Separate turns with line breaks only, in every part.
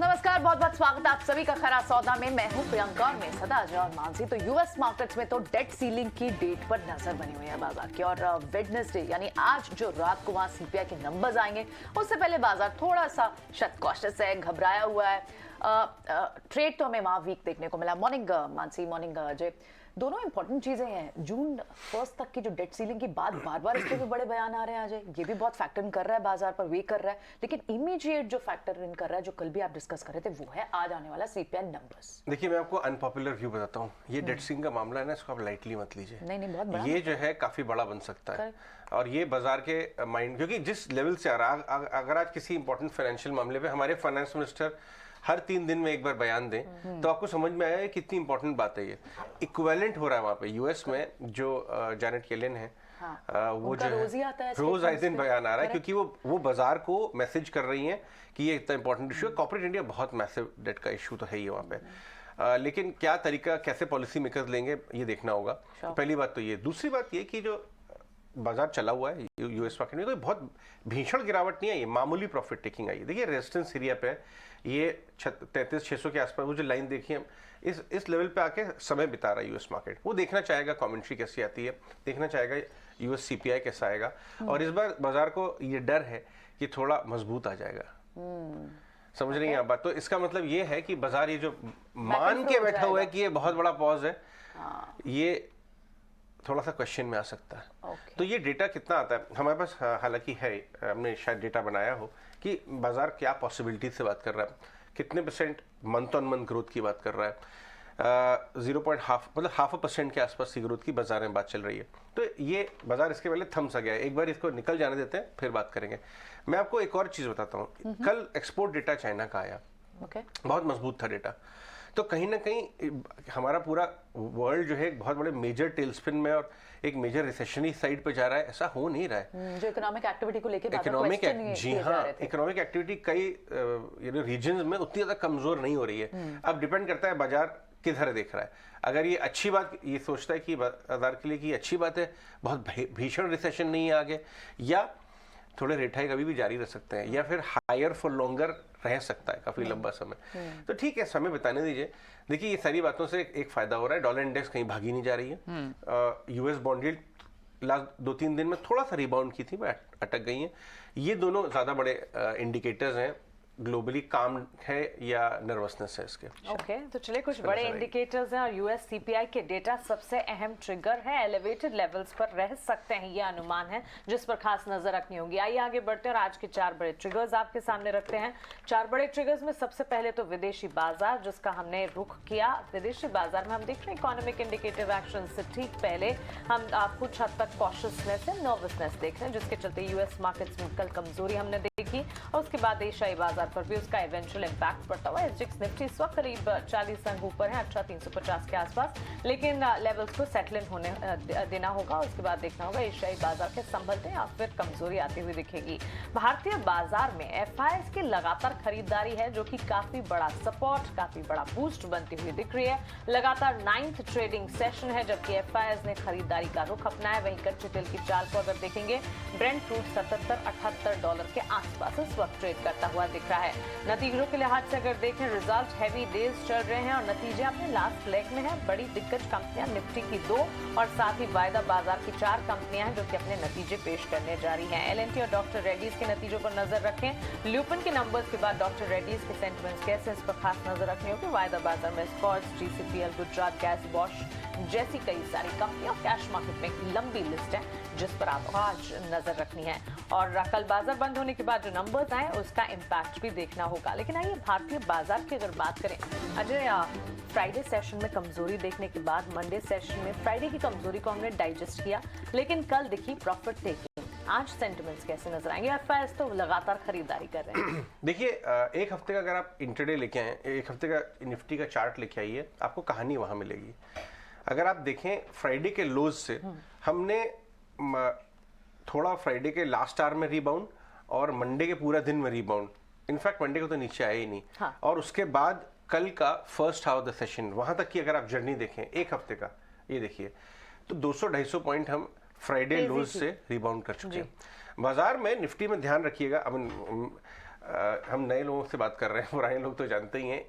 नमस्कार, बहुत बहुत स्वागत है आप सभी का खरा सौदा में। मैं हूं प्रियंका और मेरे साथ अजय और मानसी। तो यूएस मार्केट्स में तो डेट सीलिंग की डेट पर नजर बनी हुई है बाजार की, और वेडनेसडे यानी आज जो रात को वहां सीपीआई के नंबर्स आएंगे उससे पहले बाजार थोड़ा सा शायद कॉशियस है, घबराया हुआ है। ट्रेड तो हमें वहां वीक देखने को मिला। Morning Mansi, morning Ajay. दोनों इंपॉर्टेंट चीजें हैं। जून 1 तक की जो डेट सीलिंग की बात बार बार इस पे भी बड़े बयान आ रहे हैं अजय, ये भी बहुत फैक्टर इन कर रहा है बाजार पर, वे कर रहा है। लेकिन इमीडिएट जो फैक्टर इन कर रहा है, जो कल भी आप डिस्कस कर रहे थे, वो है आज आने वाला सीपीआई नंबर्स।
देखिए, मैं आपको अनपॉपुलर व्यू बताता हूँ। ये डेट सीलिंग का मामला है ना, इसको आप लाइटली मत लीजिए।
नहीं, बहुत बड़ा
ये जो है काफी बड़ा बन सकता है, और ये बाजार के माइंड, क्योंकि जिस लेवल से आ रहा, अगर आज किसी इंपॉर्टेंट फाइनेंशियल मामले पे हमारे फाइनेंस मिनिस्टर हर 3 दिन में एक बार बयान दें, तो आपको समझ में आया कितनी इंपॉर्टेंट बात है। ये इक्विवेलेंट हो रहा है वहाँ पे यूएस में। जो जैनेट येलेन है, वो जो रोज आए दिन बयान आ रहा है, क्योंकि वो बाजार को मैसेज कर रही हैं कि ये इतना इंपॉर्टेंट इशू है। कॉर्पोरेट इंडिया बहुत मैसिव डेट का इशू तो है ही वहाँ पे, लेकिन क्या तरीका, कैसे पॉलिसी मेकर्स लेंगे, ये देखना होगा। पहली बात तो ये। दूसरी बात ये कि जो बाजार चला हुआ है यूएस मार्केट में, कोई बहुत भीषण गिरावट नहीं आई है, मामूली प्रॉफिट टेकिंग आई है। देखिए, रेजिस्टेंस एरिया पे ये 33,600 के आसपास वो जो लाइन देखी है, इस लेवल पे आके समय बिता रहा है यूएस मार्केट। वो देखना चाहेगा कमेंट्री कैसी आती है, देखना चाहेगा यूएस सीपीआई कैसा आएगा, और इस बार बाजार को ये डर है कि थोड़ा मजबूत आ जाएगा। समझ रही हैं आप बात? तो इसका मतलब ये है कि बाजार ये जो मान के बैठा हुआ है कि ये बहुत बड़ा पॉज है, ये थोड़ा सा क्वेश्चन में आ सकता है। तो ये डेटा कितना आता है हमारे पास, हालांकि है, हमने शायद डेटा बनाया हो कि बाजार क्या पॉसिबिलिटी से बात कर रहा है, कितने percent month on month growth की बात कर रहा है। 0.5 मतलब 0.5% के आसपास की ग्रोथ की बाजार में बात चल रही है। तो ये बाजार इसके पहले थम सा गया है। एक बार इसको निकल जाने देते हैं, फिर बात करेंगे। मैं आपको एक और चीज बताता हूँ। कल एक्सपोर्ट डेटा चाइना का आया, बहुत मजबूत था डेटा। तो कहीं ना कहीं हमारा पूरा वर्ल्ड जो है एक बहुत बड़े मेजर टेलस्पिन में और एक मेजर रिसेशनरी साइड पे जा रहा है, ऐसा हो नहीं रहा है।
जो इकोनॉमिक एक्टिविटी को लेकर
जी हाँ, इकोनॉमिक एक्टिविटी कई रीजन्स में उतनी ज्यादा कमजोर नहीं हो रही है। अब डिपेंड करता है बाजार किधर देख रहा है। अगर ये अच्छी बात, ये सोचता है कि बाजार के लिए कि अच्छी बात है, बहुत भीषण रिसेशन नहीं है आगे, या थोड़े रेट हाइक अभी भी जारी रह सकते हैं, या फिर हायर फॉर लॉन्गर रह सकता है काफी लंबा समय, तो ठीक है, समय बिताने दीजिए। देखिए, ये सारी बातों से एक फायदा हो रहा है, डॉलर इंडेक्स कहीं भागी नहीं जा रही है। यूएस बॉन्ड यील्ड लास्ट 2-3 दिन में थोड़ा सा रिबाउंड की थी, बट अटक गई है। ये दोनों ज्यादा बड़े इंडिकेटर्स हैं, ग्लोबली काम है या नर्वसनेस है इसके।
ओके, तो चलिए, कुछ बड़े इंडिकेटर्स हैं और यूएस सीपीआई के डेटा सबसे अहम ट्रिगर है। एलिवेटेड लेवल्स पर रह सकते हैं, ये अनुमान है जिस पर खास नजर रखनी होगी। आइए आगे बढ़ते हैं और आज के 4 बड़े ट्रिगर्स आपके सामने रखते हैं। 4 बड़े ट्रिगर्स में सबसे पहले तो विदेशी बाजार, जिसका हमने रुख किया। विदेशी बाजार में हम देख रहे हैं इकोनॉमिक इंडिकेटिव एक्शन से ठीक पहले हम कुछ हद तक कॉशियसनेस है, नर्वसनेस देख रहे हैं, जिसके चलते यूएस मार्केट्स में कल कमजोरी हमने देखी, और उसके बाद एशियाई बाजार पर भी उसका इवेंचुअल इंपैक्ट पड़ता हुआ। एसजीएक्स निफ्टी इस वक्त करीब 40 अंक ऊपर है, 350 के आसपास, लेकिन लेवल्स को सेटल इन होने देना होगा। उसके बाद देखना होगा एशियाई बाजार के संभलते हैं या फिर कमजोरी आती हुई दिखेगी। भारतीय बाजार में एफआईआईज की लगातार खरीदारी है, जो कि काफी बड़ा सपोर्ट, काफी बड़ा बूस्ट बनती हुई दिख रही है। लगातार 9th ट्रेडिंग सेशन है जबकि एफआईआईज ने खरीदारी का रुख अपनाया। वहीं कच्चे तेल की चाल को अगर देखेंगे, ब्रेंट क्रूड $77-78 के आसपास इस वक्त ट्रेड करता हुआ दिख रहा है। नतीजों के लिहाज से अगर देखें, रिजल्ट हैवी डेज चल रहे हैं और नतीजे अपने लास्ट लेग में है। बड़ी दिग्गज कंपनियां निफ्टी की 2 और साथ ही वायदा बाजार की 4 कंपनियां हैं जो कि अपने नतीजे पेश करने जा रही हैं। एलएनटी और डॉक्टर रेड्डीज के नतीजों पर नजर रखें। ल्यूपिन के नंबर्स के बाद डॉक्टर रेड्डीज के सेंटिमेंट्स कैसे, इस पर खास नजर रखनी होगी। वायदा बाजार में scarce, GCPL, Gujarat gas, Bosch जैसी कई सारी कंपनियां। कैश मार्केट में एक लंबी लिस्ट है जिस पर आप आज नजर रखनी है। और कल बाजार बंद होने के बाद जो नंबर्स आए उसका इंपैक्ट भी देखना होगा। लेकिन आइए भारतीय बाजार की अगर बात करें अजय, फ्राइडे सेशन में कमजोरी देखने के बाद मंडे सेशन में फ्राइडे की कमजोरी को हमने डाइजेस्ट किया, लेकिन कल दिखी प्रॉफिट टेकिंग। आज सेंटिमेंट्स कैसे नजर आएंगे? एफआईआईज तो लगातार खरीदारी कर रहे हैं।
देखिए, एक हफ्ते का अगर आप इंट्राडे लेके आए, एक हफ्ते का निफ्टी का चार्ट लेके आइए, आपको कहानी वहां मिलेगी। अगर आप देखें फ्राइडे के लोज से, हमने थोड़ा फ्राइडे के लास्ट आवर में रिबाउंड और मंडे के पूरा दिन में रिबाउंड, इनफैक्ट मंडे को तो नीचे आया ही नहीं। और उसके बाद कल का first half of the session, वहां तक की अगर आप जर्नी देखें एक हफ्ते का, ये देखिए तो 200-250 पॉइंट हम फ्राइडे लोज से रिबाउंड कर चुके हैं। बाजार में निफ्टी में ध्यान रखिएगा, हम नए लोगों से बात कर रहे हैं, पुराने लोग तो जानते ही हैं,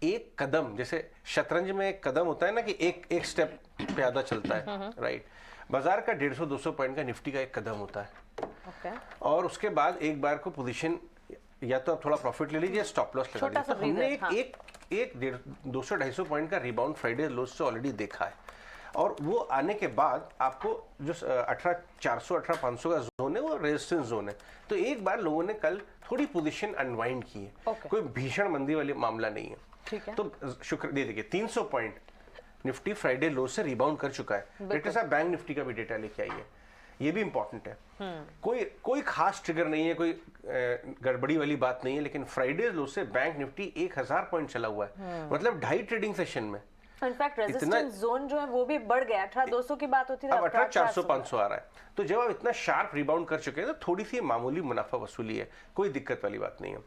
एक कदम, जैसे शतरंज में एक कदम होता है ना कि एक स्टेप प्यादा चलता है, राइट। बाजार का 150-200 पॉइंट का निफ्टी का एक कदम होता है, और उसके बाद एक बार को पोजीशन या तो आप थोड़ा प्रॉफिट ले लीजिए, स्टॉप लॉस लगा लीजिए। तो हमने एक 200-250 पॉइंट का रिबाउंड फ्राइडे लोज से ऑलरेडी देखा है, और वो आने के बाद आपको जो 18,400 18,500 का जोन है वो रेजिस्टेंस जोन है। तो एक बार लोगों ने कल थोड़ी पोजीशन अनवाइंड की है, कोई भीषण मंदी वाली मामला नहीं है,
ठीक है।
तो शुक्र दे देखिए 300 पॉइंट निफ्टी फ्राइडे लो से रिबाउंड कर चुका है। बेटे साहब बैंक निफ्टी का भी डेटा लेके आइए, ये भी इंपॉर्टेंट है। कोई खास ट्रिगर नहीं है, कोई गड़बड़ी वाली बात नहीं है, लेकिन फ्राइडे लो से बैंक निफ्टी 1000 पॉइंट चला हुआ है, मतलब 2.5 ट्रेडिंग सेशन में।
इनफैक्ट रेजिस्टेंस जोन जो है वो भी बढ़ गया, 18,200 की बात होती थी,
अब 18,400-500 आ रहा है। तो जब आप इतना शार्प रिबाउंड कर चुके हैं तो थोड़ी सी मामूली मुनाफा वसूली है, कोई दिक्कत वाली बात नहीं है।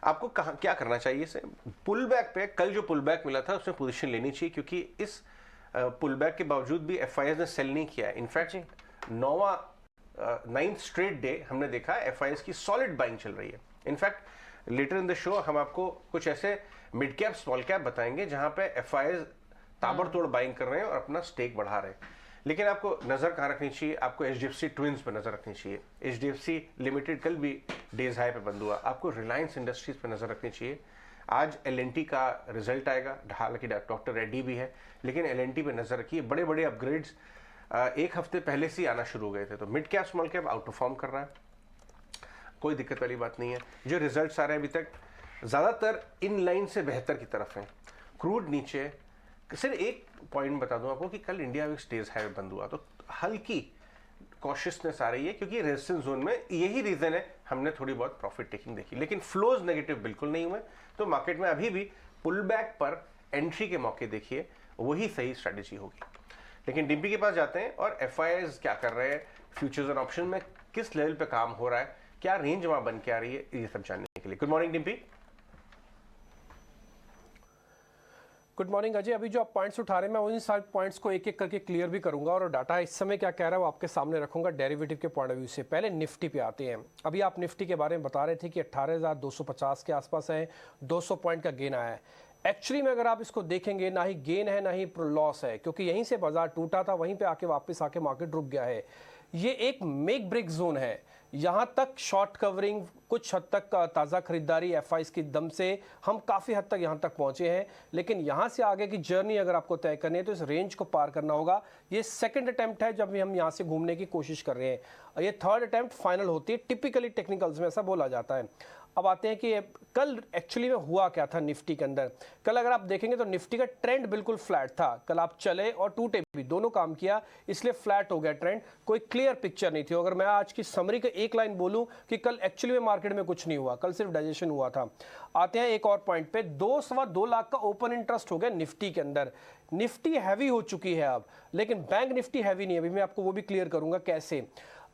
आपको क्या करना चाहिए इसे? पुल बैक पे कल जो पुल बैक मिला था उसमें पोजीशन लेनी चाहिए, क्योंकि इस पुल बैक के बावजूद भी एफआईएस ने सेल नहीं किया है। इनफैक्ट 9th स्ट्रेट डे हमने देखा एफआईएस की सॉलिड बाइंग चल रही है। In fact later in the show हम आपको कुछ ऐसे मिड कैप स्मॉल कैप बताएंगे जहां पे एफआईएस ताबड़तोड़ बाइंग कर रहे हैं और अपना स्टेक बढ़ा रहे हैं। लेकिन आपको नजर कहां रखनी चाहिए? आपको एचडीएफसी ट्विंस पे नजर रखनी चाहिए। एचडीएफसी लिमिटेड कल भी डेज हाई पे बंद हुआ। आपको रिलायंस इंडस्ट्रीज पे नजर रखनी चाहिए। आज एलएनटी का रिजल्ट आएगा, हालांकि डॉक्टर रेड्डी भी है, लेकिन एलएनटी पे नजर रखिए। बड़े बड़े अपग्रेड्स एक हफ्ते पहले से ही आना शुरू हो गए थे, तो mid cap small cap out perform कर रहा है, कोई दिक्कत वाली बात नहीं है। जो रिजल्ट्स आ रहे हैं अभी तक ज्यादातर इन लाइन से बेहतर की तरफ है। क्रूड नीचे, सिर्फ एक पॉइंट बता दूं आपको कि कल इंडिया विक्स डेज हाई बंद हुआ, तो हल्की कॉशियसनेस आ रही है, क्योंकि रेजिस्टेंस जोन में यही रीजन है हमने थोड़ी बहुत प्रॉफिट टेकिंग देखी, लेकिन फ्लोज नेगेटिव बिल्कुल नहीं हुए। तो मार्केट में अभी भी पुल बैक पर एंट्री के मौके देखिए, वही सही स्ट्रेटेजी होगी। लेकिन डिम्पी के पास जाते हैं और एफआईआईज क्या कर रहे हैं, फ्यूचर्स और ऑप्शन में किस लेवल पे काम हो रहा है, क्या रेंज वहां बन के आ रही है, ये सब जानने के लिए good morning Dimpy.
Good morning Ajay. अभी जो आप पॉइंट्स उठा रहे हैं मैं उन सारे पॉइंट्स को एक एक करके क्लियर भी करूंगा, और डाटा इस समय क्या कह रहा है वो आपके सामने रखूंगा डेरिवेटिव के पॉइंट ऑफ व्यू से। पहले निफ्टी पे आते हैं। अभी आप निफ्टी के बारे में बता रहे थे कि 18,250 के आसपास है, 200 पॉइंट का गेन आया है। एक्चुअली में अगर आप इसको देखेंगे, ना ही गेन है ना ही लॉस है, क्योंकि यहीं से बाजार टूटा था, वहीं पे आके वापस आके मार्केट रुक गया है। ये एक मेक ब्रेक जोन है। यहाँ तक शॉर्ट कवरिंग, कुछ हद तक ताज़ा खरीदारी एफआईएस की दम से हम काफ़ी हद तक यहाँ तक पहुँचे हैं, लेकिन यहाँ से आगे की जर्नी अगर आपको तय करनी है तो इस रेंज को पार करना होगा। ये सेकंड अटेम्प्ट है जब हम यहाँ से घूमने की कोशिश कर रहे हैं। ये थर्ड अटेम्प्ट फाइनल होती है, टिपिकली टेक्निकल्स में ऐसा बोला जाता है। अब आते हैं कि कल एक्चुअली में हुआ क्या था निफ्टी के अंदर। कल अगर आप देखेंगे तो निफ्टी का ट्रेंड बिल्कुल फ्लैट था। कल आप चले और टूटे भी, दोनों काम किया, इसलिए फ्लैट हो गया ट्रेंड, कोई क्लियर पिक्चर नहीं थी। अगर मैं आज की समरी का एक लाइन बोलूं कि कल एक्चुअली में मार्केट में कुछ नहीं हुआ, कल सिर्फ डाइजेशन हुआ था। आते हैं एक और पॉइंट पे, 2-2 लाख का ओपन इंटरेस्ट हो गया निफ्टी के अंदर। निफ्टी हैवी हो चुकी है अब, लेकिन बैंक निफ्टी हैवी नहीं है। अभी मैं आपको वो भी क्लियर करूंगा कैसे।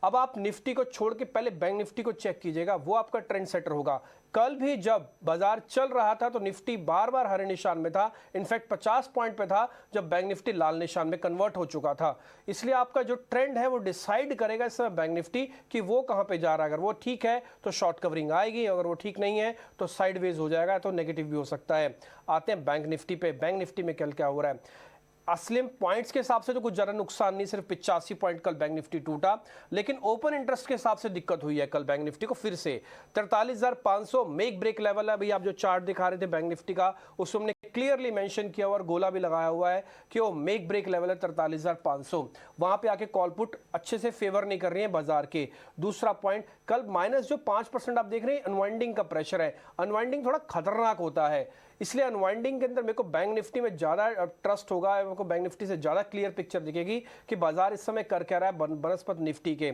अब आप निफ्टी को छोड़ के पहले बैंक निफ्टी को चेक कीजिएगा, वो आपका ट्रेंड सेटर होगा। कल भी जब बाजार चल रहा था तो निफ्टी बार बार हरे निशान में था, इनफैक्ट 50 पॉइंट पे था जब बैंक निफ्टी लाल निशान में कन्वर्ट हो चुका था। इसलिए आपका जो ट्रेंड है वो डिसाइड करेगा इस समय बैंक निफ्टी कि वो कहां पे जा रहा है। अगर वो ठीक है तो शॉर्ट कवरिंग आएगी, अगर वो ठीक नहीं है तो साइडवेज हो जाएगा, तो नेगेटिव भी हो सकता है। आते हैं बैंक निफ्टी पे। बैंक निफ्टी में कल क्या हो रहा है? असलिम पॉइंट्स के हिसाब से तो कुछ ज़्यादा नुकसान नहीं, सिर्फ 85 पॉइंट कल बैंक निफ्टी टूटा, लेकिन ओपन इंटरेस्ट के हिसाब से दिक्कत हुई है कल बैंक निफ्टी को। फिर से 43,500 मेक ब्रेक लेवल है। अभी आप जो चार्ट दिखा रहे थे बैंक निफ्टी का, उसमें हमने क्लियरली मेंशन किया हुआ और गोला भी लगाया हुआ है कि वो मेक ब्रेक लेवल है 43,500। वहां पे आके कॉल पुट अच्छे से फेवर नहीं कर रही है बाजार के। दूसरा पॉइंट, कल माइनस जो 5% आप देख रहे हैं, अनवाइंडिंग का प्रेशर है। अनवाइंडिंग थोड़ा खतरनाक होता है, इसलिए अनवाइंडिंग के अंदर मेरे को बैंक निफ्टी में ज़्यादा ट्रस्ट होगा, मेरे को बैंक निफ्टी से ज़्यादा क्लियर पिक्चर दिखेगी कि बाजार इस समय कर क्या रहा है बनस्पत निफ्टी के।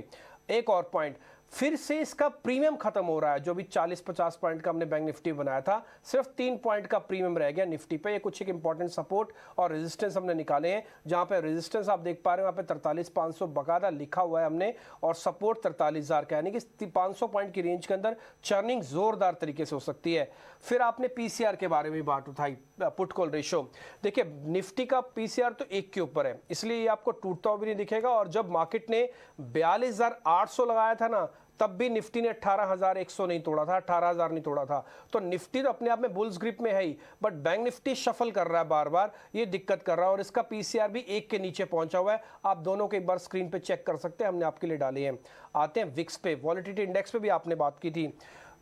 एक और पॉइंट, फिर से इसका प्रीमियम खत्म हो रहा है। जो भी 40-50 पॉइंट का हमने बैंक निफ्टी बनाया था, सिर्फ 3 पॉइंट का प्रीमियम रह गया निफ्टी पे। ये कुछ एक इंपॉर्टेंट सपोर्ट और रेजिस्टेंस हमने निकाले हैं। जहां पे रेजिस्टेंस आप देख पा रहे हैं, वहां पे 43,500 बकायदा लिखा हुआ है हमने, और सपोर्ट 43,000 का, यानी कि 500 पॉइंट की रेंज के अंदर चर्निंग जोरदार तरीके से हो सकती है। फिर आपने पीसीआर के बारे में बात उठाई, पुट कॉल रेशो। देखिए निफ्टी का पीसीआर तो 1 के ऊपर है, इसलिए ये आपको टूटता हुआ भी नहीं दिखेगा। और जब मार्केट ने 42,800 लगाया था ना, तब भी निफ्टी ने 18,100 नहीं तोड़ा था, 18,000 नहीं तोड़ा था। तो निफ्टी तो अपने आप में बुल्स ग्रिप में है ही, बट बैंक निफ्टी शफल कर रहा है बार बार, ये दिक्कत कर रहा है। और इसका पीसीआर भी 1 के नीचे पहुंचा हुआ है। आप दोनों को एक बार स्क्रीन पे चेक कर सकते हैं, हमने आपके लिए डाले हैं। आते हैं विक्स पे, वॉलेटिलिटी इंडेक्स पे भी आपने बात की थी।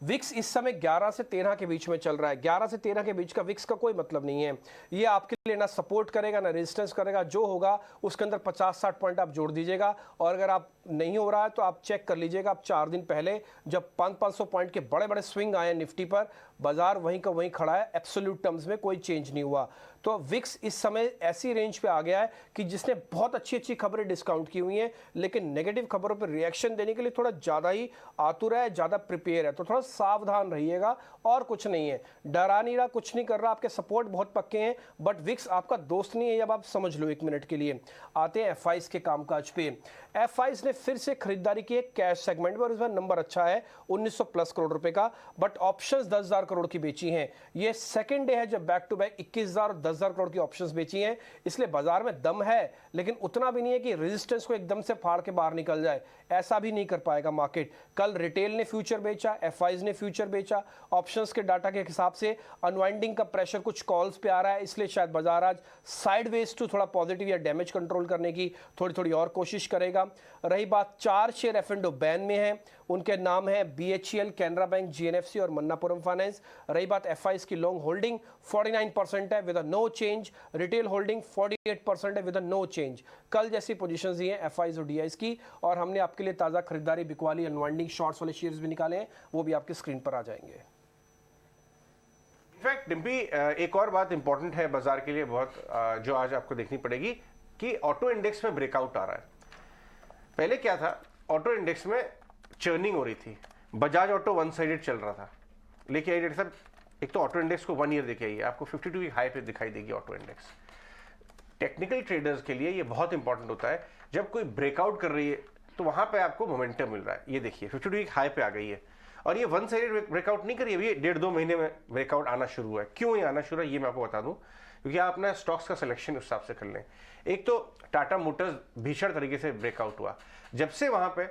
विक्स इस समय 11 से 13 के बीच में चल रहा है। 11 से 13 के बीच का विक्स का कोई मतलब नहीं है। ये आपके लिए ना सपोर्ट करेगा ना रेजिस्टेंस करेगा, जो होगा उसके अंदर 50-60 पॉइंट आप जोड़ दीजिएगा। और अगर आप नहीं हो रहा है तो आप चेक कर लीजिएगा, आप 4 दिन पहले जब 500 पॉइंट के बड़े बड़े स्विंग आए निफ्टी पर, बाजार वहीं का वहीं खड़ा है, एब्सोल्यूट टर्म्स में कोई चेंज नहीं हुआ। तो विक्स इस समय ऐसी रेंज पे आ गया है कि जिसने बहुत अच्छी अच्छी खबरें डिस्काउंट की हुई हैं, लेकिन नेगेटिव खबरों पर रिएक्शन देने के लिए थोड़ा ज़्यादा ही आतुर है, ज़्यादा प्रिपेयर है। तो थोड़ा सावधान रहिएगा, और कुछ नहीं है। डरा नहीं रहा, कुछ नहीं कर रहा, आपके सपोर्ट बहुत पक्के हैं, बट विक्स आपका दोस्त नहीं है, अब आप समझ लो 1 मिनट के लिए। आते हैं एफआईज के कामकाज पे। एफआईज ने फिर से खरीदारी की है कैश सेगमेंट में, और इस बार नंबर अच्छा है 1900 प्लस करोड़ रुपए का, बट ऑप्शंस 10,000 करोड़ की बेची हैं। ये सेकंड डे है जब बैक टू बैक 21,000 और 10,000 करोड़ की ऑप्शंस बेची हैं, इसलिए बाजार में दम है, लेकिन उतना भी नहीं है कि रेजिस्टेंस को एकदम से फाड़ के बाहर निकल जाए। ऐसा भी नहीं कर पाएगा मार्केट। कल रिटेल ने फ्यूचर बेचा, एफआईज ने फ्यूचर बेचा। ऑप्शंस के डाटा के हिसाब से अनवाइंडिंग का प्रेशर कुछ कॉल्स पे आ रहा है, इसलिए शायद बाजार आज साइडवेज टू थोड़ा पॉजिटिव या डैमेज कंट्रोल करने की थोड़ी थोड़ी और कोशिश करेगा। रही बात 4 शेयर एफ&ओ बैन में है, उनके नाम है बीएचईएल, कैनरा बैंक, जीएनएफसी और मन्नापुरम फाइनेंस। रही बात एफआईज की लॉन्ग होल्डिंग 49% है with no change, retail holding 48% है विद नो चेंज। कल जैसी पोजीशंस ही हैं एफआईज और डीआईज की, और हमने आपके लिए ताज़ा खरीदारी, बिकवाली, अनवाइंडिंग, शॉर्ट्स वाले शेयर्स भी निकाले हैं, वो भी आपकी स्क्रीन पर आ जाएंगे।
इनफैक्ट डिम्पी, एक और बात इंपॉर्टेंट है बाजार के लिए बहुत, जो आज आपको देखनी पड़ेगी कि ऑटो इंडेक्स में ब्रेकआउट आ रहा है। पहले क्या था, ऑटो इंडेक्स में चर्निंग हो रही थी, बजाज ऑटो वन साइडेड चल रहा था। लेकिन आई डेट साहब, एक तो ऑटो इंडेक्स को 1 ईयर देखे आइए, आपको 52 वीक हाई पे दिखाई देगी ऑटो इंडेक्स। टेक्निकल ट्रेडर्स के लिए ये बहुत इंपॉर्टेंट होता है, जब कोई ब्रेकआउट कर रही है तो वहां पे आपको मोमेंटम मिल रहा है। ये देखिए 52 वीक हाई पे आ गई है, और ये वन साइडेड ब्रेकआउट नहीं करी है, ये 1.5-2 महीने में ब्रेकआउट आना शुरू हुआ है। क्यों ये आना शुरू है ये मैं आपको बता दूं, क्योंकि आप अपना स्टॉक्स का सिलेक्शन उस हिसाब से कर लें। एक तो टाटा मोटर्स भीषण तरीके से ब्रेकआउट हुआ, जब से वहां पे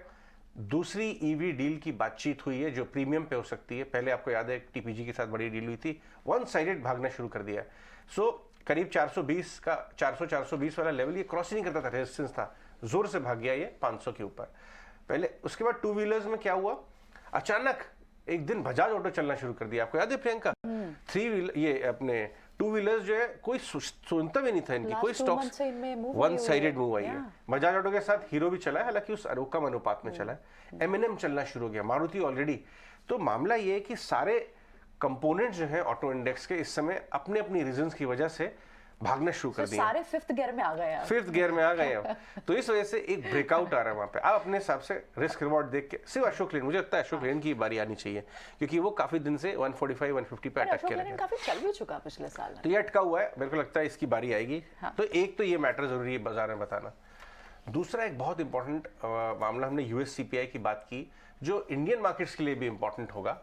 दूसरी ईवी डील की बातचीत हुई है जो प्रीमियम पे हो सकती है। पहले आपको याद है टीपीजी के साथ बड़ी डील हुई थी, वन साइडेड भागना शुरू कर दिया। सो करीब 420 का 400-420 वाला लेवल ये क्रॉस ही नहीं करता था, रेजिस्टेंस था, जोर से भाग गया ये 500 के ऊपर पहले। उसके बाद 2 व्हीलर्स में क्या हुआ, अचानक एक दिन बजाज ऑटो चलना शुरू कर दिया। आपको याद है प्रियंका, 3 व्हीलर, ये अपने 2 व्हीलर्स जो है कोई सुनता भी नहीं था इनकी, कोई stocks one sided move I है। बजाज ऑटो के साथ हीरो भी चला है, हालांकि उस कम अनुपात में चला है। एमएनएम चलना शुरू हो गया, मारुति ऑलरेडी। तो मामला ये है कि सारे कंपोनेंट्स जो हैं ऑटो इंडेक्स के इस समय अपने अपनी रीजंस की वजह से भागना शुरू कर दिए,
सारे 5th गियर में आ गए हैं।
5th गियर में आ गए हैं। तो इस वजह से एक ब्रेकआउट आ रहा है वहां पे। आप अपने हिसाब से रिस्क रिवॉर्ड देख के, सिर्फ अशोक लेन, मुझे लगता है अशोक लेन की बारी आनी चाहिए, क्योंकि वो काफी दिन से 145-150 पे अटक के रहे,
काफी चल भी चुका पिछले साल।
तो ये अटका हुआ है, मेरे को लगता है इसकी बारी आएगी। तो एक तो ये मैटर जरूरी है बाजार में बताना। दूसरा एक बहुत इंपॉर्टेंट मामला, हमने यूएस सीपीआई की बात की, जो इंडियन मार्केट्स के लिए भी इंपॉर्टेंट होगा,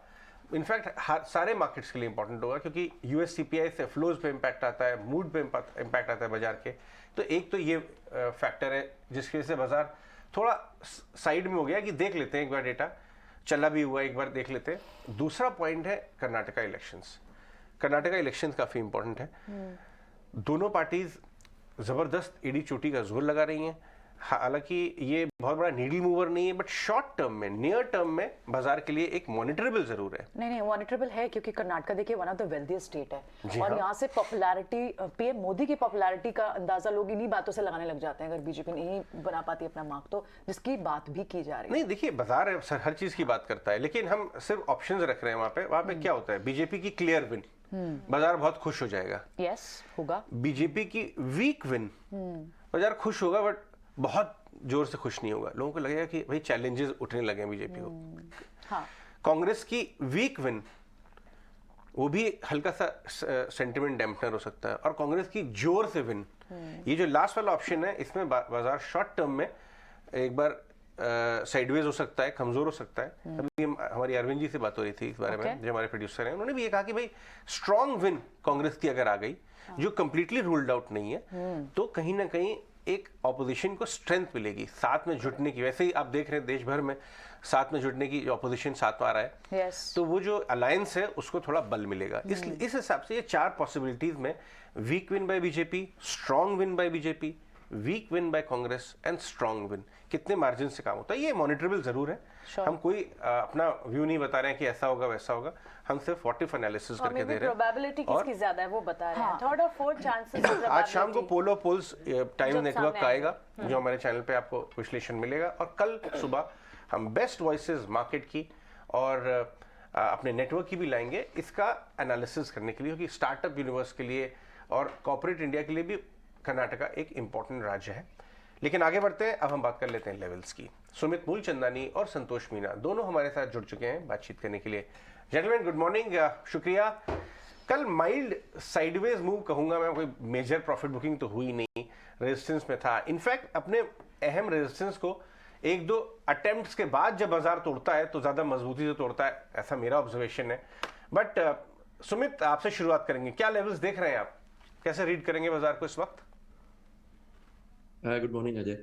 इनफैक्ट सारे मार्केट्स के लिए इंपॉर्टेंट होगा, क्योंकि यूएस सीपीआई से फ्लोज पे इंपैक्ट आता है, मूड पे इंपैक्ट आता है बाजार के। तो एक तो ये फैक्टर है जिसकी वजह से बाजार थोड़ा साइड में हो गया कि देख लेते हैं एक बार, डेटा चला भी हुआ एक बार देख लेते हैं। दूसरा पॉइंट है कर्नाटका इलेक्शंस। कर्नाटका इलेक्शंस काफी इंपॉर्टेंट है। दोनों पार्टीज जबरदस्त एड़ी चोटी का जोर लगा रही हैं। हालांकि ये बहुत बड़ा नीडल मूवर नहीं है, बट शॉर्ट टर्म में, नियर टर्म में बाजार के लिए एक मॉनिटरेबल जरूर है।
नहीं मॉनिटरेबल है, क्योंकि कर्नाटका देखिए one of the wealthiest state है, और यहाँ से पॉपुलैरिटी, पीएम मोदी की पॉपुलैरिटी का अंदाजा लोग इन्हीं बातों से लगाने लग जाते हैं। अगर बीजेपी नहीं बना पाती अपना मार्क, तो जिसकी बात भी की जा रही है।
नहीं देखिए, बाजार हर चीज की बात करता है, लेकिन हम सिर्फ ऑप्शंस रख रहे हैं वहां पे क्या होता है, बीजेपी की क्लियर विन, बाजार बहुत खुश हो जाएगा।
यस होगा।
बीजेपी की वीक विन, बाजार खुश होगा, बट बहुत जोर से खुश नहीं होगा। लोगों को लगेगा कि भाई चैलेंजेस उठने लगे हैं बीजेपी को।
हाँ।
कांग्रेस की वीक विन, वो भी हल्का सा सेंटिमेंट डैम्पनर हो सकता है। और कांग्रेस की जोर से विन, ये जो लास्ट वाला ऑप्शन है, इसमें बाजार शॉर्ट टर्म में एक बार साइडवेज हो सकता है, कमजोर हो सकता है। अभी हमारी अरविंद जी से बात हो रही थी इस बारे में, जो हमारे प्रोड्यूसर हैं, उन्होंने भी ये कहा कि भाई स्ट्रॉन्ग विन कांग्रेस की अगर आ गई, जो कंप्लीटली रूल्ड आउट नहीं है, तो कहीं ना कहीं एक ऑपोजिशन को स्ट्रेंथ मिलेगी साथ में जुटने की। वैसे ही आप देख रहे हैं देश भर में साथ में जुड़ने की, ऑपोजिशन साथ में आ रहा है, तो वो जो अलायंस है उसको थोड़ा बल मिलेगा। इस हिसाब से ये 4 पॉसिबिलिटीज में weak win by BJP, strong win by BJP, weak win by Congress and strong win, कितने मार्जिन से काम होता है ये मॉनिटरेबल जरूर है। हम कोई अपना व्यू नहीं बता रहे हैं कि ऐसा होगा वैसा होगा, हम सिर्फ व्हाट इफ एनालिसिस करके दे रहे हैं।
प्रोबेबिलिटी किसकी ज्यादा है वो बता रहे हैं। थर्ड और फोर्थ चांसेस।
आज शाम को पोलो पोल्स टाइम नेटवर्क का आएगा जो हमारे चैनल पे आपको विश्लेषण मिलेगा, और कल सुबह हम बेस्ट वॉइसेस मार्केट की और अपने नेटवर्क की भी लाएंगे इसका एनालिसिस करने के लिए, क्योंकि स्टार्टअप यूनिवर्स के लिए और कॉर्पोरेट इंडिया के लिए भी कर्नाटका एक इंपॉर्टेंट राज्य है। लेकिन आगे बढ़ते हैं, अब हम बात कर लेते हैं लेवल्स की। सुमित मूलचंदानी और संतोष मीना दोनों हमारे साथ जुड़ चुके हैं बातचीत करने के लिए। जेंटलमैन गुड मॉर्निंग, शुक्रिया। कल माइल्ड साइडवेज मूव कहूंगा मैं, कोई मेजर प्रॉफिट बुकिंग तो हुई नहीं, रेजिस्टेंस में था। इनफैक्ट अपने अहम रेजिस्टेंस को 1-2 अटेम्प्ट्स के बाद जब बाजार तोड़ता है तो ज्यादा मजबूती से तोड़ता है, ऐसा मेरा ऑब्जर्वेशन है। बट सुमित आपसे शुरुआत करेंगे, क्या लेवल्स देख रहे हैं आप, कैसे रीड करेंगे बाजार को इस वक्त?
Good morning Ajay.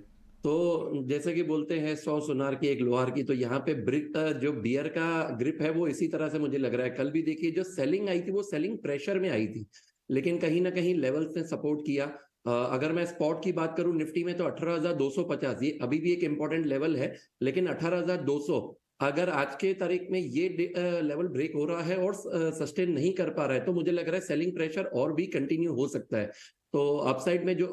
तो जैसे कि बोलते हैं 100 सुनार की एक लोहार की, तो यहाँ पे ब्रिक जो बियर का ग्रिप है वो इसी तरह से मुझे लग रहा है। कल भी देखिए जो सेलिंग आई थी वो सेलिंग प्रेशर में आई थी, लेकिन कहीं ना कहीं लेवल्स ने सपोर्ट किया। अगर मैं स्पॉट की बात करूं निफ्टी में तो 18,250 ये अभी भी एक इंपॉर्टेंट लेवल है, लेकिन 18,200 अगर आज के तारीख में ये लेवल ब्रेक हो रहा है और सस्टेन नहीं कर पा रहा है तो मुझे लग रहा है सेलिंग प्रेशर और भी कंटिन्यू हो सकता है। तो अपसाइड में जो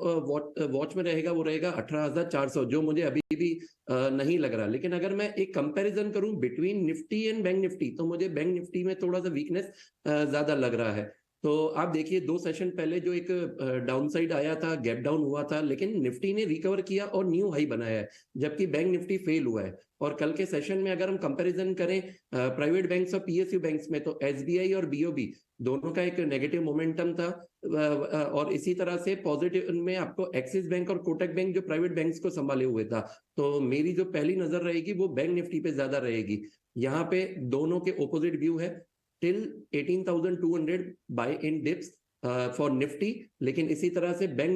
वॉच में रहेगा वो रहेगा 18,400, जो मुझे अभी भी नहीं लग रहा। लेकिन अगर मैं एक कंपैरिजन करूं between Nifty and bank Nifty तो मुझे बैंक निफ्टी में थोड़ा सा वीकनेस ज्यादा लग रहा है। तो आप देखिए 2 सेशन पहले जो एक डाउनसाइड आया था, गैप डाउन हुआ था, लेकिन निफ्टी ने रिकवर किया और न्यू हाई बनाया है, जबकि बैंक निफ्टी फेल हुआ है। और कल के सेशन में अगर हम कंपैरिजन करें प्राइवेट बैंक्स और पीएसयू बैंक्स में तो एसबीआई और बीओबी दोनों का एक नेगेटिव मोमेंटम था, और इसी तरह से पॉजिटिव में आपको एक्सिस बैंक और कोटक बैंक जो प्राइवेट बैंक्स को संभाले हुए था। तो मेरी जो पहली नजर रहेगी वो बैंक निफ्टी पे ज्यादा रहेगी। यहाँ पे दोनों के ओपोजिट व्यू है, till 18,200 buy in dips for Nifty, लेकिन इसी तरह से बैंक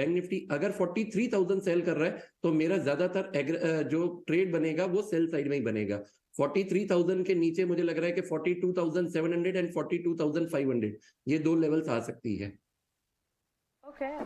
निफ्टी अगर 43,000 सेल कर रहा है तो मेरा ज्यादातर जो ट्रेड बनेगा वो सेल साइड में ही बनेगा। 43,000 के नीचे मुझे लग रहा है कि 42,700 एंड 42,500 ये 2 लेवल्स आ सकती है।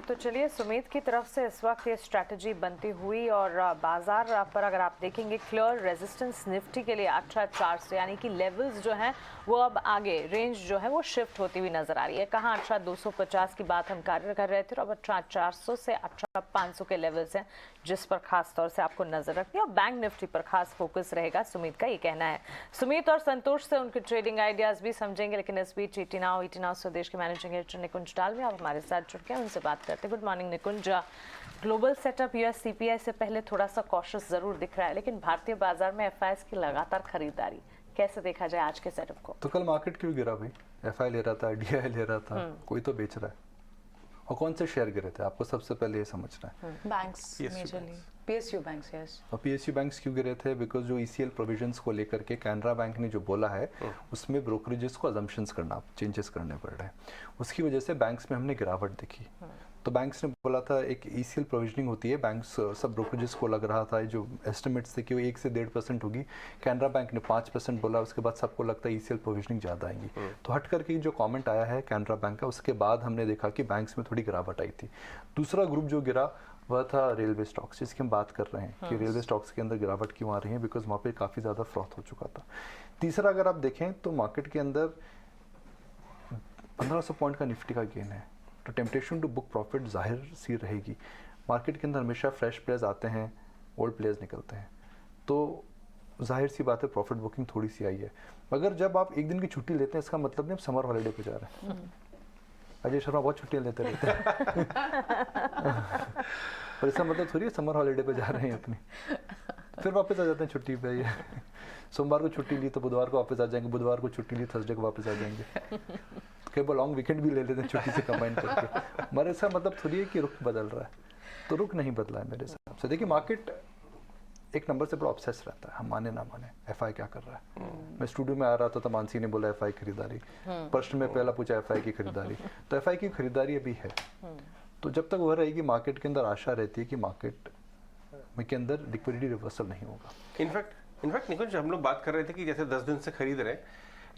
तो चलिए सुमित की तरफ से इस वक्त ये स्ट्रैटेजी बनती हुई, और बाजार पर अगर आप देखेंगे क्लियर रेजिस्टेंस निफ्टी के लिए 18,400, यानी कि लेवल्स जो हैं वो अब आगे रेंज जो है वो शिफ्ट होती हुई नजर आ रही है। कहाँ 18,250 की बात हम कार्य कर रहे थे, और अब 18,400 से 18,500 के लेवल्स हैं जिस पर खास तौर से आपको नजर रखनी है, और बैंक निफ्टी पर खास फोकस रहेगा, सुमित का ये कहना है। सुमित और संतोष से उनके ट्रेडिंग आइडियाज भी समझेंगे, लेकिन इस बीच ईटी नाउ स्वदेश के मैनेजिंग एडिटर निकुंज डालमी आप हमारे साथ जुड़ के उनसे बात करते हैं। गुड मॉर्निंग निकुंज। ग्लोबल सेटअप यूएस सीपीआई से पहले थोड़ा सा कॉशियस जरूर दिख रहा है, लेकिन भारतीय बाजार में एफआईएस की लगातार खरीदारी, कैसे देखा जाए आज के सेटअप को?
तो कल मार्केट क्यों गिरा भाई? एफआई ले रहा था, डीआई ले रहा था, कोई तो बेच रहा है। और कौन से शेयर गिरे थे आपको सबसे पहले ये समझना है।
Banks majorly, PSU banks, yes.
और पीएसयू बैंक्स क्यों गिरे थे? बिकॉज जो ईसीएल प्रोविजंस को लेकर के कैनरा बैंक ने जो बोला है उसमें ब्रोकरेजेस को अजम्पशंस करना, चेंजेस करने पड़ रहे हैं, उसकी वजह से बैंक्स में हमने गिरावट देखी। तो बैंक्स ने बोला था एक ईसीएल प्रोविजनिंग होती है, बैंक्स सब ब्रोकरेजेस को लग रहा था जो एस्टिमेट्स थे कि वो 1 से 1.5% होगी, कैनरा बैंक ने 5% बोला, उसके बाद सबको लगता है ईसीएल प्रोविजनिंग ज़्यादा आएंगी। तो हट करके जो कमेंट आया है कैनरा बैंक का, उसके बाद हमने देखा कि बैंक्स में थोड़ी गिरावट आई थी। दूसरा ग्रुप जो गिरा वह था रेलवे स्टॉक्स, जिसकी हम बात कर रहे हैं कि रेलवे स्टॉक्स के अंदर गिरावट क्यों आ रही है, बिकॉज वहाँ पे काफ़ी ज़्यादा फ्रॉथ हो चुका था। तीसरा अगर आप देखें तो मार्केट के अंदर 1500 पॉइंट का निफ्टी का गेन है, तो टेम्पटेशन टू बुक प्रॉफिट जाहिर सी रहेगी। मार्केट के अंदर हमेशा फ्रेश प्लेयर्स आते हैं, ओल्ड प्लेयर्स निकलते हैं, तो जाहिर सी बात है प्रॉफिट बुकिंग थोड़ी सी आई है। मगर जब आप एक दिन की छुट्टी लेते हैं इसका मतलब नहीं आप समर हॉलीडे पे जा रहे हैं। अजय शर्मा बहुत छुट्टियां लेते रहते हैं और इसका मतलब थोड़ी समर हॉलीडे पे जा रहे हैं अपनी, फिर वापस आ जाते हैं छुट्टी पे। सोमवार को छुट्टी ली तो बुधवार को वापस आ जाएंगे, बुधवार को छुट्टी ली थर्सडे को वापस आ जाएंगे, कई बार लॉन्ग वीकेंड भी ले लेते हैं छुट्टी से कंबाइन करके। मगर इसका मतलब थोड़ी है कि रुख बदल रहा है, तो रुख नहीं बदला है मेरे हिसाब से। देखिए मार्केट एक नंबर से बड़ा ऑब्सेस रहता है, हम माने ना माने। एफआई क्या कर रहा है? मैं स्टूडियो में आ रहा था तो मानसी ने बोला एफआई खरीदारी, प्रश्न में पहला पूछा एफआई की खरीदारी, तो एफआई की खरीदारी अभी है। तो जब तक वह रहेगी मार्केट के अंदर आशा रहती है कि मार्केट के अंदर लिक्विडिटी रिवर्सल नहीं होगा।
इनफैक्ट इनफैक्ट निकुंज, हम लोग बात कर रहे थे कि जैसे 10 दिन से खरीद रहे हैं,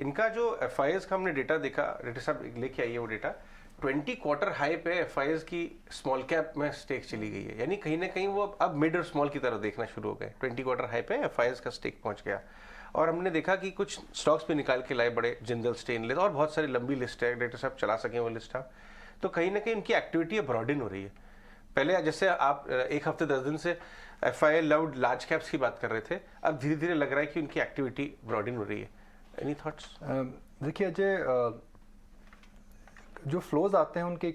इनका जो FIs का हमने डेटा देखा, डेटा साहब लेके आइए वो डेटा, 20 क्वार्टर हाई पे FIs की स्मॉल कैप में स्टेक चली गई है, यानी कहीं ना कहीं वो अब मिड और स्मॉल की तरफ देखना शुरू हो गए। 20 क्वार्टर हाई पे FIs का स्टेक पहुंच गया। और हमने देखा कि कुछ स्टॉक्स पे निकाल के लाए बड़े, जिंदल स्टेनलेस, और बहुत सारी लंबी लिस्ट है, डेटा साहब चला सकें वो लिस्ट आप, तो कहीं ना कहीं उनकी एक्टिविटी ब्रॉडन हो रही है। पहले जैसे आप एक हफ्ते 10 दिन से FI लव्ड लार्ज कैप्स की बात कर रहे थे, अब धीरे धीरे लग रहा है कि उनकी एक्टिविटी ब्रॉडन हो रही है। Any thoughts?
देखिए अजय, जो फ्लोज आते हैं उनके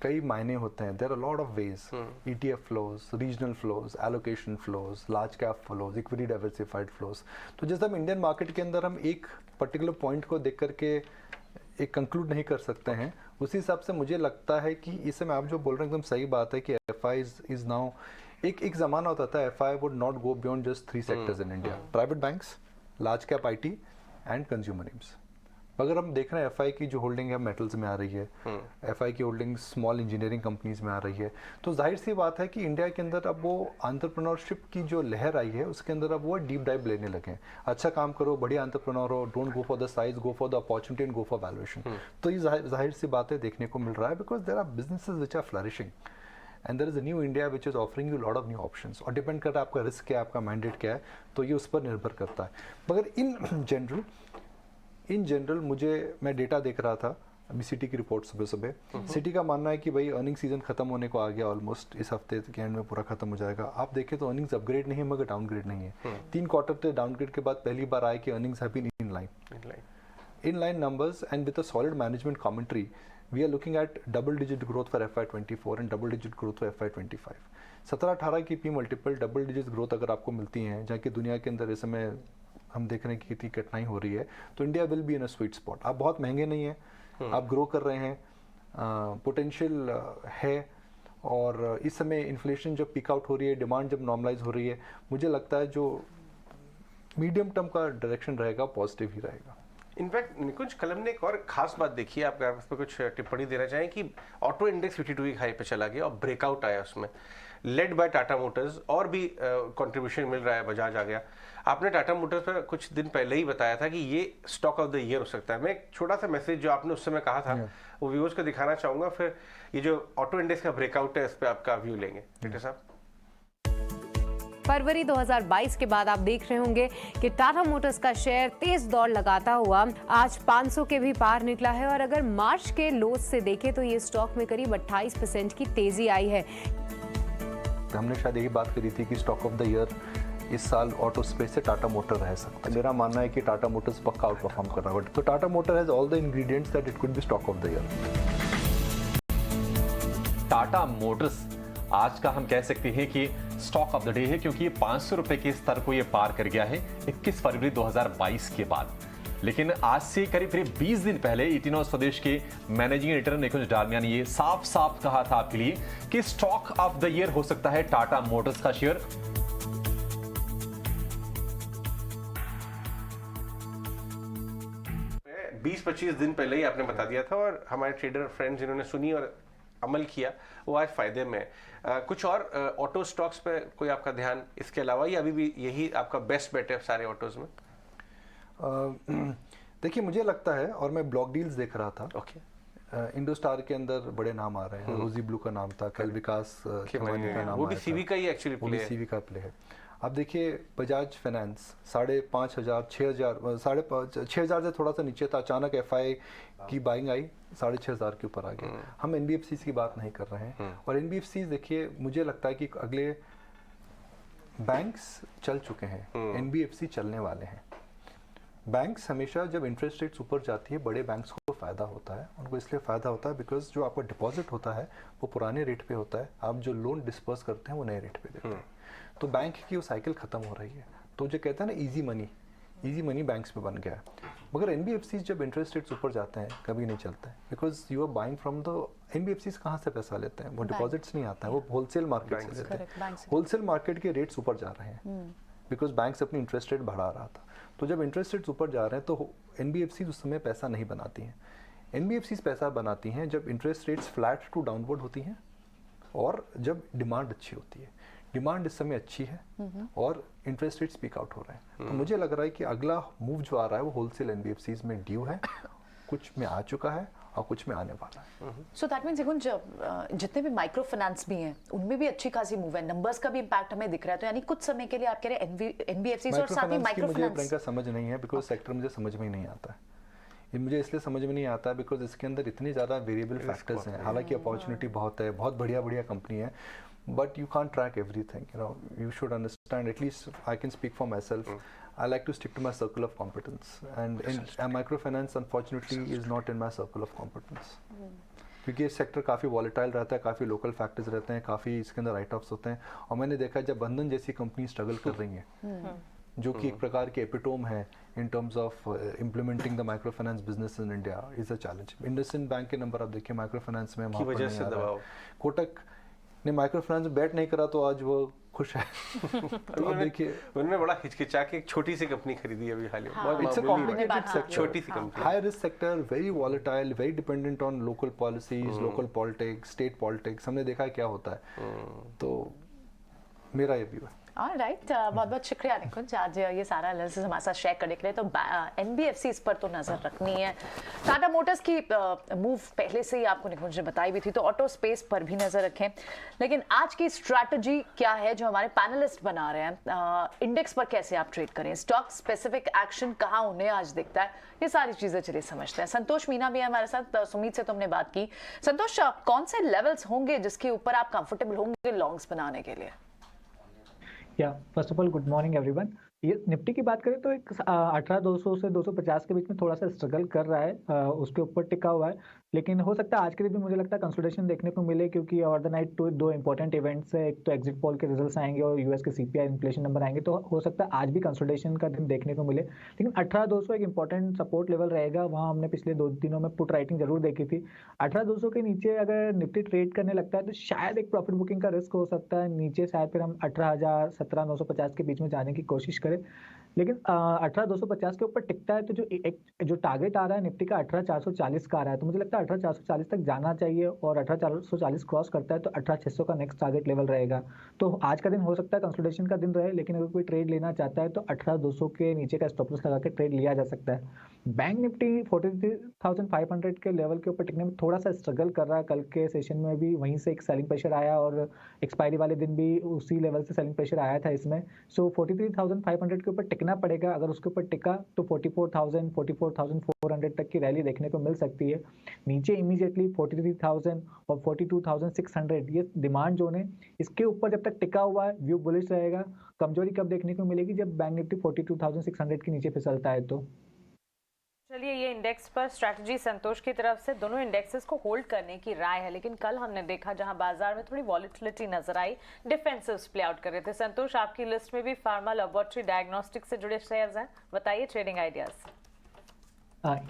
कई मायने होते हैं। There are lot of ways, ETF flows, regional flows, allocation flows, large cap flows, equity diversified flows. तो जैसे हम इंडियन मार्केट के अंदर हम एक पर्टिकुलर पॉइंट को देख करके एक कंक्लूड नहीं कर सकते हैं, उसी हिसाब से मुझे लगता है कि इस समय आप जो बोल रहे हैं एकदम सही बात है कि FI इज नाउ, एक ज़माना होता था FI would not go beyond just 3 sectors in India, private banks, large cap IT and consumer names. अगर हम देख रहे हैं FI की जो होल्डिंग है मेटल्स में आ रही है, FI की होल्डिंग स्मॉल इंजीनियरिंग कंपनीज में आ रही है, तो जाहिर सी बात है कि इंडिया के अंदर अब वो एंटरप्रेन्योरशिप की जो लहर आई है उसके अंदर अब वो डीप डाइव लेने लगे हैं। अच्छा काम करो, बढ़िया एंटरप्रेन्योर हो, don't go for the size, go for the opportunity and go for valuation. तो ये जाहिर सी बातें देखने को मिल रहा है, because there are businesses which are flourishing and there is a new India which is offering you lot of new options. और डिपेंड करता है आपका रिस्क क्या है, आपका मैंडेट क्या है, तो ये उस पर निर्भर करता है। मगर इन जनरल मैं डेटा देख रहा था अभी सिटी की रिपोर्ट सुबह। सिटी का मानना है कि भाई अर्निंग सीजन खत्म होने को आ गया, ऑलमोस्ट इस हफ्ते के एंड में पूरा खत्म हो जाएगा। आप देखें तो अर्निंग्स अपग्रेड नहीं है मगर डाउनग्रेड नहीं है। 3 क्वार्टर के डाउनग्रेड के बाद पहली बार आए कि earnings have been in line numbers, and with a solid management commentary we are looking at double digit growth for FY24 and double digit growth for FY25। 17-18 की P multiple double digit growth अगर आपको मिलती हैं, जहाँ की दुनिया के अंदर इस समय हम देख रहे हैं कि कितनी कठिनाई हो रही है, तो India will be in a sweet spot. आप बहुत महंगे नहीं हैं, आप ग्रो कर रहे हैं, पोटेंशियल है, और इस समय इन्फ्लेशन जब पिक आउट हो रही है, डिमांड जब नॉर्मलाइज हो रही है, मुझे लगता है जो मीडियम टर्म का डायरेक्शन रहेगा पॉजिटिव ही रहेगा।
इनफैक्ट निकुंज, कल हमने एक और खास बात देखी है, आप अगर उस पर कुछ टिप्पणी देना चाहें, कि ऑटो इंडेक्स 52 वीक हाई पे चला गया और ब्रेकआउट आया उसमें, लेड बाय टाटा मोटर्स, और भी कंट्रीब्यूशन मिल रहा है, बजाज आ गया। आपने टाटा मोटर्स पर कुछ दिन पहले ही बताया था कि ये स्टॉक ऑफ द ईयर हो सकता है। मैं एक छोटा सा मैसेज जो आपने उस समय कहा था वो व्यूअर्स को दिखाना चाहूंगा, फिर ये जो ऑटो इंडेक्स का ब्रेकआउट है इस पर आपका व्यू लेंगे। बेटे साहब,
फरवरी 2022 के बाद आप देख रहे होंगे कि टाटा मोटर्स का शेयर तेज दौड़ लगाता हुआ आज 500 के भी पार निकला है, और अगर मार्च के लोज से देखें तो ये स्टॉक में करीब 28% की तेजी आई है।
हमने शायद यही बात करी थी कि स्टॉक ऑफ द ईयर इस साल ऑटो स्पेस से टाटा मोटर रह सकता है। मेरा मानना है कि टाटा मोटर्स पक्का आउट परफॉर्म कर रहा है, तो Tata motor has all the ingredients that it could be stock of the year.
Tata Motors आज का हम कह सकते हैं कि स्टॉक ऑफ द डे है, क्योंकि ये 500 रुपए के स्तर को ये पार कर गया है 21 फरवरी 2022 के बाद। लेकिन आज से करीब 20 दिन पहले इटिनोस स्वदेश के मैनेजिंग एडिटर निकुंज डालमिया ने ये साफ साफ कहा था आपके लिए कि स्टॉक ऑफ द ईयर हो सकता है टाटा मोटर्स का शेयर।
20-25 दिन पहले ही आपने बता दिया था, और हमारे ट्रेडर फ्रेंड्स जिन्होंने सुनी और अमल किया वो आज फायदे में है। कुछ और ऑटो स्टॉक्स पे कोई आपका ध्यान इसके अलावा, या अभी भी यही आपका बेस्ट बेट है सारे ऑटोज में?
देखिए मुझे लगता है, और मैं ब्लॉक डील्स देख रहा था,
ओके,
इंडोस्टार के अंदर बड़े नाम आ रहे हैं, रोजी ब्लू का नाम था, कल विकास खवानी का नाम,
वो भी सीवी का ही एक्चुअली
प्ले है, सीवी का प्ले है। अब देखिए बजाज फाइनेंस 5,500 6,000 से थोड़ा सा नीचे था, अचानक FI की बाइंग आई 6,500 के ऊपर आ गया। हम NBFCs की बात नहीं कर रहे हैं, और NBFCs देखिए मुझे लगता है कि अगले बैंक्स चल चुके हैं, NBFC चलने वाले हैं। बैंक्स हमेशा जब इंटरेस्ट रेट्स ऊपर जाती है, बड़े बैंक्स को फ़ायदा होता है, उनको इसलिए फ़ायदा होता है बिकॉज जो आपका डिपॉजिट होता है वो पुराने रेट पे होता है, आप जो लोन डिस्पर्स करते हैं वो नए रेट पे देते हैं। तो बैंक की वो साइकिल ख़त्म हो रही है, तो जो कहते हैं ना इजी मनी बैंक्स में बन गया है। मगर NBFCs जब इंटरेस्ट रेट्स ऊपर जाते हैं कभी नहीं चलते हैं, because you are buying from the NBFCs कहाँ से पैसा लेते हैं, वो डिपॉजिट्स नहीं आता है, वो होलसेल मार्केट से लेते हैं। होलसेल मार्केट के रेट्स ऊपर जा रहे हैं बिकॉज बैंक्स अपनी इंटरेस्ट रेट बढ़ा रहा था। तो जब इंटरेस्ट रेट्स ऊपर जा रहे हैं तो NBFCs उस समय पैसा नहीं बनाती हैं। NBFCs पैसा बनाती हैं जब interest rates flat to downward होती हैं और जब डिमांड अच्छी होती है। डिमांड इस समय अच्छी है और इंटरेस्ट रेट स्पीक आउट हो रहे हैं। तो मुझे लग रहा है कि अगला मूव जो आ रहा है वो होलसेल एनबीएफसीज में ड्यू है, कुछ में आ चुका है और कुछ में आने वाला है।
सो दैट मीन्स निकुंज जितने भी माइक्रो फाइनेंस भी हैं उनमें भी अच्छी खासी मूव है, नंबर्स का भी इम्पैक्ट हमें दिख रहा है। तो यानी कुछ समय के लिए आप कह रहे हैं एनबीएफसीज और साथ ही माइक्रो
मुझे
फाइनेंस
प्रियंका समझ नहीं है, बिकॉज सेक्टर मुझे समझ में ही नहीं आता है। ये मुझे इसलिए समझ में नहीं आता है बिकॉज इसके अंदर इतनी ज़्यादा वेरिएबल फैक्टर्स हैं। हालांकि अपॉर्चुनिटी बहुत है, बहुत बढ़िया कंपनी है, but you can't track everything. You should understand, at least I can speak for myself. I like to stick to my circle of competence, and microfinance unfortunately is not in my circle of competence. क्योंकि ये sector काफ़ी volatile रहता है, काफ़ी local factors रहते हैं, काफ़ी इसके अंदर राइट ऑफ्स होते हैं। और मैंने देखा जब बंधन जैसी कंपनी स्ट्रगल कर रही हैं, जो कि एक प्रकार के एपिटोम है in terms of implementing the micro finance business in India, is a challenge. IndusInd bank के नंबर आप देखिए माइक्रो फाइनेंस में,
वजह से दबाव,
कोटक ने माइक्रो फाइनेंस में बैट नहीं करा तो आज वो खुश है। तो देखिए
उन्होंने बड़ा हिचकिचा के एक छोटी सी कंपनी खरीदी अभी हाल ही में।
इट्स अ कॉम्प्लिकेटेड सेक्टर,
छोटी सी company,
high risk sector, very volatile, very dependent on local policies, local politics, state politics. हमने देखा क्या होता है। तो मेरा ये व्यू है।
ऑलराइट, बहुत बहुत शुक्रिया निकुंज आज ये सारा एनालिसिस हमारे साथ शेयर करने के लिए। तो एनबीएफसी इस पर तो नजर रखनी है। टाटा मोटर्स की मूव पहले से ही आपको निकुंज ने बताई भी थी, तो ऑटो स्पेस पर भी नजर रखें। लेकिन आज की स्ट्रैटेजी क्या है जो हमारे पैनलिस्ट बना रहे हैं, इंडेक्स पर कैसे आप ट्रेड करें, स्टॉक स्पेसिफिक एक्शन कहाँ उन्हें आज दिखता है, ये सारी चीजें चलिए समझते हैं। संतोष मीना भी है हमारे साथ, सुमित से तो हमने बात की। संतोष, कौन से लेवल्स होंगे जिसके ऊपर आप कंफर्टेबल होंगे लॉन्ग्स बनाने के लिए?
First of all good morning everyone. ये निफ्टी की बात करें तो एक 18,200 से 250 के बीच में थोड़ा सा स्ट्रगल कर रहा है, उसके ऊपर टिका हुआ है। लेकिन हो सकता है आज के दिन भी मुझे लगता है कंसोलिडेशन देखने को मिले, क्योंकि ओवर द नाइट दो इंपॉर्टेंट इवेंट्स है, एक तो एग्जिट पोल के रिजल्ट्स आएंगे और यूएस के सीपीआई इन्फ्लेशन नंबर आएंगे। तो हो सकता है आज भी कंसोलिडेशन का दिन देखने को मिले। लेकिन 18,200 एक इंपॉर्टेंट सपोर्ट लेवल रहेगा, वहाँ हमने पिछले 2 दिनों में पुट राइटिंग जरूर देखी थी। 18,200 के नीचे अगर निफ्टी ट्रेड करने लगता है तो शायद एक प्रॉफिट बुकिंग का रिस्क हो सकता है नीचे, शायद फिर हम 18,000 17,950 के बीच में जाने की कोशिश करें। लेकिन 18,250 के ऊपर टिकता है तो जो टारगेट आ रहा है निफ्टी का 18,440 का आ रहा है, तो मुझे लगता है 18,440 तक जाना चाहिए। और 18,440 क्रॉस करता है तो 18,600 का नेक्स्ट टारगेट लेवल रहेगा। तो आज का दिन हो सकता है कंसोलिडेशन का दिन रहे, लेकिन अगर कोई ट्रेड लेना चाहता है तो 18,200 के नीचे का स्टॉप लॉस लगा के ट्रेड लिया जा सकता है। बैंक निफ्टी 43,500 के लेवल के ऊपर टिकने में थोड़ा सा स्ट्रगल कर रहा है। कल के सेशन में भी वहीं से एक सेलिंग प्रेशर आया और एक्सपायरी वाले दिन भी उसी लेवल से सेलिंग प्रेशर आया था इसमें। सो 43,500 के ऊपर टिकना पड़ेगा। अगर उसके ऊपर टिका तो 44,000 44,400 तक की रैली देखने को मिल सकती है। नीचे इमीडिएटली 43,000 और 42,600 ये डिमांड जोन है, इसके ऊपर जब तक टिका हुआ है व्यू बुलिश रहेगा। कमजोरी कब देखने को मिलेगी? जब बैंक निफ्टी 42,600 के नीचे फिसलता है। तो
चलिए, ये इंडेक्स पर स्ट्रैटेजी संतोष की तरफ से दोनों इंडेक्सेस को होल्ड करने की राय है। लेकिन कल हमने देखा जहां बाजार में थोड़ी वॉलेटिलिटी नजर आई, डिफेंसिव्स प्ले आउट कर रहे थे। संतोष, आपकी लिस्ट में भी फार्मा, लैबोरेटरी, डायग्नोस्टिक से जुड़े शेयर्स हैं, बताइए ट्रेडिंग आइडियाज।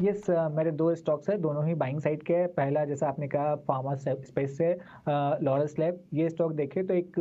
यस, मेरे 2 स्टॉक्स है, दोनों ही बाइंग साइड के हैं। पहला जैसा आपने कहा फार्मा स्पेस से लॉरस लैब, ये स्टॉक देखे तो एक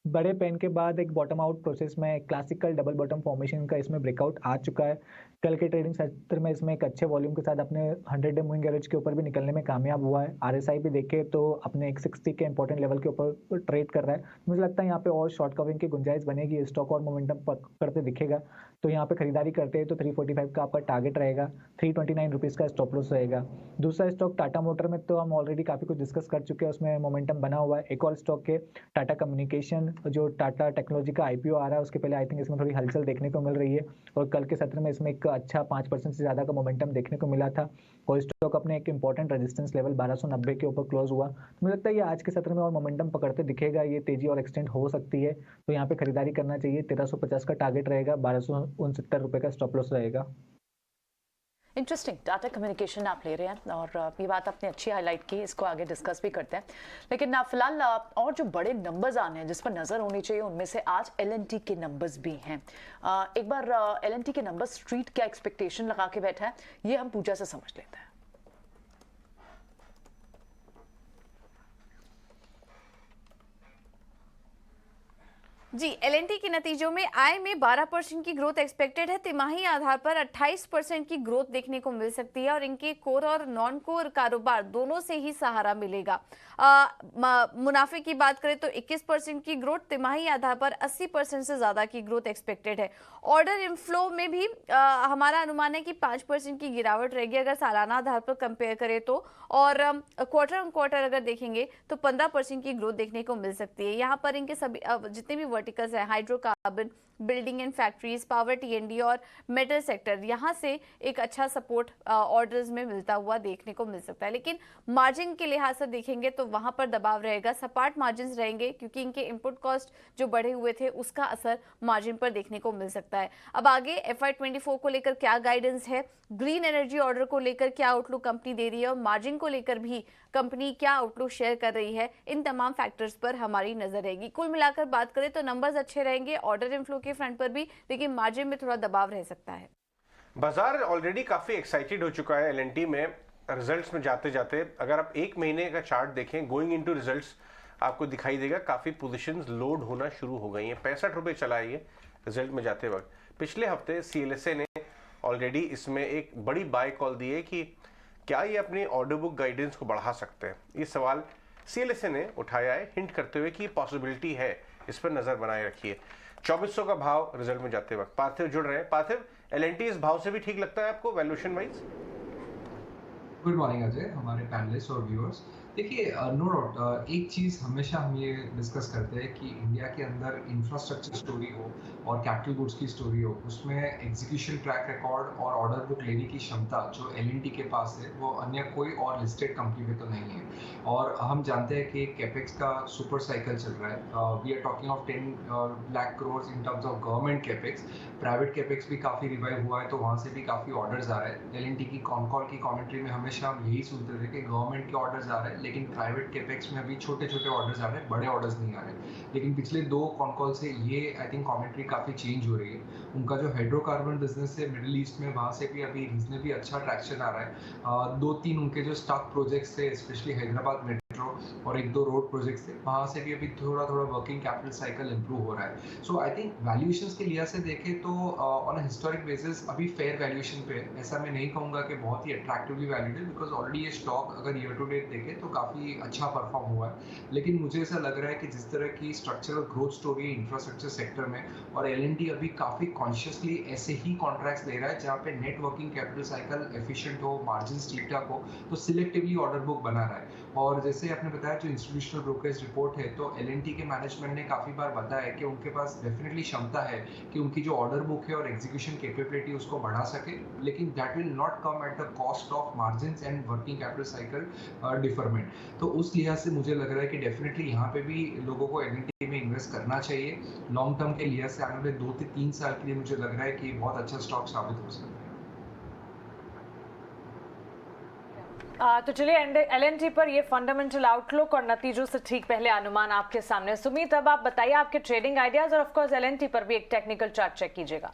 बड़े पेन के बाद एक बॉटम आउट प्रोसेस में क्लासिकल डबल बॉटम फॉर्मेशन का इसमें ब्रेकआउट आ चुका है। कल के ट्रेडिंग सत्र में इसमें एक अच्छे वॉल्यूम के साथ अपने 100 डे मूविंग एवरेज के ऊपर भी निकलने में कामयाब हुआ है। आरएसआई भी देखे तो अपने एक 60 के इंपॉर्टेंट लेवल के ऊपर ट्रेड कर रहा है। मुझे लगता है यहाँ पे और शॉर्ट कवरिंग की गुंजाइश बनेगी, स्टॉक और मोमेंटम पकड़ते दिखेगा। तो यहाँ पे खरीदारी करते हैं तो 345 का आपका टारगेट रहेगा, 329 रुपीज़ का स्टॉप लॉस रहेगा। दूसरा स्टॉक टाटा मोटर में तो हम ऑलरेडी काफ़ी कुछ डिस्कस कर चुके हैं, उसमें मोमेंटम बना हुआ है। एक और स्टॉक के टाटा कम्युनिकेशन, जो टाटा टेक्नोलॉजी का आईपीओ आ रहा है उसके पहले आई थिंक इसमें थोड़ी हलचल देखने को मिल रही है और कल के सत्र में इसमें एक अच्छा 5% से ज़्यादा का मोमेंटम देखने को मिला था और स्टॉक अपने एक इंपॉर्टेंट रेजिस्टेंस लेवल 1290 के ऊपर क्लोज हुआ। तो मुझे लगता है ये आज के सत्र में और मोमेंटम पकड़ते दिखेगा, ये तेजी और एक्सटेंड हो सकती है। तो यहाँ पे खरीदारी करना चाहिए। 1350 का टारगेट रहेगा, 1269 रुपये का स्टॉप लॉस रहेगा।
इंटरेस्टिंग, टाटा कम्युनिकेशन आप ले रहे हैं और ये बात आपने अच्छी हाईलाइट की, इसको आगे डिस्कस भी करते हैं। लेकिन फिलहाल और जो बड़े नंबर्स आने हैं जिस पर नज़र होनी चाहिए उनमें से आज एल&टी के नंबर्स भी हैं। एक बार एल&टी के नंबर्स स्ट्रीट क्या एक्सपेक्टेशन लगा के बैठा है ये हम पूजा से समझ लेते हैं।
जी, एलएनटी के नतीजों में आय में 12% की ग्रोथ एक्सपेक्टेड है। तिमाही आधार पर 28% की ग्रोथ देखने को मिल सकती है और इनके कोर और नॉन कोर कारोबार दोनों से ही सहारा मिलेगा। मुनाफे की बात करें तो 21% की ग्रोथ, तिमाही आधार पर 80% से ज्यादा की ग्रोथ एक्सपेक्टेड है। ऑर्डर इनफ्लो में भी हमारा अनुमान है कि 5% की गिरावट रहेगी अगर सालाना आधार पर कंपेयर करें तो, और क्वार्टर ऑन क्वार्टर अगर देखेंगे तो 15% की ग्रोथ देखने को मिल सकती है। यहाँ पर इनके सभी जितने भी वर्टिकल्स हैं, hydrocarbon, building and factories, power TnD और मेटल सेक्टर, यहाँ से एक अच्छा सपोर्ट ऑर्डर्स में मिलता हुआ देखने को मिल सकता है। लेकिन मार्जिन के लिहाज से देखेंगे तो वहां पर दबाव रहेगा, सपाट मार्जिन रहेंगे क्योंकि इनके इनपुट कॉस्ट जो बढ़े हुए थे उसका असर मार्जिन पर देखने को मिल सकता है। अब आगे FY24 को लेकर क्या गाइडेंस है, ग्रीन एनर्जी ऑर्डर को लेकर क्या आउटलुक कंपनी दे रही है और मार्जिन को लेकर भी कंपनी क्या आउटलुक शेयर कर रही है, इन तमाम फैक्टर्स पर हमारी नजर रहेगी। कुल मिलाकर बात करें तो नंबर्स अच्छे रहेंगे ऑर्डर इनफ्लो के फ्रंट पर भी, लेकिन मार्जिन में थोड़ा दबाव रह सकता है।
बाजार ऑलरेडी काफी एक्साइटेड हो चुका है एलएनटी में रिजल्ट्स में जाते जाते। अगर आप एक महीने का चार्ट देखें गोइंग इनटू रिजल्ट्स, आपको दिखाई देगा काफी पोजीशंस लोड होना शुरू हो गई हैं। 65 रुपए चला है ये रिजल्ट में जाते वक्त। पिछले हफ्ते CLSA ने ऑलरेडी इसमें एक बड़ी बाय कॉल दी है कि क्या ये अपनी ऑर्डर बुक गाइडेंस को बढ़ा सकते हैं। ये सवाल CLSA ने उठाया है, हिंट करते हुए कि पॉसिबिलिटी है, इस पर नजर बनाए रखिए। 2400 का भाव रिजल्ट में जाते वक्त। पार्थिव जुड़ रहे हैं। पार्थिव, एलएनटी इस भाव से भी ठीक लगता है आपको valuation wise?
Good morning Ajay, हमारे पैनलिस्ट और व्यूअर्स। देखिए, नो डाउट एक चीज़ हमेशा हम ये डिस्कस करते हैं कि इंडिया के अंदर इंफ्रास्ट्रक्चर स्टोरी हो और कैपिटल गुड्स की स्टोरी हो, उसमें एग्जीक्यूशन ट्रैक रिकॉर्ड और ऑर्डर बुक लेने की क्षमता जो एलएनटी के पास है वो अन्य कोई और लिस्टेड कंपनी में तो नहीं है। और हम जानते हैं कि कैपेक्स का सुपर साइकिल चल रहा है। We are talking of 10 lakh crore in terms of government capex. Private capex भी काफ़ी रिवाइव हुआ है, तो वहाँ से भी काफ़ी ऑर्डर्स आ रहे हैं। एलएनटी की कॉल की कमेंट्री में हमेशा हम यही सुनते थे कि गवर्नमेंट के ऑर्डर्स आ रहे हैं, लेकिन प्राइवेट कैपेक्स में अभी छोटे छोटे ऑर्डर्स आ रहे हैं, बड़े ऑर्डर्स नहीं आ रहे। लेकिन पिछले 2 कॉल से ये आई थिंक कमेंट्री काफ़ी चेंज हो रही है। उनका जो हाइड्रोकार्बन बिजनेस है मिडिल ईस्ट में, वहाँ से भी अभी रीजनेबली अच्छा ट्रैक्शन आ रहा है। 2-3 उनके जो स्टॉक प्रोजेक्ट्स थे, स्पेशली हैदराबाद मेट्रो और 1-2 रोड प्रोजेक्ट्स थे, वहाँ से भी अभी थोड़ा वर्किंग कैपिटल साइकिल इंप्रूव हो रहा है। सो आई थिंक वैल्यूएशंस के लिहाज से देखें तो ऑन अ हिस्टोरिक बेसिस अभी फेयर वैल्यूएशन पे, ऐसा मैं नहीं कहूँगा कि बहुत ही अट्रैक्टिवली वैल्यूड है, बिकॉज ऑलरेडी ये स्टॉक अगर ईयर टू डेट देखें तो काफ़ी अच्छा परफॉर्म हुआ है। लेकिन मुझे ऐसा लग रहा है कि जिस तरह की स्ट्रक्चरल ग्रोथ स्टोरी है इंफ्रास्ट्रक्चर सेक्टर में, और एलएनटी अभी काफ़ी कॉन्शियसली ऐसे ही कॉन्ट्रैक्ट्स ले रहा है जहाँ पे net working capital cycle efficient हो, मार्जिन ठीक ठाक हो, तो सिलेक्टिवली ऑर्डर बुक बना रहा है। और जैसे आपने बताया जो इंस्टीट्यूशनल ब्रोकरेज रिपोर्ट है, तो एलएनटी के मैनेजमेंट ने काफ़ी बार बताया कि उनके पास डेफिनेटली क्षमता है कि उनकी जो ऑर्डर बुक है और एग्जीक्यूशन कैपेबिलिटी उसको बढ़ा सके, लेकिन that will not come at the cost of margins and working capital cycle deferment. तो उस लिहाज से मुझे लग रहा है कि डेफिनेटली यहाँ पे भी लोगों को एलएनटी में इन्वेस्ट करना चाहिए। लॉन्ग टर्म के लिहाज से आने वाले 2 से 3 साल के लिए मुझे लग रहा है कि बहुत अच्छा स्टॉक साबित हो सकता है।
तो चलिए एलएनटी पर ये फंडामेंटल आउटलुक और नतीजों से ठीक पहले अनुमान आपके सामने। सुमित, अब आप बताइए आपके ट्रेडिंग आइडियाज और ऑफ कोर्स एलएनटी पर भी एक टेक्निकल चार्ट चेक कीजिएगा।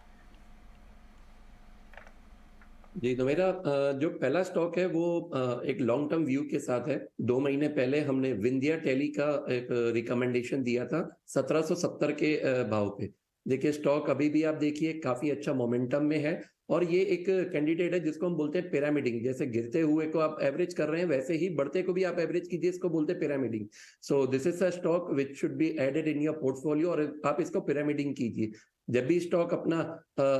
जी, तो मेरा जो पहला स्टॉक है वो एक लॉन्ग टर्म व्यू के साथ है। 2 महीने पहले हमने विंध्या टेली का एक रिकमेंडेशन दिया था 1770 के भाव पे। देखिए, स्टॉक अभी भी आप देखिए काफी अच्छा मोमेंटम में है, और ये एक कैंडिडेट है जिसको हम बोलते हैं पिरामिडिंग। जैसे गिरते हुए को आप एवरेज कर रहे हैं, वैसे ही बढ़ते को भी आप एवरेज कीजिए, इसको बोलते हैं pyramiding. So this is a stock which should be added in your portfolio, और आप इसको पिरामिडिंग कीजिए। जब भी स्टॉक अपना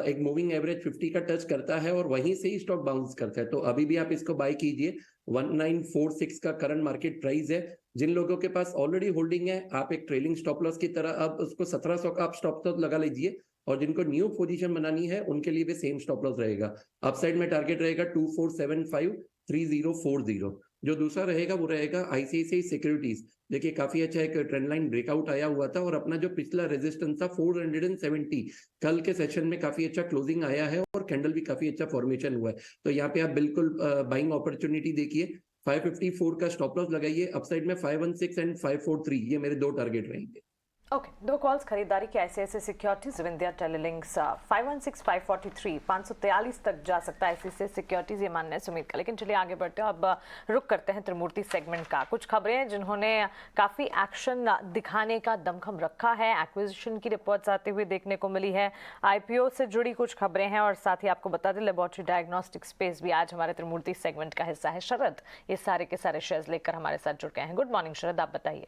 एक मूविंग एवरेज 50 का टच करता है और वहीं से ही स्टॉक बाउंस करता है, तो अभी भी आप इसको बाय कीजिए। 1946 का करंट मार्केट प्राइस है। जिन लोगों के पास ऑलरेडी होल्डिंग है, आप एक ट्रेलिंग स्टॉप लॉस की तरह अब उसको 1700 का आप स्टॉप लॉस लगा लीजिए, और जिनको न्यू पोजीशन बनानी है उनके लिए भी सेम स्टॉप लॉस रहेगा। अपसाइड में टारगेट रहेगा 2475 3040। जो दूसरा रहेगा वो रहेगा आईसीआईसीआई सिक्योरिटीज। देखिए, काफी अच्छा एक ट्रेंड लाइन ब्रेकआउट आया हुआ था, और अपना जो पिछला रेजिस्टेंस था 470, कल के सेशन में काफी अच्छा क्लोजिंग आया है और कैंडल भी काफी अच्छा फॉर्मेशन हुआ है। तो यहाँ पे आप बिल्कुल बाइंग अपॉर्चुनिटी देखिए। 554 का स्टॉप लॉस लगाइए। अपसाइड में 516 एंड 543, ये मेरे 2 टारगेट रहेंगे।
ओके, दो कॉल्स खरीदारी के ICICI सिक्योरिटीज विंध्या टेलीलिंक्स 516543 543 तक जा सकता है ICICI सिक्योरिटीज, ये मानना है सुमित का। लेकिन चलिए आगे बढ़ते हैं, अब रुक करते हैं त्रिमूर्ति सेगमेंट का। कुछ खबरें हैं जिन्होंने काफी एक्शन दिखाने का दमखम रखा है, एक्विजिशन की रिपोर्ट्स आते हुए देखने को मिली है, IPO से जुड़ी कुछ खबरें हैं, और साथ ही आपको बता दें लेबोरेटरी डायग्नोस्टिक स्पेस भी आज हमारे त्रिमूर्ति सेगमेंट का हिस्सा है। शरद ये सारे के सारे शेयर्स लेकर हमारे साथ जुड़ गए हैं। गुड मॉर्निंग शरद, आप बताइए।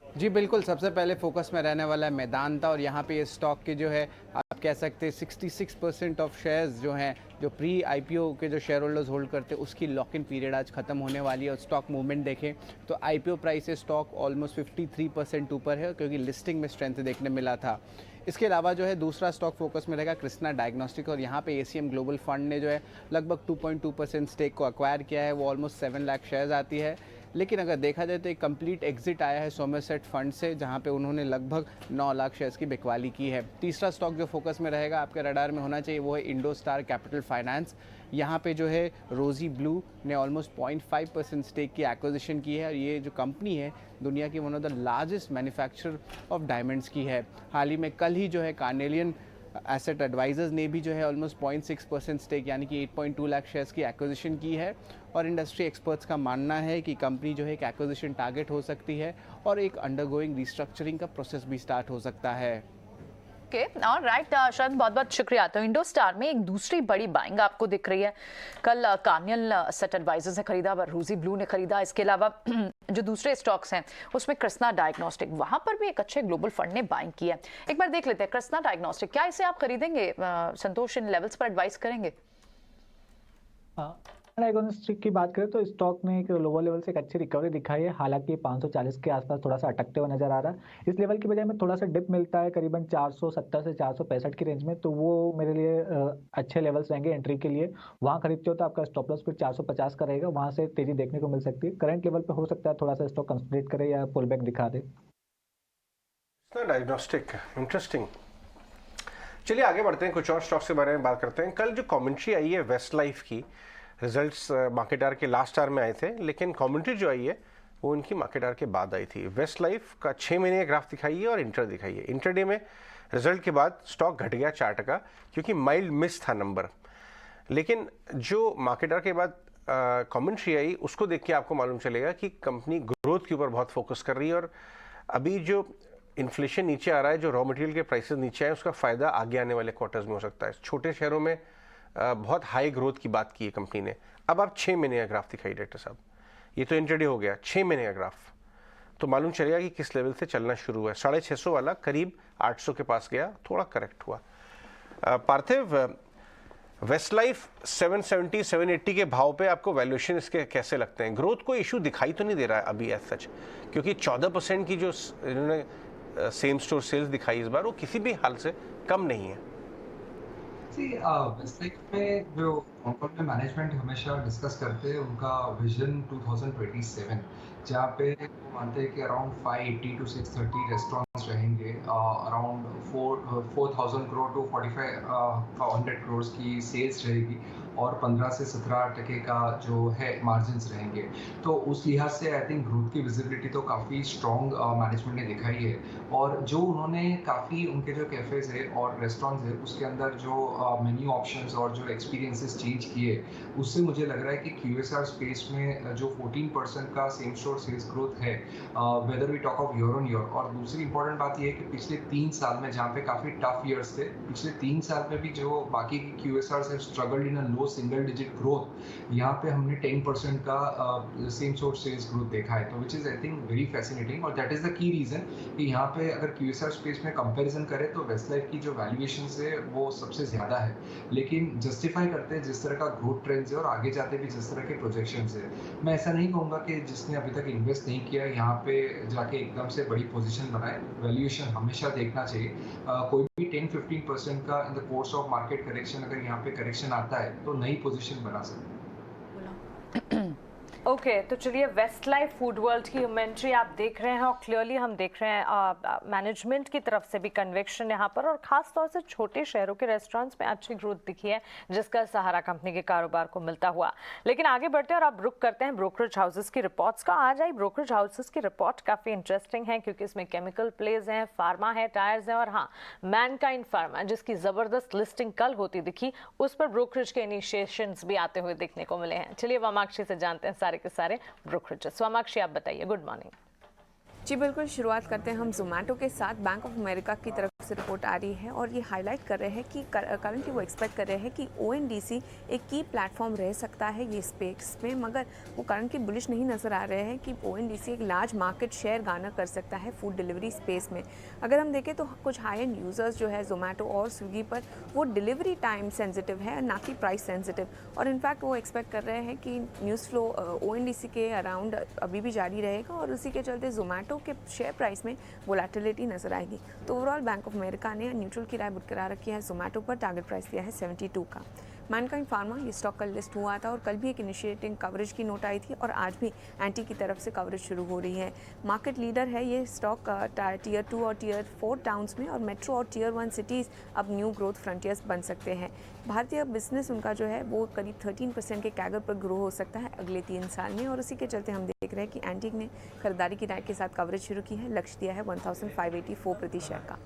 जी बिल्कुल, सबसे पहले फोकस में रहने वाला है मेदांता, और यहाँ पे ये स्टॉक के जो है आप कह सकते हैं 66% ऑफ शेयर्स जो हैं, जो प्री IPO के जो शेयर होल्डर्स होल्ड करते हैं, उसकी लॉक इन पीरियड आज खत्म होने वाली है। और स्टॉक मूवमेंट देखें तो IPO प्राइस से स्टॉक ऑलमोस्ट 53% ऊपर है, क्योंकि लिस्टिंग में स्ट्रेंथ देखने मिला था। इसके अलावा जो है दूसरा स्टॉक फोकस में रहेगा कृष्णा डायग्नोस्टिक, और यहाँ पे ACM ग्लोबल फंड ने जो है लगभग 2.2% स्टेक को एक्वायर किया है। वो ऑलमोस्ट 7 लाख शेयर्स आती है। लेकिन अगर देखा जाए तो एक कंप्लीट एग्जिट आया है सोमरसेट फंड से, जहाँ पे उन्होंने लगभग 9 लाख शेयर्स की बिकवाली की है। तीसरा स्टॉक जो फोकस में रहेगा, आपके रडार में होना चाहिए, वो है इंडोस्टार कैपिटल फाइनेंस। यहाँ पे जो है रोजी ब्लू ने ऑलमोस्ट 0.5% स्टेक की एक्विजिशन की है, और ये जो कंपनी है दुनिया की one of the largest manufacturer of diamonds की है। हाल ही में कल ही जो है कार्नेलियन एसेट एडवाइजर्स ने भी जो है ऑलमोस्ट 0.6% स्टेक यानी कि 8.2 लाख शेयर्स की एक्विजिशन की है। और इंडस्ट्री एक्सपर्ट्स का मानना है कि कंपनी जो है एक एक्विजिशन टारगेट हो सकती है, और एक अंडरगोइंग रिस्ट्रक्चरिंग का प्रोसेस भी स्टार्ट हो सकता है।
राइट शरद, बहुत बहुत शुक्रिया। तो इंडोस्टार में एक दूसरी बड़ी बाइंग आपको दिख रही है। कल कार्नियल एसेट एडवाइजर्स ने खरीदा, रोजी ब्लू ने खरीदा। इसके अलावा जो दूसरे स्टॉक्स हैं उसमें कृष्णा डायग्नोस्टिक, वहां पर भी एक अच्छे ग्लोबल फंड ने बाइंग की है। एक बार देख लेते हैं कृष्णा डायग्नोस्टिक, क्या इसे आप खरीदेंगे? संतोष, इन लेवल्स पर एडवाइस करेंगे?
डायग्नोस्टिक की बात करें तो स्टॉक ने एक लोअर लेवल से एक अच्छी रिकवरी दिखाई है। हालांकि 540 के आसपास थोड़ा सा अटकते हुए नजर आ रहा है। इस लेवल की बजाय में थोड़ा सा डिप मिलता है करीबन 470 से 465 की रेंज में, तो वो मेरे लिए अच्छे लेवल्स रहेंगे एंट्री के लिए। वहां खरीदते हो तो आपका स्टॉप लॉस फिर 450 का रहेगा, वहां से तेजी देखने को मिल सकती है। करंट लेवल पे हो सकता है थोड़ा सा स्टॉक कंसोलिडेट करे या पुल बैक दिखा दे।
Diagnostic interesting. चलिए आगे बढ़ते हैं, कुछ और स्टॉक्स के बारे में बात करते हैं। कल जो कमेंट्री आई है वेस्ट लाइफ की, रिजल्ट्स मार्केट आवर के लास्ट आवर में आए थे, लेकिन कमेंट्री जो आई है वो उनकी मार्केट आवर के बाद आई थी। वेस्ट लाइफ का 6 महीने का ग्राफ दिखाई है और इंटर दिखाई है। इंटरडे में रिजल्ट के बाद स्टॉक घट गया 4%, क्योंकि माइल्ड मिस था नंबर। लेकिन जो मार्केट आवर के बाद कमेंट्री आई, उसको देख के आपको मालूम चलेगा कि कंपनी ग्रोथ के ऊपर बहुत फोकस कर रही है। और अभी जो इन्फ्लेशन नीचे आ रहा है, जो रॉ मटेरियल के प्राइसेस नीचे आए, उसका फायदा आगे आने वाले क्वार्टर्स में हो सकता है। छोटे शहरों में बहुत हाई ग्रोथ की बात की है कंपनी ने। अब आप 6 महीने का ग्राफ दिखाई डायरेक्टर साहब, ये तो इंटरडे हो गया, 6 महीने का ग्राफ, तो मालूम चलेगा कि किस लेवल से चलना शुरू हुआ है। 650 वाला करीब 800 के पास गया, थोड़ा करेक्ट हुआ। पार्थिव, वेस्ट लाइफ 770 780 के भाव पे आपको वैल्यूएशन इसके कैसे लगते हैं? ग्रोथ को इशू दिखाई तो नहीं दे रहा है अभी एज सच, क्योंकि 14% की जो इन्होंने सेम स्टोर सेल्स दिखाई इस बार, वो किसी भी हाल से कम नहीं है।
वेस्ट लाइफ में जो हांगकांग में मैनेजमेंट हमेशा डिस्कस करते हैं उनका विजन 2027, जहाँ पे वो मानते हैं कि अराउंड 580 to 630 रेस्टोरेंट्स रहेंगे, अराउंड 4,000 करोड़ टू 4,500 करोड़ की सेल्स रहेगी, और 15 से 17% का जो है मार्जिन्स रहेंगे। तो उस लिहाज से आई थिंक ग्रोथ की विजिबिलिटी तो काफ़ी स्ट्रॉन्ग मैनेजमेंट ने दिखाई है। और जो उन्होंने काफ़ी उनके जो कैफ़ेज है और रेस्टोरेंट्स है उसके अंदर जो मेन्यू ऑप्शंस और जो एक्सपीरियंसेस चेंज किए, उससे मुझे लग रहा है कि QSR स्पेस में जो 14% का सेम स्टोर सेल्स ग्रोथ है, whether we talk of year on year. और दूसरी इंपॉर्टेंट बात यह है कि पिछले 3 साल में, जहाँ पे काफ़ी टफ ईयर्स थे, पिछले 3 साल में भी जो बाकी की QSRs have struggled in a low single digit growth, यहाँ पे हमने 10% का सेम स्टोर सेल्स ग्रोथ देखा है। तो which is I think very fascinating, और that is the key reason कि यहाँ पे अगर QSR स्पेस में कंपैरिजन करें तो वेस्ट लाइफ की जो वैल्यूएशन है वो सबसे ज्यादा है, लेकिन जस्टिफाई करते हैं जिस तरह का ग्रोथ ट्रेंड्स है और आगे जाते भी जिस तरह के प्रोजेक्शंस है। मैं ऐसा नहीं कहूँगा कि जिसने अभी तक इन्वेस्ट नहीं किया यहाँ पे जाके एकदम से बड़ी पोजीशन बनाए। वैल्यूएशन हमेशा देखना चाहिए। कोई भी 10-15% का in the course of market correction, अगर यहाँ पे करेक्शन आता है तो नई पोजीशन बना सकते हैं।
ओके, तो चलिए वेस्ट लाइफ फूड वर्ल्ड की इन्वेंट्री आप देख रहे हैं और क्लियरली हम देख रहे हैं मैनेजमेंट की तरफ से भी कन्विक्शन यहाँ पर, और खास तौर से छोटे शहरों के रेस्टोरेंट्स में अच्छी ग्रोथ दिखी है जिसका सहारा कंपनी के कारोबार को मिलता हुआ। लेकिन आगे बढ़ते हैं और अब रुक करते हैं ब्रोकरेज हाउसेस की रिपोर्ट्स का। आज आई ब्रोकरेज हाउसेस की रिपोर्ट काफ़ी इंटरेस्टिंग है क्योंकि इसमें केमिकल प्लेज हैं, फार्मा है, टायर्स हैं और हाँ मैनकाइंड फार्मा जिसकी ज़बरदस्त लिस्टिंग कल होती दिखी, उस पर ब्रोकरेज के इनिशिएशंस भी आते हुए देखने को मिले हैं। चलिए वामाक्षी से जानते हैं सारे के सारे ब्रोकरेजेस। वामाक्षी आप बताइए, गुड मॉर्निंग।
जी बिल्कुल, शुरुआत करते हैं हम जोमेटो के साथ। बैंक ऑफ अमेरिका की तरफ से रिपोर्ट आ रही है और ये हाईलाइट कर रहे हैं कि करंटली वो एक्सपेक्ट कर रहे हैं कि ONDC एक की प्लेटफॉर्म रह सकता है ये स्पेस में, मगर वो करंटली बुलिश नहीं नज़र आ रहे हैं कि ONDC एक लार्ज मार्केट शेयर गार्नर कर सकता है फूड डिलीवरी स्पेस में। अगर हम देखें तो कुछ हाई एंड यूज़र्स जो है जोमेटो और स्विगी पर वो डिलीवरी टाइम सेंसिटिव है, ना कि प्राइस सेंसिटिव, और इनफैक्ट वो एक्सपेक्ट कर रहे हैं कि न्यूज़ फ्लो ONDC के अराउंड अभी भी जारी रहेगा और उसी के चलते जोमेटो के शेयर प्राइस में वोलेटिलिटी नजर आएगी। तो ओवरऑल बैंक ऑफ अमेरिका ने न्यूट्रल की राय बरकरार रखी है। जोमेटो पर टारगेट प्राइस दिया है 72 का। मैनकाइंड फार्मा ये स्टॉक कल लिस्ट हुआ था और कल भी एक इनिशिएटिंग कवरेज की नोट आई थी और आज भी एंटी की तरफ से कवरेज शुरू हो रही है। मार्केट लीडर है ये स्टॉक टियर 2 और टियर 4 टाउन्स में, और मेट्रो और टियर 1 सिटीज़ अब न्यू ग्रोथ फ्रंटियर्स बन सकते हैं। भारतीय बिजनेस उनका जो है वो करीब 13% के कैगर पर ग्रो हो सकता है अगले 3 साल में, और उसी के चलते हम देख रहे हैं कि एंटीक ने खरीदारी की राय के साथ कवरेज शुरू की है। लक्ष्य दिया है 1584 प्रति शेयर का।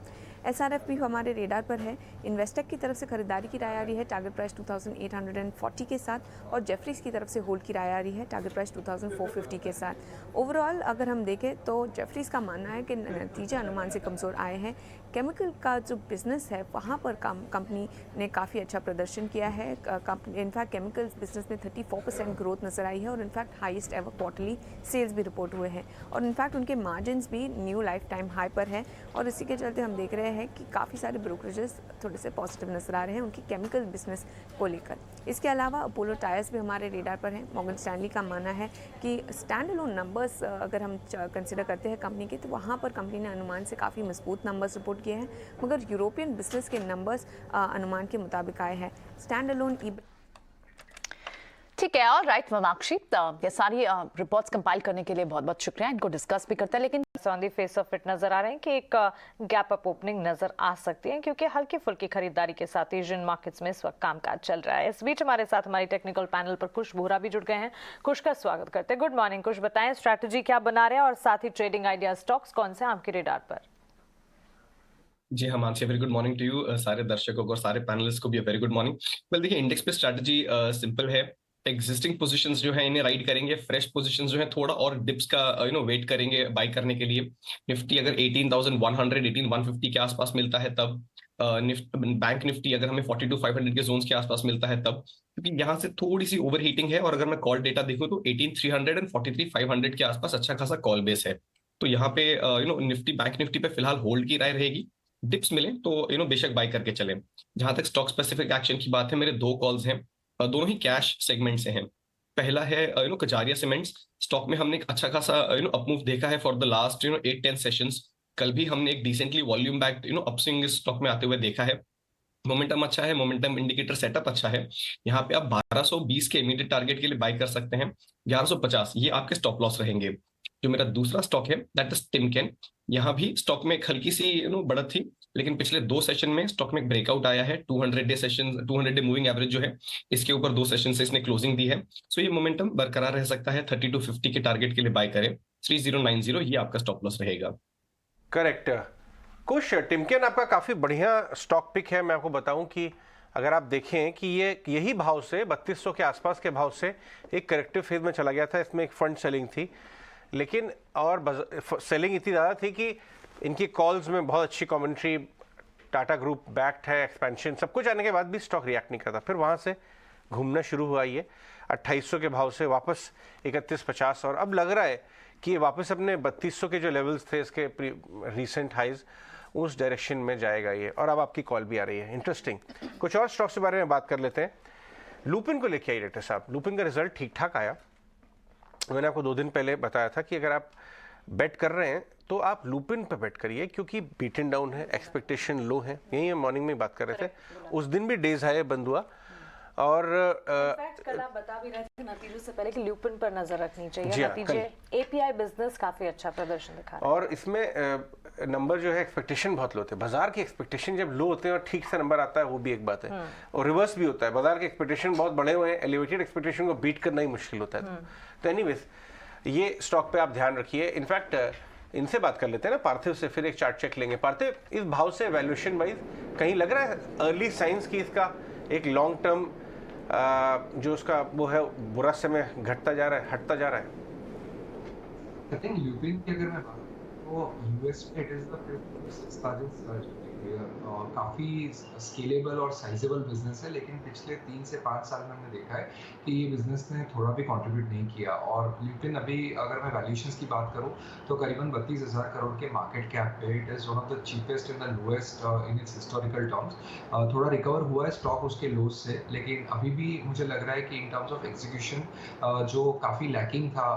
SRF भी हमारे रेडार पर है। इन्वेस्टेक की तरफ से खरीदारी की राय आ रही है टारगेट प्राइस 2840 के साथ, और जेफरीज की तरफ से होल्ड की राय आ रही है टारगेट प्राइस 2450 के साथ। ओवरऑल अगर हम देखें तो जेफरीज का मानना है कि नतीजे अनुमान से कमज़ोर आए हैं। केमिकल का जो बिज़नेस है वहाँ पर कंपनी ने काफ़ी अच्छा प्रदर्शन किया है। इनफैक्ट केमिकल बिजनेस में 34% ग्रोथ नज़र आई है और in fact highest ever quarterly sales भी रिपोर्ट हुए हैं, और इनफैक्ट उनके मार्जिन्स भी न्यू लाइफ टाइम हाई पर है, और इसी के चलते हम देख रहे हैं कि काफ़ी सारे ब्रोकरेजेस थोड़े से पॉजिटिव नज़र आ रहे हैं उनकी केमिकल बिजनेस को लेकर। इसके अलावा अपोलो टायर्स भी हमारे रेडार पर हैं। मॉर्गन स्टैनली का मानना है कि स्टैंड अलोन नंबर्स अगर हम कंसिडर करते हैं कंपनी के, तो वहाँ पर कंपनी ने अनुमान से काफ़ी मजबूत नंबर्स रिपोर्ट किए हैं, मगर यूरोपियन बिजनेस के नंबर्स अनुमान के मुताबिक आए हैं। स्टैंड अलोन
ठीक है, और राइट वामाक्षी, ये सारी रिपोर्ट्स कंपाइल करने के लिए बहुत बहुत शुक्रिया। इनको डिस्कस भी करते हैं, लेकिन
on the face of it नजर आ रहे हैं कि एक गैप अप ओपनिंग नजर आ सकती है क्योंकि हल्की फुल्की खरीदारी के साथ एशियन मार्केट्स में इस वक्त कामकाज चल रहा है। इस बीच हमारे साथ हमारी टेक्निकल पैनल पर कुश बोहरा भी जुड़ गए हैं। कुश का स्वागत करते हैं। गुड मॉर्निंग कुश, बताएं स्ट्रैटेजी क्या बना रहे हैं और साथ ही ट्रेडिंग आइडिया स्टॉक्स कौन से आपके रेडार पर?
जी हाँ Mansi, very good morning to you सारे दर्शकों को और सारे पैनलिस्ट को भी वेरी गुड मॉर्निंग। वेल देखिए, इंडेक्स पे स्ट्रैटेजी सिंपल है। एग्जिस्टिंग पोजीशंस जो है इन्हें राइड करेंगे, फ्रेश पोजीशंस जो है थोड़ा और डिप्स का वेट करेंगे बाय करने के लिए। निफ्टी अगर 18,100 18,150 के आसपास मिलता है तब, बैंक निफ्टी अगर हमें 42,500 के जोन्स के आसपास मिलता है तब, क्योंकि यहाँ से थोड़ी सी ओवर हीटिंग है, और अगर मैं कॉल डेटा देखूँ तो 18,300 और 43,500 के आसपास अच्छा खासा कॉल बेस है। तो यहाँ पे निफ्टी बैंक निफ्टी पे फिलहाल होल्ड की राय रहेगी। डिप्स मिले तो बेशक बाय करके चले। जहां तक स्टॉक स्पेसिफिक एक्शन की बात है, मेरे 2 कॉल्स हैं, दोनों ही कैश सेगमेंट से हैं। पहला है कजारिया सीमेंट्स। स्टॉक में हमने एक अच्छा खासा अपमूव देखा है फॉर द लास्ट 8-10 सेशंस। कल भी हमने एक decently volume backed upswing stock में आते हुए देखा है। मोमेंटम अच्छा है, मोमेंटम इंडिकेटर सेटअप अच्छा है। यहाँ पे आप 1220 के इमीडिएट टारगेट के लिए बाय कर सकते हैं। 1150 ये आपके स्टॉप लॉस रहेंगे। जो मेरा दूसरा स्टॉक है दैट इज टिमकेन। यहाँ भी स्टॉक में एक हल्की सी बढ़त थी, लेकिन पिछले 2 सेशन में स्टॉक में एक ब्रेकआउट आया है। 200 day session, 200 day moving average जो है इसके ऊपर 2 सेशन से इसने क्लोजिंग दी है। सो ये मोमेंटम बरकरार रह सकता है। 3250 के टारगेट के लिए बाय करें। 3090 ये आपका स्टॉप लॉस रहेगा।
करेक्ट। कुछ टिमकेन आपका काफी बढ़िया स्टॉक पिक है। मैं आपको बताऊं कि अगर आप देखें कि ये यही भाव से 3200 के आसपास के भाव से एक करेक्टिव फेज में चला गया था। इसमें एक फंड सेलिंग थी, लेकिन और सेलिंग इतनी ज़्यादा थी कि इनकी कॉल्स में बहुत अच्छी कमेंट्री, टाटा ग्रुप बैक्ड है, एक्सपेंशन सब कुछ आने के बाद भी स्टॉक रिएक्ट नहीं करता। फिर वहाँ से घूमना शुरू हुआ ये 2800 के भाव से वापस 3150, और अब लग रहा है कि ये वापस अपने 3200 के जो लेवल्स थे इसके रीसेंट हाइज उस डायरेक्शन में जाएगा ये। और अब आपकी कॉल भी आ रही है। इंटरेस्टिंग। कुछ और स्टॉक्स के बारे में बात कर लेते हैं। लुपिन को लेके आई डाक्टर साहब। लुपिन का रिजल्ट ठीक ठाक आया। मैंने आपको 2 दिन पहले बताया था कि अगर आप बेट कर रहे हैं तो आप लुपिन पे बेट करिए, क्योंकि बीटन डाउन है, एक्सपेक्टेशन लो है। यही हम मॉर्निंग में बात कर रहे थे। उस दिन भी डेज हाई बंद हुआ और
इनफैक्ट कल आप बता भी रहे थे नतीजों से पहले कि ल्यूपिन पर नजर रखनी चाहिए। नतीजे एपीआई बिजनेस काफी अच्छा प्रदर्शन दिखा रहा है।
और इसमें नंबर जो है एक्सपेक्टेशन बहुत लो होते हैं। बाजार के एक्सपेक्टेशन जब लो होते हैं और ठीक से नंबर आता है वो भी एक बात है, और रिवर्स भी होता है। बाजार के एक्सपेक्टेशन बहुत बड़े हुए हैं, एलिवेटेड एक्सपेक्टेशन को बीट करना ही मुश्किल होता है। तो एनीवेज ये स्टॉक पे आप ध्यान रखिए। इनफैक्ट इनसे बात कर लेते हैं ना, पार्थिव से, फिर एक चार्ट चेक लेंगे। पार्थिव, इस भाव से वैल्यूएशन वाइज कहीं लग रहा है अर्ली साइंस की इसका एक लॉन्ग टर्म जो उसका वो है बुरा समय घटता जा रहा है, हटता जा रहा है?
आई थिंक ल्यूपिन की अगर मैं बात तो यूएस में it is the fifth largest और काफ़ी स्केलेबल और साइजेबल बिजनेस है, लेकिन पिछले 3 से 5 साल में हमने देखा है कि ये बिजनेस ने थोड़ा भी कंट्रीब्यूट नहीं किया। और ल्यूपिन अभी अगर मैं वैल्यूएशंस की बात करूं तो करीबन 32,000 करोड़ के मार्केट कैप पे it is one of the cheapest in the lowest in its historical terms. थोड़ा रिकवर हुआ है स्टॉक उसके लोज से, लेकिन अभी भी मुझे लग रहा है कि इन टर्म्स ऑफ एग्जीक्यूशन जो काफ़ी लैकिंग था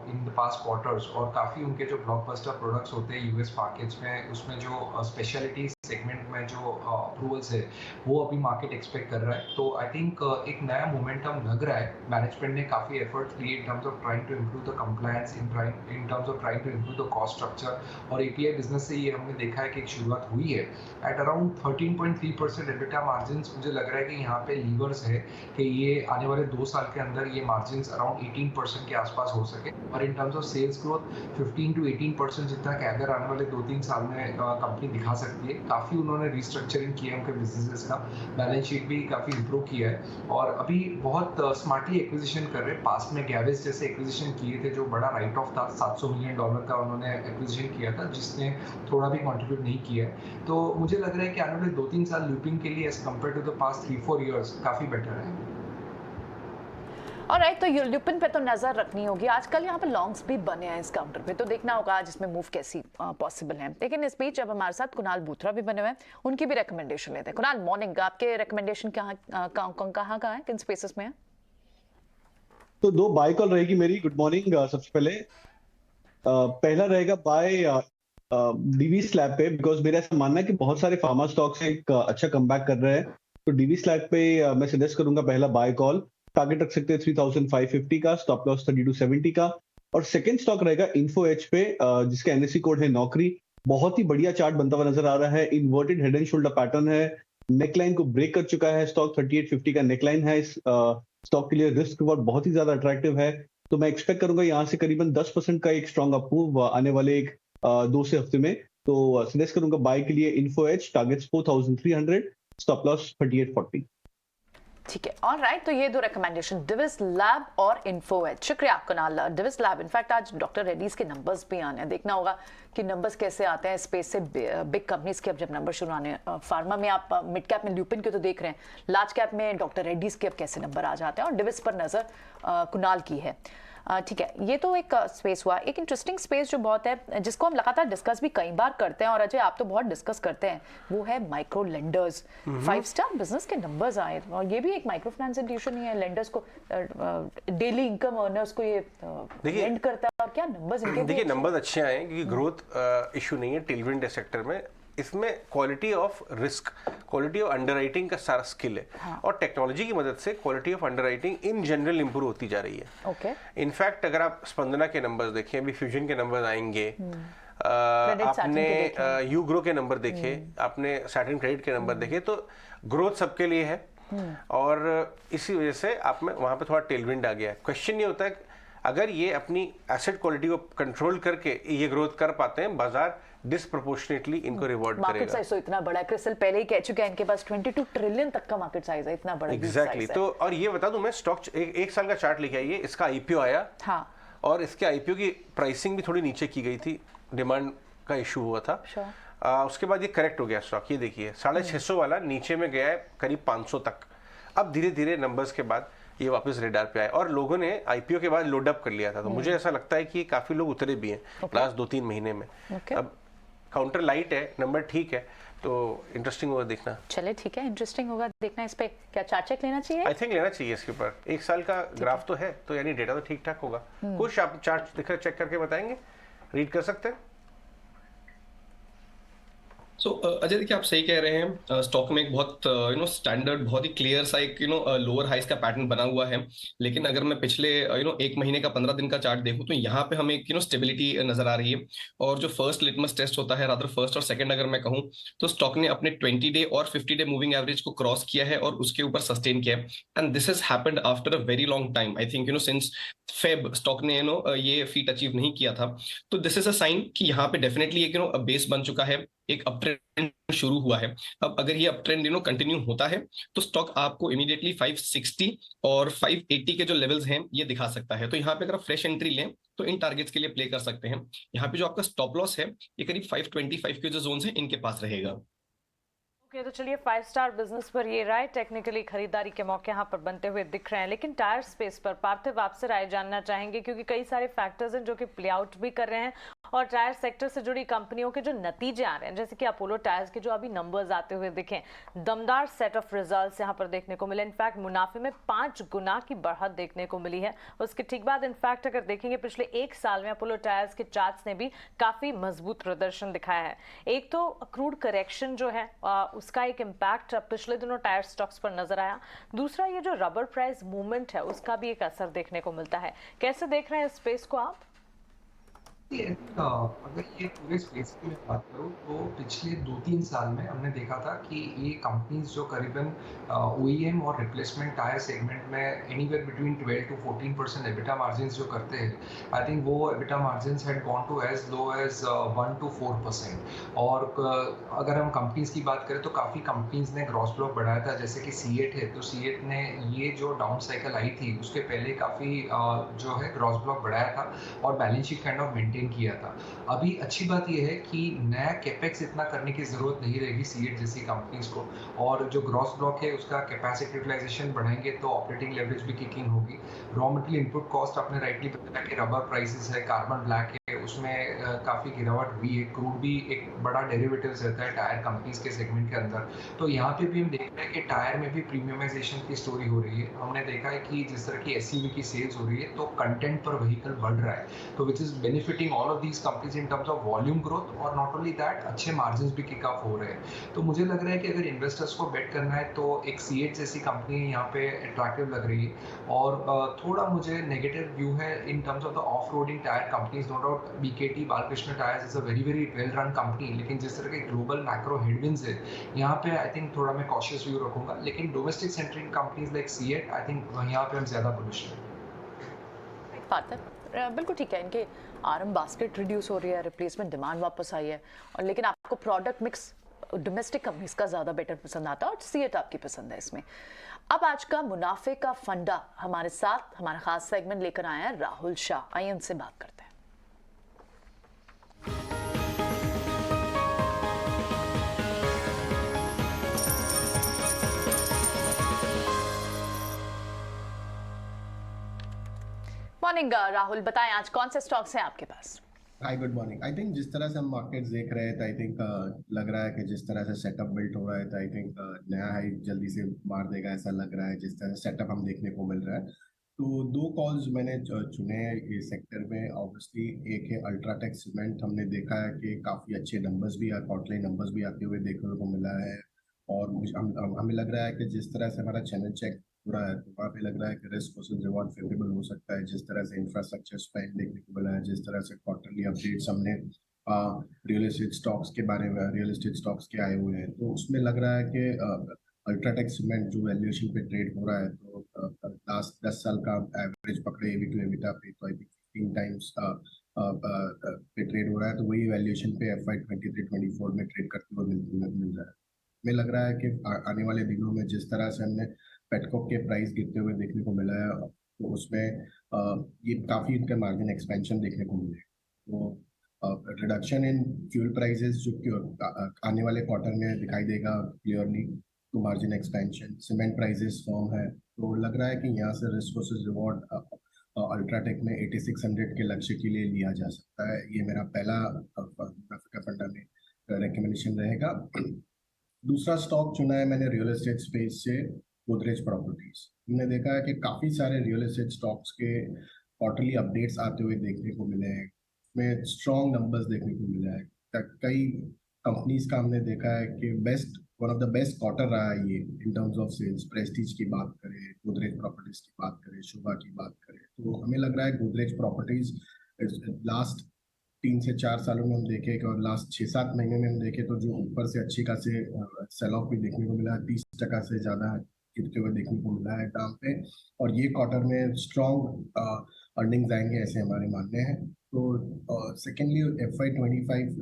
इन द पास्ट क्वार्टर्स, और काफ़ी उनके जो ब्लॉकबस्टर प्रोडक्ट्स होते हैं यूएस मार्केट्स में, उसमें जो स्पेशलिटी सेगमेंट में जो अप्रूवल्स है वो अभी मार्केट एक्सपेक्ट कर रहा है। तो आई थिंक एक नया मोमेंटम लग रहा है। मैनेजमेंट ने काफ़ी एफर्ट्स लिए in terms of trying to improve the compliance, in terms of trying to improve the cost structure, और एपीआई बिजनेस से ये हमने देखा है कि एक शुरुआत हुई है एट अराउंड 13.3% एबिटा मार्जिन। मुझे लग रहा है कि यहाँ पे लीवर्स है कि ये आने वाले 2 साल के अंदर ये मार्जिन अराउंड 18% के आसपास हो सके, और in terms of sales growth 15 to 18% जितना कैगर आने वाले 2-3 साल में कंपनी दिखा सकती है। काफ़ी उन्होंने रिस्ट्रक्चरिंग किया उनके बिजनेसेस का, बैलेंस शीट भी काफ़ी इंप्रूव किया है, और अभी बहुत स्मार्टली एक्विजिशन कर रहे हैं। पास्ट में गैविस जैसे एक्विजिशन किए थे जो बड़ा राइट ऑफ था, $700 मिलियन का उन्होंने एक्विजिशन किया था, जिसने थोड़ा भी कंट्रीब्यूट नहीं किया है। तो मुझे लग रहा है कि आने वाले 2-3 साल ल्यूपिन के लिए as compared to the past 3-4 years काफ़ी बेटर है।
ऑलराइट, तो ल्यूपिन पे तो नजर रखनी होगी। आजकल यहाँ पे लॉन्ग्स भी बने हैं इस काउंटर पे, तो देखना होगा आज इसमें मूव कैसी पॉसिबल है। लेकिन इस बीच अब हमारे साथ कुणाल बूथरा भी बने हुए हैं, उनकी भी रिकमेंडेशन लेते हैं। कुणाल, मॉर्निंग, आपके रिकमेंडेशन कहाँ है, किन स्पेसेस में है?
तो 2 बाय कॉल रहेगी मेरी। Good morning. सबसे पहले पहला रहेगा बाय डीवी स्लैब पे, बिकॉज मेरा ऐसा मानना है कि बहुत सारे फार्मा स्टॉक्स एक अच्छा कमबैक कर रहे हैं। तो डीवी स्लैब पे मैं सजेस्ट करूंगा पहला बाय कॉल। टारगेट रख सकते हैं 3,550 का, स्टॉप लॉस 3270 का। और सेकंड स्टॉक रहेगा इन्फो एज पे, जिसका एनएससी कोड है नौकरी। बहुत ही बढ़िया चार्ट बनता हुआ नजर आ रहा है। Inverted head and shoulder pattern है, नेकलाइन को ब्रेक कर चुका है स्टॉक। 3850 का नेकलाइन है इस स्टॉक के लिए। रिस्क रिवॉर्ड बहुत ही ज्यादा अट्रैक्टिव है, तो मैं एक्सपेक्ट करूंगा यहाँ से करीबन 10% का एक स्ट्रॉन्ग अपमूव आने वाले 2 से हफ्ते में। तो सजेस्ट करूंगा बाय के लिए Info Edge, targets 4300, stop loss 3840।
ठीक है, ऑलराइट, तो ये 2 रिकमेंडेशन, डिविस लैब और इन्फो एज। शुक्रिया कुणाल। डिविस लैब, इनफैक्ट आज डॉक्टर रेड्डीज के नंबर्स भी आने हैं, देखना होगा कि नंबर्स कैसे आते हैं स्पेस से। बिग कंपनीज के अब जब नंबर शुरू आने, फार्मा में आप मिड कैप में ल्यूपिन के तो देख रहे हैं, लार्ज कैप में डॉक्टर रेड्डीज के अब कैसे नंबर आ जाते हैं, और डिविस पर नजर कुणाल की है। ठीक है, ये तो एक स्पेस हुआ। एक इंटरेस्टिंग स्पेस जो बहुत है, जिसको हम लगातार डिस्कस भी कई बार करते हैं, और अजय आप तो बहुत डिस्कस करते हैं, वो है माइक्रो लेंडर्स। 5 स्टार बिजनेस के नंबर्स आए, और ये भी एक माइक्रो फाइनेंस इंस्टीट्यूशन ही है। लेंडर्स को डेली इनकम अर्नर्स को ये लेंड करता है, और क्या नंबर्स इनके
देखिए नंबर्स अच्छे आए हैं, क्योंकि ग्रोथ इशू नहीं है, टेलविंड है सेक्टर में। इसमें quality of risk, quality of underwriting का सारा स्किल है, और टेक्नोलॉजी की मदद से quality of underwriting in general improve होती जा रही है।
ओके,
इनफैक्ट अगर आप स्पंदना के नंबर्स देखें, अभी फ्यूजन के नंबर्स आएंगे, आपने यूग्रो के नंबर देखे, आपने सैटर्न क्रेडिट के नंबर देखे, तो ग्रोथ सबके लिए है, और इसी वजह से आप में वहां पे थोड़ा टेलविंड आ गया। क्वेश्चन ये होता है अगर ये अपनी एसेट क्वालिटी को कंट्रोल करके ये ग्रोथ कर पाते हैं, बाजार डिस्प्रोपोर्शनेटली इनको रिवॉर्ड करेगा।
मार्केट साइज तो इतना बड़ा है, क्रिस्टल पहले ही कह चुके हैं इनके पास 22 ट्रिलियन तक का मार्केट साइज है, इतना बड़ा
एग्जैक्टली। तो और ये बता दूं मैं, स्टॉक एक साल का चार्ट लेके आइए, इसका आईपीओ आया,
हाँ,
और इसके आईपीओ की प्राइसिंग भी थोड़ी नीचे की गई थी, डिमांड का इशू हुआ था। उसके बाद ये करेक्ट हो गया स्टॉक। ये देखिए 650 वाला नीचे में गया है करीब 500 तक। अब धीरे धीरे नंबर्स के बाद ये वापस रेडार पे आए, और लोगों ने आईपीओ के बाद लोड अप कर लिया था। तो मुझे ऐसा लगता है कि काफी लोग उतरे भी हैं लास्ट 2-3 महीने में। अब काउंटर लाइट है, नंबर ठीक है, तो इंटरेस्टिंग होगा देखना।
चले ठीक है, इंटरेस्टिंग होगा देखना। इस पे क्या चार्ट चेक लेना चाहिए?
आई थिंक लेना चाहिए इसके ऊपर। 1 साल का ग्राफ तो है, तो यानी डेटा तो ठीक ठाक होगा। कुछ आप चार्ट दिखा चेक करके बताएंगे, रीड कर सकते हैं?
अजय देखिए आप सही कह रहे हैं, स्टॉक में एक बहुत स्टैंडर्ड बहुत ही क्लियर सा एक लोअर हाइस का पैटर्न बना हुआ है। लेकिन अगर मैं पिछले एक महीने का 15 दिन का चार्ट देखूं तो यहाँ पे हमें एक स्टेबिलिटी नजर आ रही है। और जो फर्स्ट लिटमस टेस्ट होता है, रादर फर्स्ट और सेकंड अगर मैं कहूँ, तो स्टॉक ने अपने 20 डे और 50 डे मूविंग एवरेज को क्रॉस किया है और उसके ऊपर सस्टेन किया है। And this has happened after a very long time. I think since Feb stock ने ये फीट अचीव नहीं किया था। तो दिस इज अ साइन कि यहाँ पे डेफिनेटली एक बेस बन चुका है, एक अप ट्रेंड शुरू हुआ है। अब अगर ये अप ट्रेंड कंटिन्यू होता है तो स्टॉक आपको इमीडिएटली 560 और 580 के जो लेवल्स हैं ये दिखा सकता है। तो यहाँ पे अगर आप फ्रेश एंट्री लें तो इन टारगेट्स के लिए प्ले कर सकते हैं। यहाँ पे जो आपका स्टॉप लॉस है ये करीब 525 के जो जोन्स हैं इनके पास रहेगा।
तो चलिए 5 स्टार बिजनेस पर ये राय, टेक्निकली खरीदारी के मौके यहाँ पर बनते हुए दिख रहे हैं। लेकिन टायर स्पेस पर पार्थिव आपसे राय जानना चाहेंगे, क्योंकि कई सारे फैक्टर्स हैं जो कि प्ले आउट भी कर रहे हैं और टायर सेक्टर से जुड़ी कंपनियों के जो नतीजे आ रहे हैं, जैसे कि अपोलो टायर्स के जो अभी नंबर्स आते हुए दिखे, दमदार सेट ऑफ रिजल्ट्स यहाँ पर देखने को मिले। इनफैक्ट मुनाफे में 5 गुना की बढ़त देखने को मिली है। उसके ठीक बाद इनफैक्ट अगर देखेंगे पिछले 1 साल में अपोलो टायर्स के चार्ट्स ने भी काफी मजबूत प्रदर्शन दिखाया है। एक तो क्रूड करेक्शन जो है उसका एक इम्पैक्ट पिछले दिनों टायर स्टॉक्स पर नजर आया। दूसरा ये जो रबर प्राइस मूवमेंट है उसका भी एक असर देखने को मिलता है। कैसे देख रहे हैं इस स्पेस को आप?
अगर ये पूरे स्पेस की मैं बात करूँ तो पिछले 2-3 साल में हमने देखा था कि ये कंपनीज जो करीबन OEM और रिप्लेसमेंट टायर सेगमेंट में anywhere between 12 to 14% EBITDA margins जो करते हैं, आई थिंक वो EBITDA margins had gone to as low as 1 to 4%। और अगर हम कंपनीज की बात करें तो काफ़ी कंपनीज ने ग्रॉस ब्लॉक बढ़ाया था, जैसे कि सीएट है। तो सीएट ने ये जो डाउन साइकिल आई थी उसके पहले काफ़ी जो है ग्रॉस ब्लॉक बढ़ाया था और balance sheet kind of maintain किया था। अभी अच्छी बात यह है कि नया कैपेक्स इतना करने की जरूरत नहीं रहेगी सीएट जैसी कंपनीज को, और जो ग्रॉस ब्लॉक है उसका कैपेसिटी यूटिलाइजेशन बढ़ाएंगे तो ऑपरेटिंग लेवरेज भी किकिंग होगी। रॉ मटेरियल इनपुट कॉस्ट आपने राइटली बताया कि रबर प्राइसेस है, कार्बन ब्लैक है, उसमें काफी गिरावट हुई है। क्रूड भी एक बड़ा डेरिवेटिव्स रहता है टायर कंपनीज के सेगमेंट के अंदर। तो यहाँ पे भी हम देख रहे हैं कि टायर में भी प्रीमियमाइजेशन की स्टोरी हो रही है। हमने देखा है कि जिस तरह की एसयूवी की सेल्स हो रही है तो कंटेंट पर व्हीकल बढ़ रहा है, तो which is benefiting all of these companies in terms of volume growth. और नॉट ओनली दैट, अच्छे मार्जिन्स भी किक ऑफ हो रहे हैं। तो मुझे लग रहा है कि अगर इन्वेस्टर्स को बेट करना है तो एक सीएट जैसी कंपनी यहाँ पे अट्रैक्टिव लग रही है। और थोड़ा मुझे नेगेटिव व्यू है in terms of the off roading tyre companies. No doubt BKT Balkrishna tyres is a very well run company, लेकिन जिस तरह के ग्लोबल मैक्रो हेडविंड्स है यहाँ पे आई थिंक थोड़ा मैं कॉशियस व्यू रखूंगा। लेकिन domestic centric companies like CEAT, I think यहाँ पे हम ज्यादा बुलिश हैं।
बिल्कुल ठीक है, इनके आरएम बास्केट रिड्यूस हो रही है, रिप्लेसमेंट डिमांड वापस आई है, और लेकिन आपको प्रोडक्ट मिक्स डोमेस्टिक कंपनीज का ज़्यादा बेटर पसंद आता है और सीएट आपकी पसंद है इसमें। अब आज का मुनाफे का फंडा हमारे साथ हमारा खास सेगमेंट लेकर आए हैं राहुल शाह। आइए उनसे बात करते हैं। मॉर्निंग राहुल, बताएं आज कौन से स्टॉक्स हैं आपके पास?
हाय, गुड मॉर्निंग। आई थिंक जिस तरह से हम मार्केट्स देख रहे हैं तो आई थिंक लग रहा है कि जिस तरह से सेटअप बिल्ट हो रहा है तो आई थिंक नया हाई जल्दी से मार देगा, ऐसा लग रहा है जिस तरह सेटअप हम देखने को मिल रहा है। तो 2 कॉल्स मैंने चुने हैं ये सेक्टर में। ऑब्वियसली एक है अल्ट्राटेक सीमेंट, हमने देखा है कि काफ़ी अच्छे नंबर्स भी क्वार्टरली नंबर्स भी आते हुए देखने को मिला है। और हमें लग रहा है कि जिस तरह से हमारा चैनल चेक हो रहा है तो वहाँ पे लग रहा है कि रिस्क वर्सेस रिवॉर्ड फेवरेबल हो सकता है। जिस तरह से इंफ्रास्ट्रक्चर स्पेंड देखने को मिला है, जिस तरह से क्वार्टरली अपडेट्स हमने रियल एस्टेट स्टॉक्स के बारे में रियल एस्टेट स्टॉक्स के आए हुए हैं, तो उसमें लग रहा है कि अल्ट्राटेक सीमेंट जो वैल्यूएशन पे ट्रेड हो रहा है तो लास्ट 10 साल का एवरेज पकड़े EV to EBITDA पे तो आई थिंक 15 टाइम्स पे ट्रेड हो रहा है। तो वही वैल्यूएशन पे FY 23-24 में ट्रेड करते हुए मिल रहा है। हमें लग रहा है कि आने वाले दिनों में जिस तरह से हमने पेटकोक के प्राइस गिरते हुए देखने को मिला है तो उसमें ये काफ़ी इनका मार्जिन एक्सपेंशन देखने को मिले। तो रिडक्शन इन फ्यूल प्राइसेस जो आने वाले क्वार्टर में दिखाई देगा क्लियरली, तो margin expansion. Cement prices form है, तो लग रहा है कि यहाँ से रिस्क वर्सेस रिवॉर्ड अल्ट्राटेक में 8600 के लक्ष्य के लिए लिया जा सकता है। ये मेरा पहला फंडा में रिकमेंडेशन रहेगा। दूसरा स्टॉक चुना है मैंने रियल एस्टेट स्पेस से, गोदरेज प्रॉपर्टीज। हमने देखा है कि काफ़ी सारे रियल एस्टेट स्टॉक्स के क्वार्टरली अपडेट्स आते हुए देखने को मिले हैं, उसमें स्ट्रॉन्ग नंबर्स देखने को मिला है। कई कंपनीज का हमने देखा है कि one of the best quarter रहा है ये in terms of sales. Prestige की बात करें, गोदरेज प्रॉपर्टीज की बात करें, शोभा की बात करें, तो हमें लग रहा है गोदरेज प्रॉपर्टीज लास्ट 3 से 4 सालों में हम देखें कि और लास्ट 6-7 महीने में हम देखें तो जो ऊपर से अच्छी खासे सेल ऑफ भी देखने को मिला है, 30% से ज़्यादा गिरते हुए देखने को मिला है दाम पे, और ये क्वार्टर में स्ट्रॉन्ग अर्निंग्स आएंगे ऐसे हमारे मानने हैं। तो सेकेंडली FY25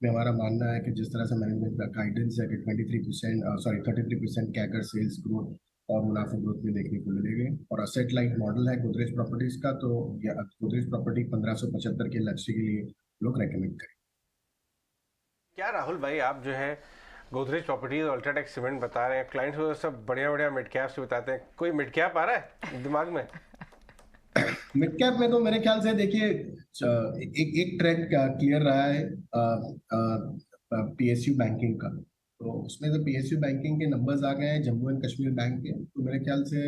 में हमारा मानना है कि जिस तरह से मैनेजमेंट का गाइडेंस है कि 33% कैगर सेल्स ग्रोथ और मुनाफा ग्रोथ में देखने को मिलेगी, और असेट लाइट मॉडल है गोदरेज प्रॉपर्टीज का, तो गोदरेज प्रॉपर्टी 1575 के लक्ष्य के लिए लोग रेकमेंड करें।
क्या राहुल भाई, आप जो है गोदरेज प्रॉपर्टीज और अल्ट्राटेक सीमेंट बता रहे हैं, क्लाइंट्स को सब बढ़िया बढ़िया मिड कैप्स बताते हैं, कोई मिड कैप आ रहा है दिमाग में?
मिड कैप में तो मेरे ख्याल से देखिए एक ट्रेंड क्लियर रहा है PSU बैंकिंग का, तो उसमें तो PSU बैंकिंग के नंबर्स आ गए हैं जम्मू एंड कश्मीर बैंक के, तो मेरे ख्याल से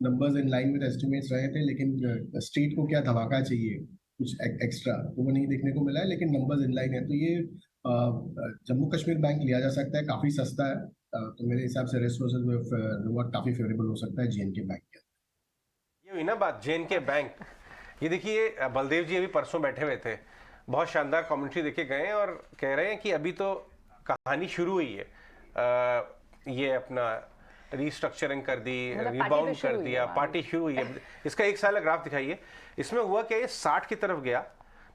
numbers in line with estimates रहे थे, लेकिन स्ट्रीट को क्या धमाका चाहिए कुछ एक्स्ट्रा, तो वो नहीं देखने को मिला है, लेकिन नंबर्स इन लाइन है। तो ये जम्मू कश्मीर बैंक लिया जा सकता है, काफी सस्ता है, तो मेरे हिसाब से रिस्क वर्सेस रिवॉर्ड काफी फेवरेबल हो सकता है JNK बैंक के।
ये हुई ना बात JNK बैंक। ये देखिए बलदेव जी अभी परसों बैठे हुए थे, बहुत शानदार कमेंट्री देके गए और कह रहे हैं कि अभी तो कहानी शुरू हुई है, ये अपना रीस्ट्रक्चरिंग कर दी, रिबाउंड कर दिया, पार्टी शुरू हुई है। इसका 1 साल का ग्राफ दिखाइए, इसमें हुआ क्या, ये 60 की तरफ गया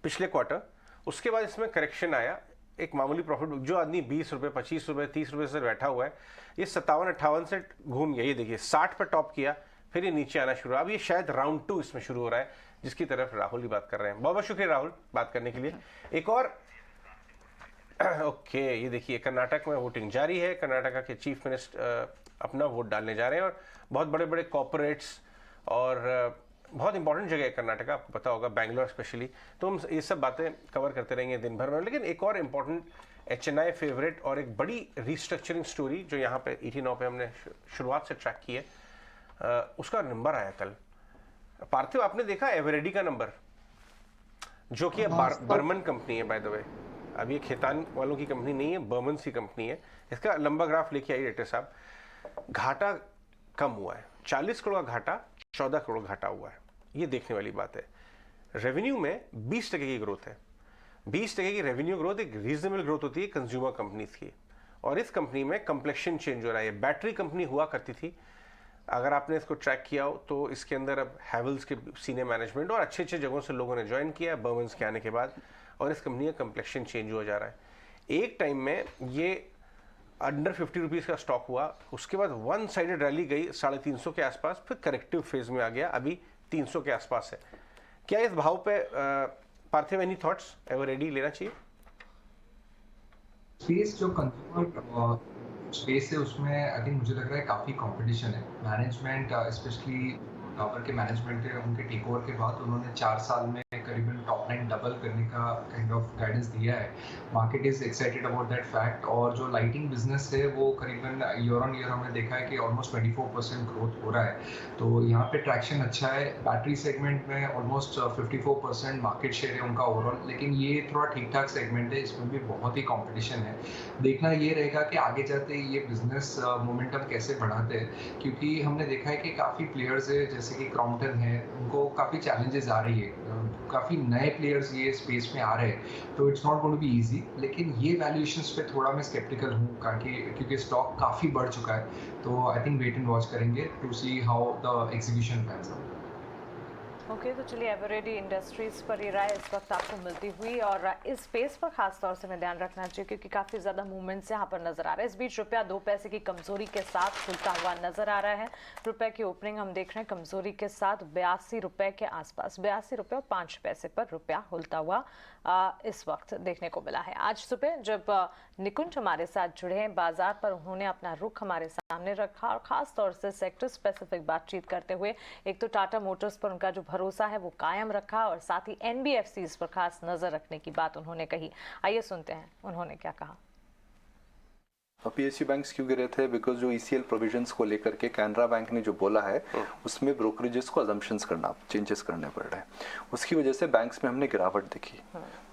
पिछले क्वार्टर, उसके बाद इसमें करेक्शन आया, एक मामूली प्रॉफिट, जो आदमी 20 रुपए 25 रुपए 30 रुपए से बैठा हुआ है, ये 57-58 से घूम गया, ये देखिए 60 पर टॉप किया, फिर ये नीचे आना शुरू। अब ये शायद राउंड 2 इसमें शुरू हो रहा है, जिसकी तरफ राहुल ही बात कर रहे हैं। बहुत बहुत शुक्रिया राहुल बात करने के लिए। एक और ओके, ये देखिए कर्नाटक में वोटिंग जारी है, कर्नाटका के चीफ मिनिस्टर अपना वोट डालने जा रहे हैं, और बहुत बड़े बड़े कॉर्पोरेट्स और बहुत इंपॉर्टेंट जगह है कर्नाटका, आपको पता होगा, बैंगलोर स्पेशली, तो हम ये सब बातें कवर करते रहेंगे दिन भर में। लेकिन एक और इम्पॉर्टेंट HNI फेवरेट और एक बड़ी रिस्ट्रक्चरिंग स्टोरी जो यहाँ पे ET Now पे हमने शुरुआत से ट्रैक की है, उसका नंबर आया कल। पार्थिव, आपने देखा एवरेडी का नंबर, जो कि बर्मन कंपनी है बाय द वे, अब ये खेतान वालों की कंपनी नहीं है, बर्मन की कंपनी है। इसका लंबा ग्राफ लेके आई डायरेक्टर साहब, घाटा कम हुआ है, 40 करोड़ का घाटा 14 करोड़ घाटा हुआ है, ये देखने वाली बात है। रेवेन्यू में 20% की ग्रोथ है, 20% की रेवेन्यू ग्रोथ एक रीजनेबल ग्रोथ होती है कंज्यूमर कंपनीज की, और इस कंपनी में कम्प्लेक्शन चेंज हो रहा है। बैटरी कंपनी हुआ करती थी, अगर आपने इसको ट्रैक किया हो तो इसके अंदर अब हैवल्स के सीनियर मैनेजमेंट और अच्छे अच्छे जगहों से लोगों ने ज्वाइन किया है बर्मन्स के आने के बाद, और इस कंपनी का कम्प्लेक्शन चेंज हो जा रहा है। एक टाइम में ये अंडर 50 रुपीज़ का स्टॉक हुआ, उसके बाद वन साइडेड रैली गई 350 के आसपास, फिर करेक्टिव फेज में आ गया, अभी 300 के आसपास है। क्या इस भाव पे पार्थिव एनी थॉट्स, एवरेडी लेना चाहिए?
स्पेस जो कंज्यूमर स्पेस है उसमें आई थिंक मुझे लग रहा है काफ़ी कंपटीशन है। मैनेजमेंट स्पेशली टावर के मैनेजमेंट है, उनके टेक ओवर के बाद उन्होंने 4 साल में करीबन टॉप लाइन डबल करने का काइंड ऑफ गाइडेंस दिया है। Market is excited about that fact, और जो लाइटिंग बिजनेस है वो करीबन ईयर ऑन ईयर हमने देखा है कि ऑलमोस्ट 24% ग्रोथ हो रहा है, तो यहाँ पे ट्रैक्शन अच्छा है। बैटरी सेगमेंट में ऑलमोस्ट 54% मार्केट शेयर है उनका ओवरऑल, लेकिन ये थोड़ा ठीक ठाक सेगमेंट है, इसमें भी बहुत ही कॉम्पिटिशन है। देखना ये रहेगा कि आगे जाते ये बिजनेस मोमेंटम कैसे बढ़ाते हैं, क्योंकि हमने देखा है कि काफ़ी प्लेयर्स है जैसे कि क्रॉम्पटन है, उनको काफ़ी चैलेंजेस आ रही है, काफ़ी नए प्लेयर्स ये स्पेस में आ रहे हैं, तो it's not going to be easy. लेकिन ये वैल्यूएशंस पे थोड़ा मैं स्केप्टिकल हूँ, क्योंकि स्टॉक काफ़ी बढ़ चुका है, तो I think wait and watch करेंगे to see how the execution pans out.
Okay, तो चलिए एवरेडी इंडस्ट्रीज पर ये राय इस वक्त आपको मिलती हुई, और इस स्पेस पर खास तौर से मैं ध्यान रखना चाहिए क्योंकि काफ़ी ज़्यादा मूवमेंट्स यहाँ पर नजर आ रहा है। इस बीच रुपया 2 पैसे की कमजोरी के साथ खुलता हुआ नजर आ रहा है। रुपए की ओपनिंग हम देख रहे हैं कमजोरी के साथ 82 रुपए के आसपास, 82 रुपये और 5 पैसे पर रुपया खुलता हुआ इस वक्त देखने को मिला है। आज सुबह जब निकुंज हमारे साथ जुड़े हैं बाजार पर, उन्होंने अपना रुख हमारे सामने रखा और खास तौर से सेक्टर स्पेसिफिक बातचीत करते हुए एक तो टाटा मोटर्स पर उनका जो भरोसा है वो कायम रखा, और साथ ही NBFCs पर खास नजर रखने की बात उन्होंने कही। आइए सुनते हैं उन्होंने क्या कहा।
PSU बैंक्स क्यों गिरे थे? बिकॉज जो ECL प्रोविजंस को लेकर के कैनरा बैंक ने जो बोला है उसमें ब्रोकरेजेस को अजम्पशंस करना, चेंजेस करने पड़ रहे हैं, उसकी वजह से बैंक्स में हमने गिरावट देखी।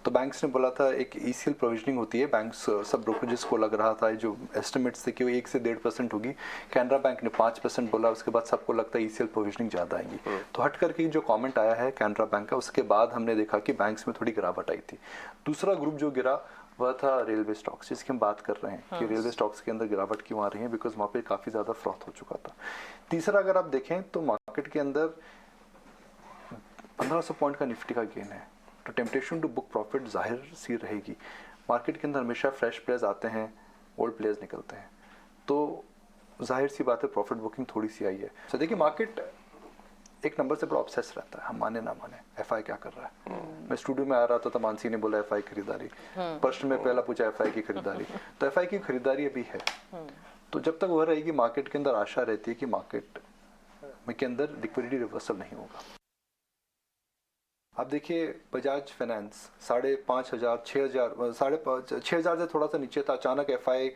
तो बैंक्स ने बोला था एक ECL प्रोविजनिंग होती है, बैंक्स सब ब्रोकरेजेस को लग रहा था जो एस्टिमेट्स थे कि वो 1 से 1.5% होगी, कैनरा बैंक ने 5% बोला, उसके बाद सबको लगता है ECL प्रोविजनिंग ज़्यादा आएगी। तो हट करके जो कॉमेंट आया है कैनरा बैंक का, उसके बाद हमने देखा कि बैंक्स में थोड़ी गिरावट आई थी। दूसरा ग्रुप जो गिरा वह था रेलवे स्टॉक्स, जिसकी हम बात कर रहे हैं कि रेलवे स्टॉक्स के अंदर गिरावट क्यों आ रही है, बिकॉज वहाँ पे काफ़ी ज़्यादा फ्रॉथ हो चुका था। तीसरा अगर आप देखें तो मार्केट के अंदर 1500 पॉइंट का निफ्टी का गेन है, तो टेम्पटेशन टू बुक प्रॉफिट जाहिर सी रहेगी। मार्केट के अंदर हमेशा फ्रेश प्लेयर्स आते हैं, ओल्ड प्लेयर्स निकलते हैं, तो जाहिर सी बात है प्रॉफिट बुकिंग थोड़ी सी आई है। तो देखिए मार्केट एक नंबर से बड़ा ऑब्सेस रहता है, हम माने ना माने। FI क्या कर रहा है? मैं स्टूडियो में आ रहा था तो मानसी ने बोला FI खरीदारी, प्रश्न में पहला पूछा FI की खरीदारी, तो FI की खरीदारी अभी है। तो जब तक वह रहेगी मार्केट के अंदर आशा रहती है कि मार्केट के अंदर लिक्विडिटी रिवर्सल नहीं होगा। अब देखिए बजाज फाइनेंस 5,500 6,000 से थोड़ा सा नीचे था, अचानक FI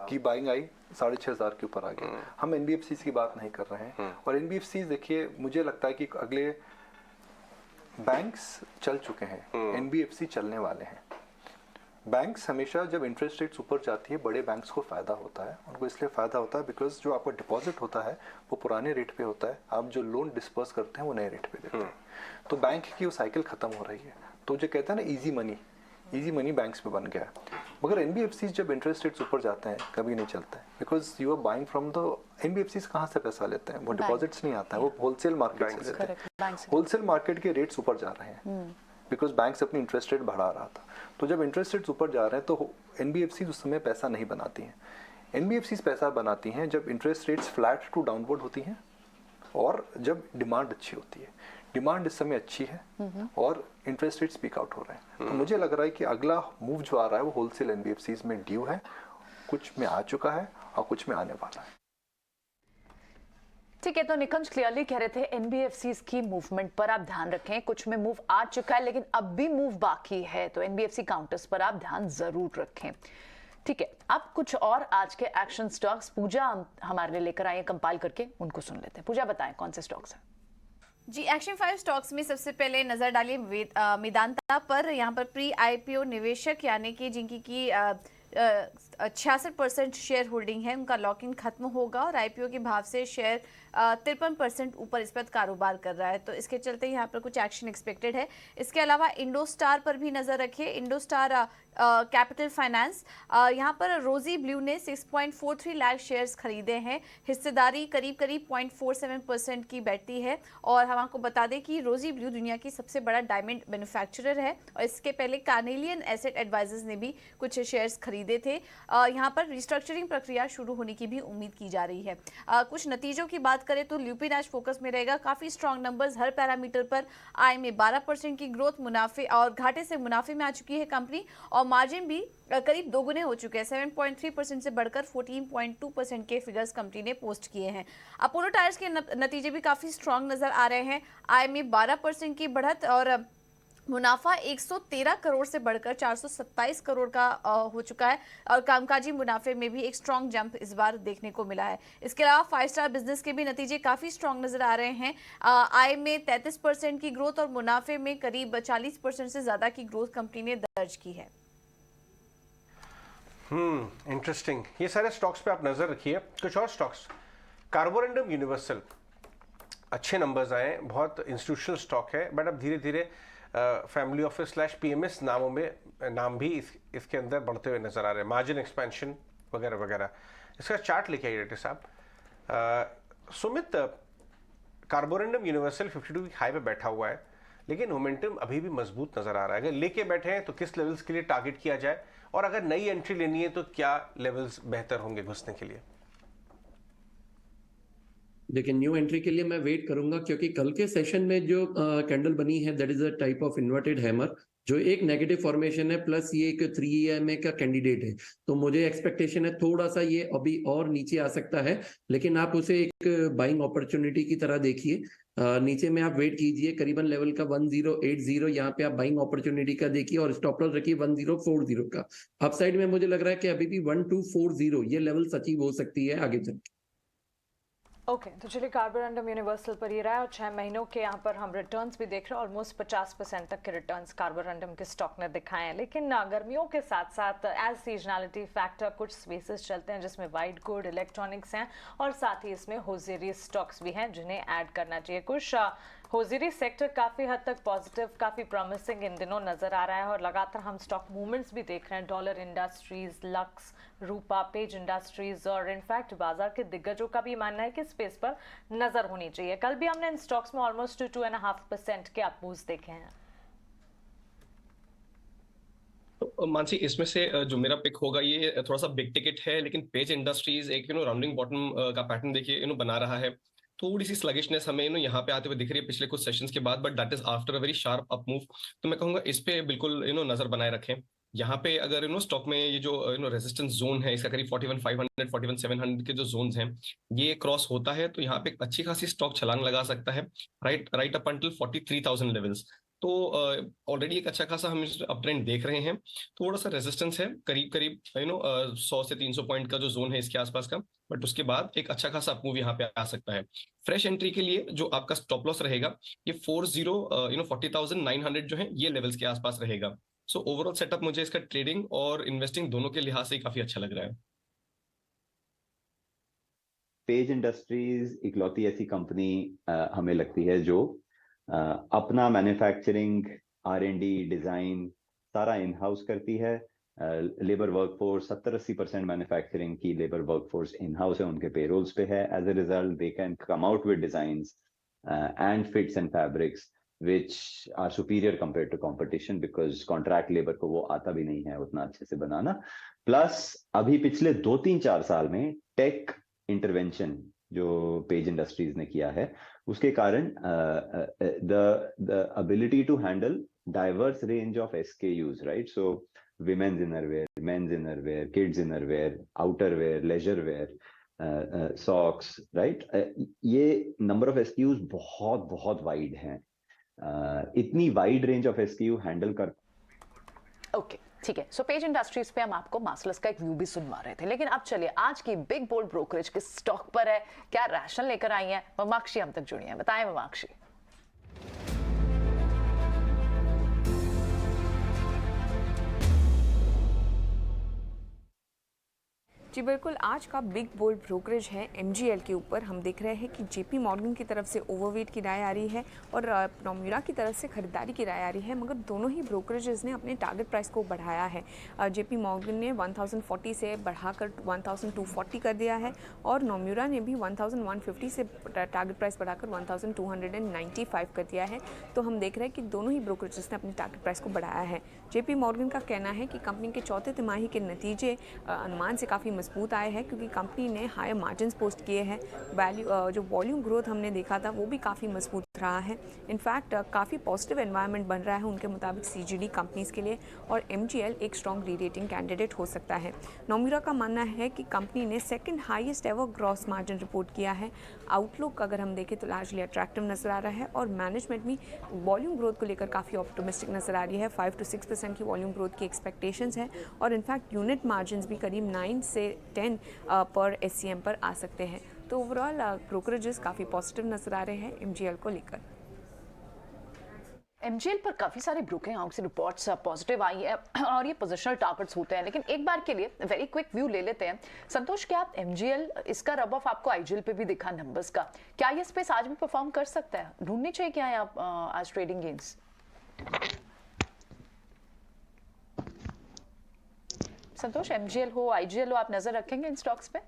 की बाइंग आई 6,500 के ऊपर आ गया। हम NBFCs की बात नहीं कर रहे हैं, और NBFCs देखिए मुझे लगता है कि अगले बैंक्स चल चुके हैं, NBFC चलने वाले हैं। बैंक्स हमेशा जब इंटरेस्ट रेट्स ऊपर जाती है बड़े बैंक्स को फ़ायदा होता है, उनको इसलिए फ़ायदा होता है बिकॉज जो आपका डिपॉजिट होता है वो पुराने रेट पे होता है, आप जो लोन डिस्पर्स करते हैं वो नए रेट पे देते हैं। तो बैंक की वो साइकिल ख़त्म हो रही है, तो जो कहते हैं ना इजी मनी बैंक्स में बन गया है। मगर NBFCs जब इंटरेस्ट रेट्स ऊपर जाते हैं कभी नहीं चलते हैं, because you are buying from the NBFCs कहाँ से पैसा लेते हैं, वो डिपॉजिट्स नहीं आता है, वो होलसेल मार्केट से लेते हैं। होलसेल मार्केट के रेट्स ऊपर जा रहे हैं बिकॉज बैंक्स अपनी इंटरेस्ट रेट बढ़ा रहा था। तो जब इंटरेस्ट रेट्स ऊपर जा रहे हैं तो NBFCs उस समय पैसा नहीं बनाती हैं। NBFCs पैसा बनाती हैं जब interest rates flat to downward होती हैं और जब डिमांड अच्छी होती है। डिमांड इस समय अच्छी है और इंटरेस्ट रेट्स पीक आउट हो रहे हैं। तो मुझे लग रहा है कि अगला मूव जो आ रहा है वो होलसेल NBFCs में ड्यू है, कुछ में आ चुका है और कुछ में आने वाला है।
ठीक है, तो निकुंज क्लियरली कह रहे थे NBFCs की मूवमेंट पर आप ध्यान रखें, कुछ में मूव आ चुका है लेकिन अब भी मूव बाकी है, तो NBFC काउंटर्स पर आप ध्यान जरूर रखें। ठीक है, अब कुछ और आज के एक्शन स्टॉक्स पूजा हमारे लिए लेकर आई है कंपाइल करके, उनको सुन लेते हैं। पूजा बताएं कौन से स्टॉक्स हैं?
जी, एक्शन 5 स्टॉक्स में सबसे पहले नजर डालिए मेदांता पर। यहाँ पर प्री IPO निवेशक यानी कि जिनकी की 66% शेयर होल्डिंग है, उनका लॉक इन खत्म होगा और IPO के भाव से शेयर 53% ऊपर इस पर कारोबार कर रहा है, तो इसके चलते यहाँ पर कुछ एक्शन एक्सपेक्टेड है। इसके अलावा इंडोस्टार पर भी नजर रखिए। इंडोस्टार कैपिटल फाइनेंस, यहाँ पर रोजी ब्लू ने 6.43 लाख शेयर्स खरीदे हैं, हिस्सेदारी करीब 0.47% की बैठती है। और हम आपको बता दें कि रोजी ब्लू दुनिया की सबसे बड़ा डायमंड मैन्युफैक्चरर है और इसके पहले कार्नेलियन एसेट एडवाइजर्स ने भी कुछ शेयर्स खरीदे थे। यहाँ पर रिस्ट्रक्चरिंग प्रक्रिया शुरू होने की भी उम्मीद की जा रही है। कुछ नतीजों की बात करें तो ल्यूपिन आज फोकस में रहेगा। काफी स्ट्रॉन्ग नंबर्स हर पैरामीटर पर, आय में 12% की ग्रोथ, मुनाफे और घाटे से मुनाफे में आ चुकी है कंपनी और मार्जिन भी करीब दोगुने हो चुके हैं, 7.3% से बढ़कर 14.2% के फिगर्स कंपनी ने पोस्ट किए हैं। अपोलो टायर्स के नतीजे भी काफी स्ट्रॉन्ग नजर आ रहे हैं, आय में 12% की बढ़त और मुनाफा 113 करोड़ से बढ़कर 427 करोड़ का हो चुका है और कामकाजी मुनाफे में भी एक स्ट्रॉन्ग जंप इस बार देखने को मिला है। इसके अलावा 5 स्टार बिजनेस के भी नतीजे काफी स्ट्रॉन्ग नजर आ रहे हैं, आय में 33% की ग्रोथ और मुनाफे में करीब 40% से ज्यादा की ग्रोथ कंपनी ने दर्ज की है।
इंटरेस्टिंग। ये सारे स्टॉक्स पे आप नजर रखिए। कुछ और स्टॉक्स, कार्बोरेंडम यूनिवर्सल अच्छे नंबर्स आए, बहुत इंस्टीट्यूशनल स्टॉक है, बट अब धीरे धीरे फैमिली ऑफिस / PMS नाम भी इसके अंदर बढ़ते हुए नजर आ रहे हैं, मार्जिन एक्सपेंशन वगैरह वगैरह। इसका चार्ट लेके आइए डॉक्टर साहब। सुमित, कार्बोरेंडम यूनिवर्सल 52 की हाई पे बैठा हुआ है, लेकिन मोमेंटम अभी भी मजबूत नजर आ रहा है। अगर लेके बैठे हैं तो किस लेवल्स के लिए टारगेट किया जाए, और अगर नई एंट्री लेनी है तो क्या लेवल्स बेहतर होंगे घुसने के लिए?
देखिए, न्यू एंट्री के लिए मैं वेट करूंगा क्योंकि कल के सेशन में जो कैंडल बनी है that is a type of inverted hammer जो एक नेगेटिव फॉर्मेशन है, प्लस ये एक 3 EMA का कैंडिडेट है, तो मुझे एक्सपेक्टेशन है थोड़ा सा ये अभी और नीचे आ सकता है, लेकिन आप उसे एक बाइंग अपॉर्चुनिटी की तरह देखिए। नीचे में आप वेट कीजिए, करीबन लेवल का 1080, यहाँ पे आप बाइंग अपॉर्चुनिटी का देखिए और स्टॉप लॉस रखिए 1040 का। अपसाइड में मुझे लग रहा है कि अभी भी 1240 ये लेवल अचीव हो सकती है आगे चल।
ओके तो चलिए कार्बोरंडम यूनिवर्सल पर ही रहा है और 6 महीनों के यहाँ पर हम रिटर्न्स भी देख रहे हैं। ऑलमोस्ट 50% तक के रिटर्न्स कार्बोरंडम के स्टॉक ने दिखाए हैं, लेकिन गर्मियों के साथ साथ एज सीजनलिटी फैक्टर कुछ स्पेसेस चलते हैं जिसमें वाइट गुड, इलेक्ट्रॉनिक्स हैं और साथ ही इसमें होजियरी स्टॉक्स भी हैं जिन्हें ऐड करना चाहिए। कुछ होजियरी सेक्टर काफ़ी हद तक पॉजिटिव, काफ़ी प्रॉमिसिंग इन दिनों नज़र आ रहा है और लगातार हम स्टॉक मूवमेंट्स भी देख रहे हैं। डॉलर इंडस्ट्रीज, लक्स, रूपा, पेज इंडस्ट्रीज और इनफैक्ट बाजार के दिग्गजों का भी मानना है कि स्पेस पर नज़र होनी चाहिए। कल भी हमने इन स्टॉक्स में ऑलमोस्ट 2.5% के अप मूव्स देखे हैं।
तो मानसी, इसमें से जो मेरा पिक होगा ये थोड़ा सा बिग टिकट है, लेकिन पेज इंडस्ट्रीज एक राउंडिंग बॉटम का पैटर्न देखिए बना रहा है। थोड़ी सी स्लगिशनेस हमें यहाँ पे आते हुए दिख रही है पिछले कुछ सेशंस के बाद, but that is after a very sharp up move. तो मैं कहूंगा इस पे बिल्कुल नजर बनाए रखें। यहाँ पे अगर स्टॉक में ये जो रेजिस्टेंस जोन है इसका करीब 41,500 41,700 के जो जोन्स हैं ये क्रॉस होता है तो यहाँ पे एक अच्छी खासी स्टॉक छलांग लगा सकता है राइट अप अंटिल 43,000 लेवल्स। तो ऑलरेडी एक अच्छा खासा हम अप ट्रेंड देख रहे हैं। थोड़ा सा रेजिस्टेंस है करीब 100 से 300 पॉइंट का जो जोन है इसके आसपास का, बट उसके बाद एक अच्छा खासा अप मूव यहाँ पे आ सकता है। फ्रेश एंट्री के लिए जो आपका स्टॉप लॉस रहेगा ये 40,900 जो है ये लेवल्स के आसपास रहेगा। सो ओवरऑल सेटअप मुझे इसका ट्रेडिंग और इन्वेस्टिंग दोनों के लिहाज से काफी अच्छा लग रहा है।
पेज इंडस्ट्रीज इकलौती ऐसी कंपनी हमें लगती है जो अपना मैन्युफैक्चरिंग, R&D, डिजाइन सारा इन हाउस करती है। लेबर वर्कफोर्स 70-80% मैन्युफैक्चरिंग की लेबर वर्कफोर्स इन हाउस है, उनके पेरोल्स पे है। As a result they can come out with designs and fits and fabrics which are superior compared to competition because contract labor को वो आता भी नहीं है उतना अच्छे से बनाना। प्लस अभी पिछले 2-3-4 साल में टेक इंटरवेंशन जो पेज इंडस्ट्रीज ने किया है उसके कारण the ability to handle diverse range of SKUs, right? So women's innerwear, men's innerwear, kids innerwear, outerwear, leisurewear, socks, right? ये number of SKUs बहुत बहुत वाइड हैं। इतनी wide range of SKU handle कर
ओके ठीक है। सो पेज इंडस्ट्रीज पे हम आपको मार्सलस का एक व्यू भी सुनवा रहे थे, लेकिन अब चलिए आज की बिग बोल्ड ब्रोकरेज किस स्टॉक पर है, क्या रैशनल लेकर आई हैं ममाक्षी हम तक जुड़ी हैं। बताएं ममाक्षी।
जी बिल्कुल, आज का बिग बोल्ड ब्रोकरेज है MGL के ऊपर। हम देख रहे हैं कि JP मॉर्गन की तरफ से ओवरवेट की राय आ रही है और नोम्यूरा की तरफ से खरीदारी की राय आ रही है, मगर दोनों ही ब्रोकरेजेस ने अपने टारगेट प्राइस को बढ़ाया है। JP मॉर्गन ने 1040 से बढ़ाकर 1240 कर दिया है और नोम्यूरा ने भी 1150 से टारगेट प्राइस बढ़ाकर 1295 कर दिया है। तो हम देख रहे हैं कि दोनों ही ब्रोकरेजेस ने अपने टारगेट प्राइस को बढ़ाया है। JP मॉर्गन का कहना है कि कंपनी के चौथे तिमाही के नतीजे अनुमान से काफ़ी मजबूत आए हैं क्योंकि कंपनी ने हायर मार्जिन्स पोस्ट किए हैं। जो वॉल्यूम ग्रोथ हमने देखा था वो भी काफ़ी मजबूत रहा है। इनफैक्ट काफ़ी पॉजिटिव एनवायरनमेंट बन रहा है उनके मुताबिक CGD कंपनीज़ के लिए और MGL एक स्ट्रॉन्ग री-रेटिंग कैंडिडेट हो सकता है। नोम्यूरा का मानना है कि कंपनी ने second highest ever gross margin report किया है। आउटलुक अगर हम देखें तो लार्जली अट्रैक्टिव नजर आ रहा है और मैनेजमेंट भी वॉल्यूम ग्रोथ को लेकर काफ़ी ऑप्टिमिस्टिक नजर आ रही है। 5 to 6% की वॉल्यूम ग्रोथ की एक्सपेक्टेशंस है और इनफैक्ट यूनिट मार्जिन भी करीब 9 से 10 पर SCM पर आ सकते हैं। तो ओवरऑल ब्रोकरेजेस काफ़ी पॉजिटिव नजर आ रहे हैं MGL को लेकर।
MGL पर काफ़ी सारी ब्रोकिंग हाउस से रिपोर्ट्स पॉजिटिव आई है और ये पोजिशनल टारगेट्स होते हैं, लेकिन एक बार के लिए वेरी क्विक व्यू ले लेते हैं। संतोष, क्या आप MGL इसका रब ऑफ आपको IGL पे भी दिखा नंबर्स का, क्या ये स्पेस आज भी परफॉर्म कर सकता है? ढूंढनी चाहिए क्या है आप आज ट्रेडिंग गेन्स? संतोष, MGL हो IGL हो, आप नजर रखेंगे इन स्टॉक्स पे?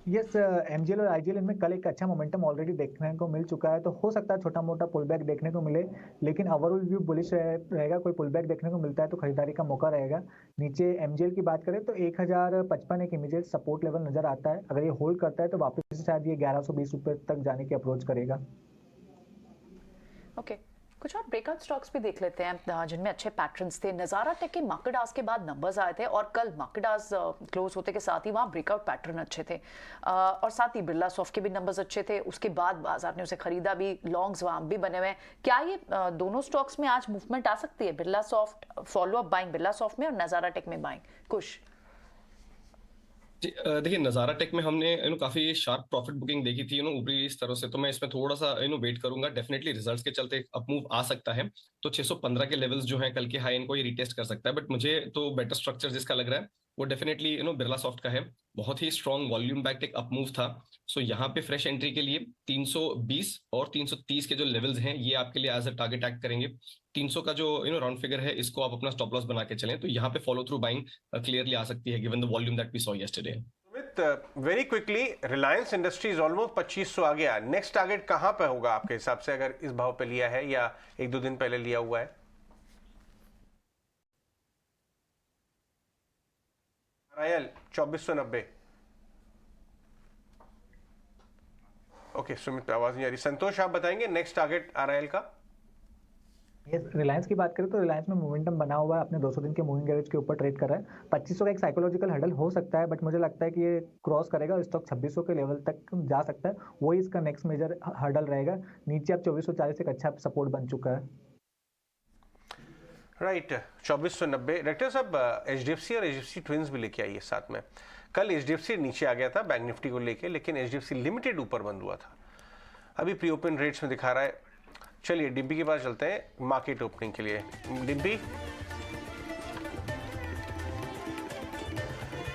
यस, MGL और IGL इनमें कल एक अच्छा मोमेंटम ऑलरेडी देखने को मिल चुका है, तो हो सकता है छोटा मोटा पुल बैक देखने को मिले, लेकिन ओवरऑल व्यू बुलिश रहेगा। कोई पुल बैक देखने को मिलता है तो खरीदारी का मौका रहेगा। नीचे MGL की बात करें तो 1055 एक इमीडिएट सपोर्ट लेवल नजर आता है। अगर ये होल्ड करता है तो वापस से शायद ये 1120 रुपये तक जाने की अप्रोच करेगा।
ओके कुछ और ब्रेकआउट स्टॉक्स भी देख लेते हैं जिनमें अच्छे पैटर्न्स थे। नज़ारा टेक के मार्केट आज के बाद नंबर्स आए थे और कल मार्केट आज क्लोज होते के साथ ही वहाँ ब्रेकआउट पैटर्न अच्छे थे और साथ ही बिरला सॉफ्ट के भी नंबर्स अच्छे थे। उसके बाद बाजार ने उसे खरीदा भी, लॉन्ग्स वहाँ भी बने हुए हैं। क्या ये दोनों स्टॉक्स में आज मूवमेंट आ सकती है? Birla soft follow up buying Birla soft में और नज़ारा टेक में बाइंग कुछ?
देखिए नज़ारा टेक में हमने काफी शार्प प्रॉफिट बुकिंग देखी थी ऊपरी इस तरह से, तो मैं इसमें थोड़ा सा वेट करूंगा। डेफिनेटली रिजल्ट्स के चलते अप मूव आ सकता है, तो 615 के लेवल्स जो हैं कल के हाई इनको ये रिटेस्ट कर सकता है। बट मुझे तो बेटर स्ट्रक्चर जिसका लग रहा है वो डेफिनेटली बिरला सॉफ्ट का है। बहुत ही स्ट्रॉन्ग वॉल्यूम बैक्ड एक अप मूव था, सो यहाँ पे फ्रेश एंट्री के लिए 320 और 330 के जो लेवल्स हैं ये आपके लिए एज अ टारगेट एक्ट करेंगे। 300 का जो राउंड फिगर है इसको आप अपना स्टॉप लॉस बना के चलें, तो यहाँ पे फॉलो थ्रू बाइंग क्लियरली आ सकती है given the volume that we saw yesterday.
Very quickly, Reliance Industries almost 2500 आ गया। नेक्स्ट टारगेट कहां पे होगा आपके हिसाब से, अगर इस भाव पे लिया है या एक दो दिन पहले लिया हुआ है? RIL 2490। ओके सुमित, आवाज नहीं आ रही। संतोष आप बताएंगे नेक्स्ट टारगेट RIL का?
रिलायंस की बात करें तो रिलायंस में मोमेंटम बना हुआ है, अपने 200 दिन के मूविंग एवरेज के ऊपर ट्रेड कर रहा है। 2500 का एक साइकोलॉजिकल हर्डल हो सकता है, बट मुझे लगता है कि ये क्रॉस करेगा, स्टॉक 2600 के लेवल तक जा सकता है, वही इसका नेक्स्ट मेजर हर्डल रहेगा। नीचे अब 2440 एक अच्छा सपोर्ट बन चुका है।
राइट 2490। डायरेक्टर साहब HDFC और HDFC ट्विंस भी लेके आइए साथ में। कल HDFC नीचे आ गया था बैंक निफ्टी को लेके, लेकिन HDFC लिमिटेड ऊपर बंद हुआ था, अभी प्री ओपन रेट्स में दिखा रहा है। चलिए डिम्पी के पास चलते हैं मार्केट ओपनिंग के लिए। डिम्पी,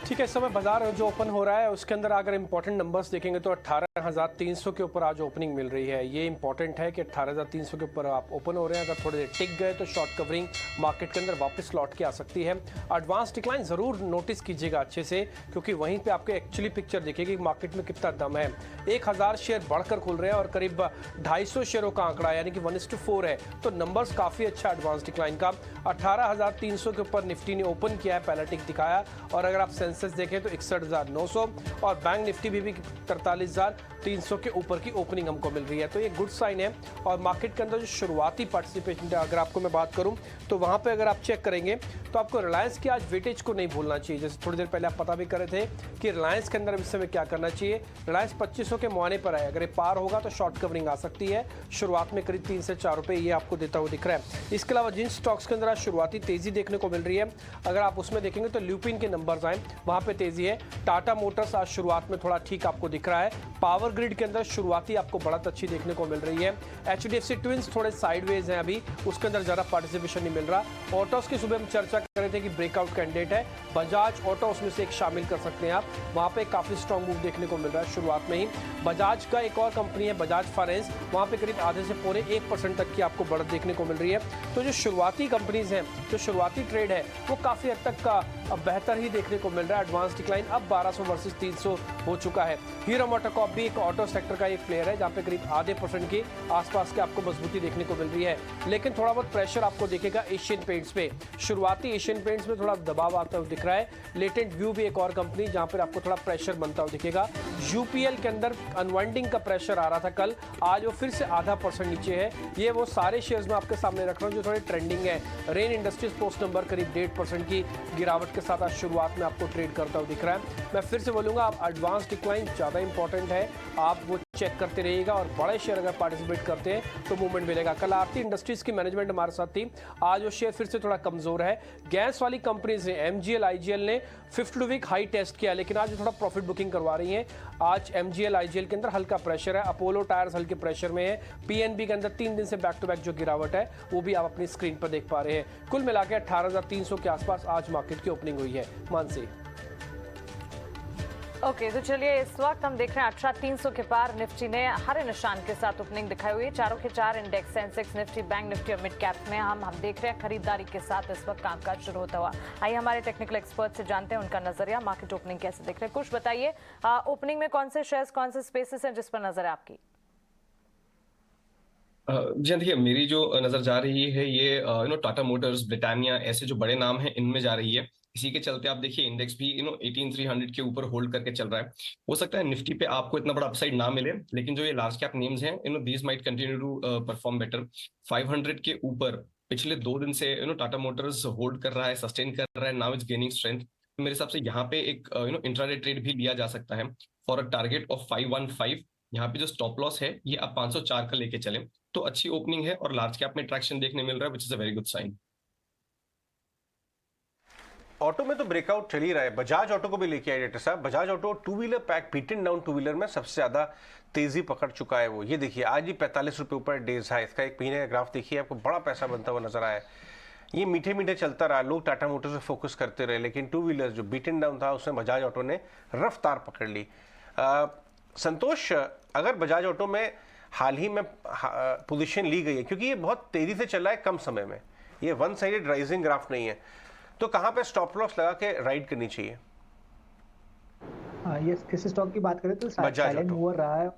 ठीक है, इस समय बाजार जो ओपन हो रहा है उसके अंदर अगर इंपॉर्टेंट नंबर्स देखेंगे तो 18,300 के ऊपर आज ओपनिंग मिल रही है। ये इंपॉर्टेंट है कि 18,300 के ऊपर आप ओपन हो रहे हैं। अगर थोड़ी देर टिक गए तो शॉर्ट कवरिंग मार्केट के अंदर वापस लौट के आ सकती है। एडवांस डिक्लाइन ज़रूर नोटिस कीजिएगा अच्छे से, क्योंकि वहीं पे आपको एक्चुअली पिक्चर दिखेगी मार्केट में कितना दम है। 1000 शेयर बढ़कर खुल रहे हैं और करीब 250 शेयरों का आंकड़ा यानी कि 1:4 है, तो नंबर्स काफ़ी अच्छा एडवांस डिक्लाइन का। 18,300 के ऊपर निफ्टी ने ओपन किया है, पहला टिक दिखाया। और अगर आप सेंसेस देखें तो 61,900 और बैंक निफ्टी भी 43,300 के ऊपर की ओपनिंग हमको मिल रही है, तो ये गुड साइन है। और मार्केट के अंदर जो शुरुआती पार्टिसिपेशन अगर आपको मैं बात करूं तो वहां पे अगर आप चेक करेंगे तो आपको रिलायंस की आज वेटेज को नहीं भूलना चाहिए। जैसे थोड़ी देर पहले आप पता भी कर रहे थे कि रिलायंस के अंदर इस समय क्या करना चाहिए। रिलायंस 2500 के मुआने पर है, अगर ये पार होगा तो शॉर्ट कवरिंग आ सकती है। शुरुआत में करीब 3 से 4 रुपए ये आपको देता हुआ दिख रहा है। इसके अलावा जिन स्टॉक्स के अंदर आज शुरुआती तेजी देखने को मिल रही है, अगर आप उसमें देखेंगे तो ल्यूपिन के नंबर्स आए, वहां पे तेजी है। टाटा मोटर्स आज शुरुआत में थोड़ा ठीक आपको दिख रहा है। पावर ग्रिड के अंदर शुरुआती आपको बढ़त अच्छी देखने को मिल रही है। HDFC ट्विंस थोड़े साइडवेज हैं, अभी उसके अंदर ज़्यादा पार्टिसिपेशन नहीं मिल रहा। ऑटोस की सुबह हम चर्चा कर रहे थे कि ब्रेकआउट कैंडिडेट है, बजाज ऑटो उसमें से एक शामिल कर सकते हैं आप, वहाँ पे काफ़ी स्ट्रॉन्ग मूव देखने को मिल रहा है शुरुआत में ही। बजाज का एक और कंपनी है बजाज फाइनेंस, वहाँ पे करीब आधे से पौने 1% तक की आपको बढ़त देखने को मिल रही है। तो जो शुरुआती कंपनीज हैं, जो शुरुआती ट्रेड है, वो काफ़ी हद तक का बेहतर ही देखने को मिल रहा है। एडवांस डिक्लाइन अब 1200 वर्सेस 300 हो चुका है। हीरो मोटोकॉर्प भी एक ऑटो सेक्टर का एक प्लेयर है, जहाँ पे करीब आधे % के आसपास के आपको मजबूती देखने को मिल रही है। लेकिन थोड़ा बहुत प्रेशर आपको दिखेगा एशियन पेंट्स पे। शुरुआती एशियन पेंट्स में थोड़ा दबाव आता हुआ दिख रहा है। लेटेंट व्यू भी एक और कंपनी जहाँ पर आपको थोड़ा प्रेशर बनता हुआ दिखेगा। UPL के अंदर अनवाइंडिंग का प्रेशर आ रहा था कल, आज वो फिर से आधा % नीचे है। ये वो सारे शेयर्स में आपके सामने रख रहा हूँ जो थोड़े ट्रेंडिंग है। रेन इंडस्ट्रीज पोस्ट नंबर करीब 1.5% की गिरावट के साथ आज शुरुआत में आपको ट्रेड करता हुआ दिख रहा है। मैं फिर से बोलूंगा, आप एडवांस डिक्लाइन ज़्यादा इंपॉर्टेंट है, आप वो चेक करते रहिएगा और बड़े शेयर अगर पार्टिसिपेट करते हैं तो मूवमेंट मिलेगा। कल आरती इंडस्ट्रीज की मैनेजमेंट हमारे साथ थी, आज वो शेयर फिर से थोड़ा कमजोर है। गैस वाली कंपनीज ने MGL IGL ने 52 वीक हाई टेस्ट किया, लेकिन आज थोड़ा प्रॉफिट बुकिंग करवा रही हैं। आज MGL IGL के अंदर हल्का प्रेशर है। अपोलो टायर्स हल्के प्रेशर में है। PNB के अंदर 3 दिन से बैक टू बैक जो गिरावट है वो भी आप अपनी स्क्रीन पर देख पा रहे हैं। कुल मिलाकर 18,300 के आसपास आज मार्केट की ओपनिंग हुई है। मानसी,
ओके, तो चलिए इस वक्त हम देख रहे हैं 18,300 के पार निफ्टी ने हरे निशान के साथ ओपनिंग दिखाई हुई है। चारों के चार index, Sensex, Nifty, bank Nifty और मिड कैप में हम देख रहे हैं खरीदारी के साथ इस वक्त कामकाज शुरू होता हुआ। आइए हमारे टेक्निकल एक्सपर्ट से जानते हैं उनका नजरिया, मार्केट ओपनिंग कैसे देख रहे हैं। कुछ बताइए, ओपनिंग में कौन से शेयर्स, कौन से स्पेसेस हैं जिस पर नजर है आपकी?
जी देखिए, मेरी जो नजर जा रही है ये टाटा मोटर्स, ब्रिटानिया, ऐसे जो बड़े नाम हैं इनमें जा रही है। इसी के चलते आप देखिए इंडेक्स भी 18300 के ऊपर होल्ड करके चल रहा है। हो सकता है निफ्टी पे आपको इतना बड़ा अपसाइड ना मिले, लेकिन जो ये लार्ज कैप नेम्स हैं these might continue to perform better. 500 के ऊपर पिछले 2 दिन से टाटा मोटर्स होल्ड कर रहा है, सस्टेन कर रहा है, नाउ इट्स गेनिंग स्ट्रेंथ। मेरे हिसाब से यहाँ पे एक इंट्राडे ट्रेड भी लिया जा सकता है फॉर अ टारगेट ऑफ 515। यहाँ पे जो स्टॉप लॉस है ये आप 504 का लेके चले तो अच्छी ओपनिंग है और लार्ज कैप में ट्रैक्शन देखने मिल रहा है, which is a very good sign.
Auto में तो ब्रेकआउट चल ही रहा है। बजाज ऑटो को भी लेके आए डाक्टर साहब। Bajaj auto two wheeler pack beaten down two wheeler में सबसे ज्यादा तेजी पकड़ चुका है वो। ये देखिए आज भी 45 रुपए ऊपर डेज है। इसका एक महीने का ग्राफ देखिए, आपको बड़ा पैसा बनता हुआ नजर आया। ये मीठे मीठे चलता रहा, लोग टाटा मोटर्स पे फोकस करते रहे, लेकिन टू व्हीलर जो बीटन डाउन था उसमें बजाज ऑटो ने रफ्तार पकड़ ली। संतोष, अगर बजाज ऑटो में हाल ही में पोजीशन ली गई है, क्योंकि ये बहुत तेजी से चला है कम समय में, ये वन साइडेड राइजिंग ग्राफ नहीं है, तो कहां पे स्टॉप लॉस लगा के राइड करनी चाहिए?
यस, इस स्टॉक की बात करें तो साइलेंट मूवर रहा है।